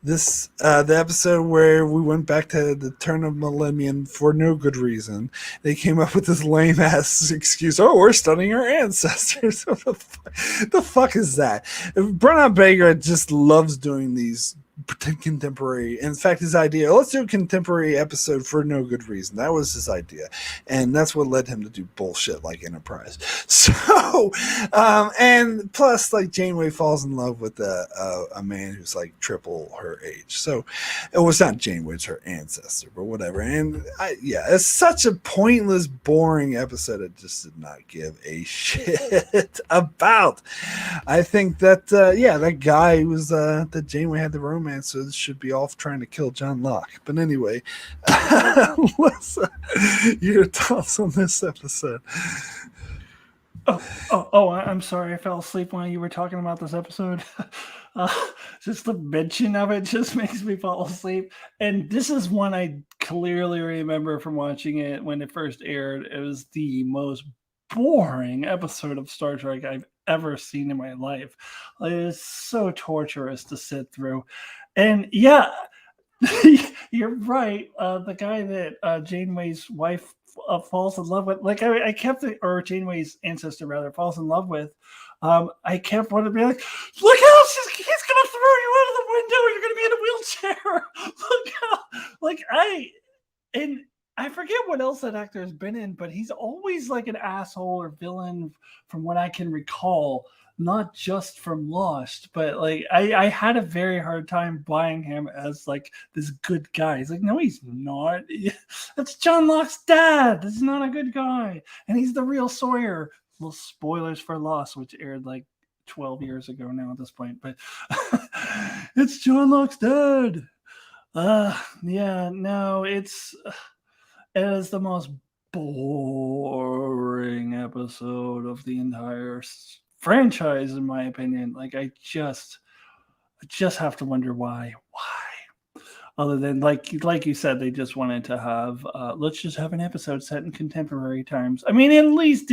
S1: This the episode where we went back to the turn of millennium for no good reason. They came up with this lame ass excuse. Oh, we're studying our ancestors. What the fuck is that? Brennan Baker just loves doing these contemporary. In fact, his idea, let's do a contemporary episode for no good reason. That was his idea, and that's what led him to do bullshit like Enterprise. So, and plus, like Janeway falls in love with a man who's like triple her age. So, it was not Janeway, it's her ancestor, but whatever. And it's such a pointless, boring episode. It just did not give a shit about. I think that that guy who was that Janeway had the romance should be off trying to kill John Locke. But anyway, Alyssa, your thoughts on this episode?
S2: I'm sorry. I fell asleep while you were talking about this episode. Just the mention of it just makes me fall asleep. And this is one I clearly remember from watching it when it first aired. It was the most boring episode of Star Trek I've ever seen in my life. Like, it's so torturous to sit through. And yeah, you're right. The guy that Janeway's wife falls in love with, like I kept it, or Janeway's ancestor rather, falls in love with. I kept wanting to be like, look how he's gonna throw you out of the window. You're gonna be in a wheelchair. Look how I forget what else that actor has been in, but he's always like an asshole or villain from what I can recall, not just from Lost, but like I had a very hard time buying him as like this good guy. He's like, no, he's not. That's John Locke's dad. This is not a good guy. And he's the real Sawyer. Little spoilers for Lost, which aired like 12 years ago now at this point, but it's John Locke's dad. It is the most boring episode of the entire franchise, in my opinion. Like, I just have to wonder why. Other than like you said, they just wanted to have let's just have an episode set in contemporary times. I mean, at least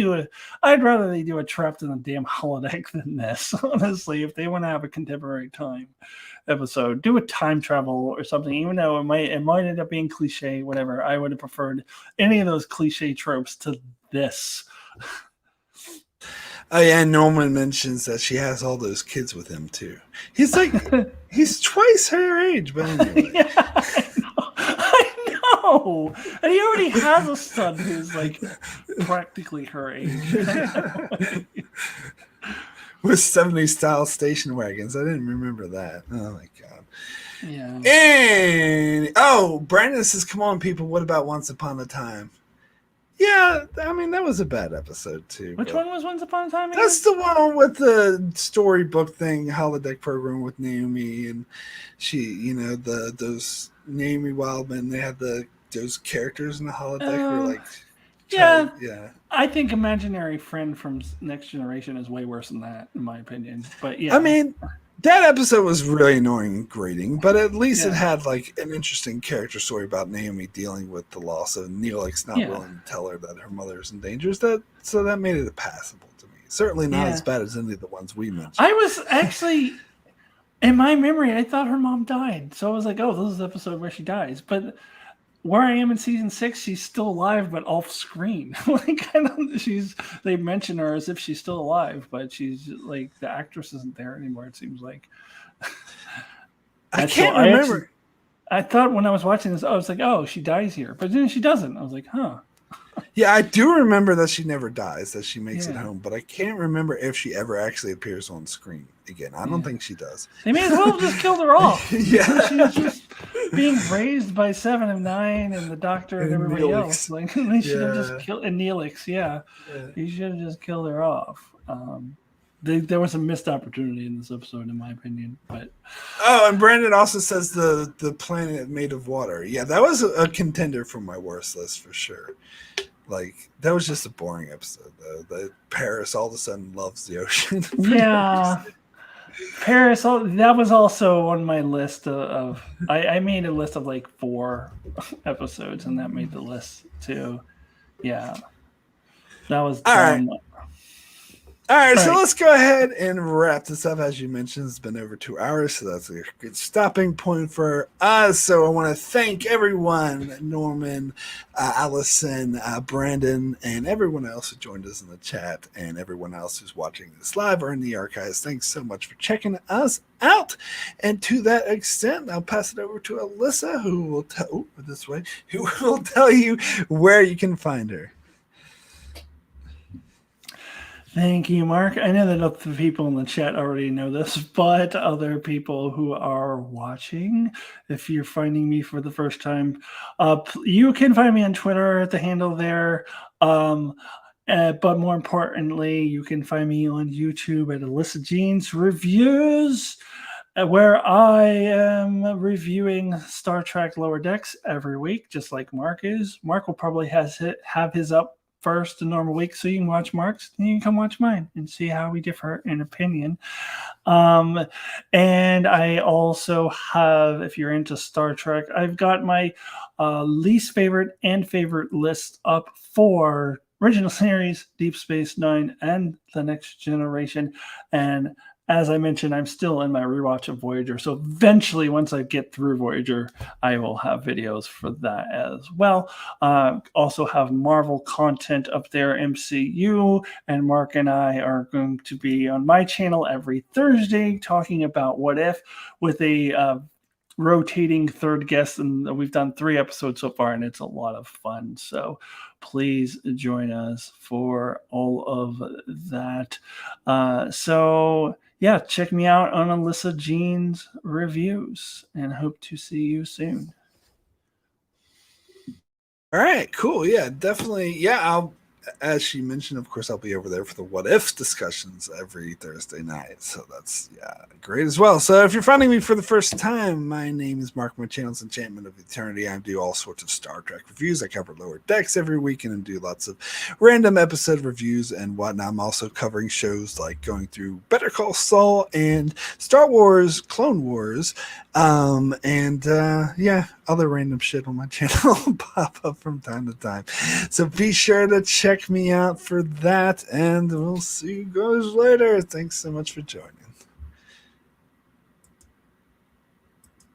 S2: I'd rather they do a Trapped in a Damn Holodeck than this. Honestly, if they want to have a contemporary time episode, do a time travel or something. Even though it might end up being cliche, whatever. I would have preferred any of those cliche tropes to this.
S1: Oh yeah, Norman mentions that she has all those kids with him too. He's like, he's twice her age, but anyway.
S2: Yeah, I know. And he already has a son who's like practically her age.
S1: With 70s style station wagons. I didn't remember that. Oh my god.
S2: Yeah.
S1: And Brandon says, come on people, what about Once Upon a Time? Yeah, I mean, that was a bad episode, too.
S2: Which one was Once Upon a Time again?
S1: That's the one with the storybook thing, holodeck program with Naomi, and she, those Naomi Wildman, they had those characters in the holodeck were like...
S2: Yeah. I think Imaginary Friend from Next Generation is way worse than that, in my opinion. But yeah.
S1: I mean... That episode was really annoying and grating, but at least it had like an interesting character story about Naomi dealing with the loss of Neelix not willing to tell her that her mother is in danger. So that made it passable to me. Certainly not as bad as any of the ones we mentioned.
S2: I was actually, in my memory, I thought her mom died. So I was like, oh, this is the episode where she dies. But where I am in season 6, she's still alive, but off screen. They mention her as if she's still alive, but she's like, the actress isn't there anymore. It seems like.
S1: I can't remember.
S2: I thought when I was watching this, I was like, oh, she dies here, but then she doesn't. I was like, huh.
S1: Yeah, I do remember that she never dies, that she makes it home, but I can't remember if she ever actually appears on screen again. I don't think she does.
S2: They may as well have just killed her off.
S1: Yeah.
S2: She's just being raised by 7 of 9 and the Doctor and everybody
S1: Neelix.
S2: else. Like, they should have just killed... And Neelix, You should have just killed her off. There was a missed opportunity in this episode, in my opinion. But
S1: and Brandon also says the planet made of water. Yeah, that was a contender for my worst list for sure. Like, that was just a boring episode, though. Paris all of a sudden loves the ocean.
S2: Yeah. Paris, that was also on my list of I made a list of like 4 episodes, and that made the list too. Yeah, that was
S1: All right.
S2: dumb.
S1: All right,
S2: All
S1: so
S2: right.
S1: let's go ahead and wrap this up. As you mentioned, it's been over 2 hours, so that's a good stopping point for us. So I want to thank everyone, Norman, Allison, Brandon, and everyone else who joined us in the chat, and everyone else who's watching this live or in the archives. Thanks so much for checking us out. And to that extent, I'll pass it over to Alyssa, who will who will tell you where you can find her.
S2: Thank you, Mark. I know that the people in the chat already know this, but other people who are watching, if you're finding me for the first time, you can find me on Twitter at the handle there. But more importantly, you can find me on YouTube at Alyssa Jean Reviews, where I am reviewing Star Trek Lower Decks every week, just like Mark is. Mark will probably have his up first a normal week, so you can watch Mark's and you can come watch mine and see how we differ in opinion. And I also have, if you're into Star Trek, I've got my least favorite and favorite list up for original series, Deep Space Nine, and The Next Generation. And as I mentioned, I'm still in my rewatch of Voyager. So eventually, once I get through Voyager, I will have videos for that as well. Also have Marvel content up there, MCU, and Mark and I are going to be on my channel every Thursday talking about What If with a rotating third guest, and we've done 3 episodes so far, and it's a lot of fun. So please join us for all of that. So yeah, check me out on Alyssa Jean Reviews, and hope to see you soon.
S1: All right, cool. Yeah, definitely. Yeah, as she mentioned, of course, I'll be over there for the What If discussions every Thursday night. So that's, great as well. So if you're finding me for the first time, my name is Mark. My channel's Enchantment of Eternity. I do all sorts of Star Trek reviews. I cover Lower Decks every weekend and do lots of random episode reviews and whatnot. I'm also covering shows like going through Better Call Saul and Star Wars, Clone Wars, other random shit on my channel pop up from time to time. So be sure to check me out for that, and we'll see you guys later. Thanks so much for joining.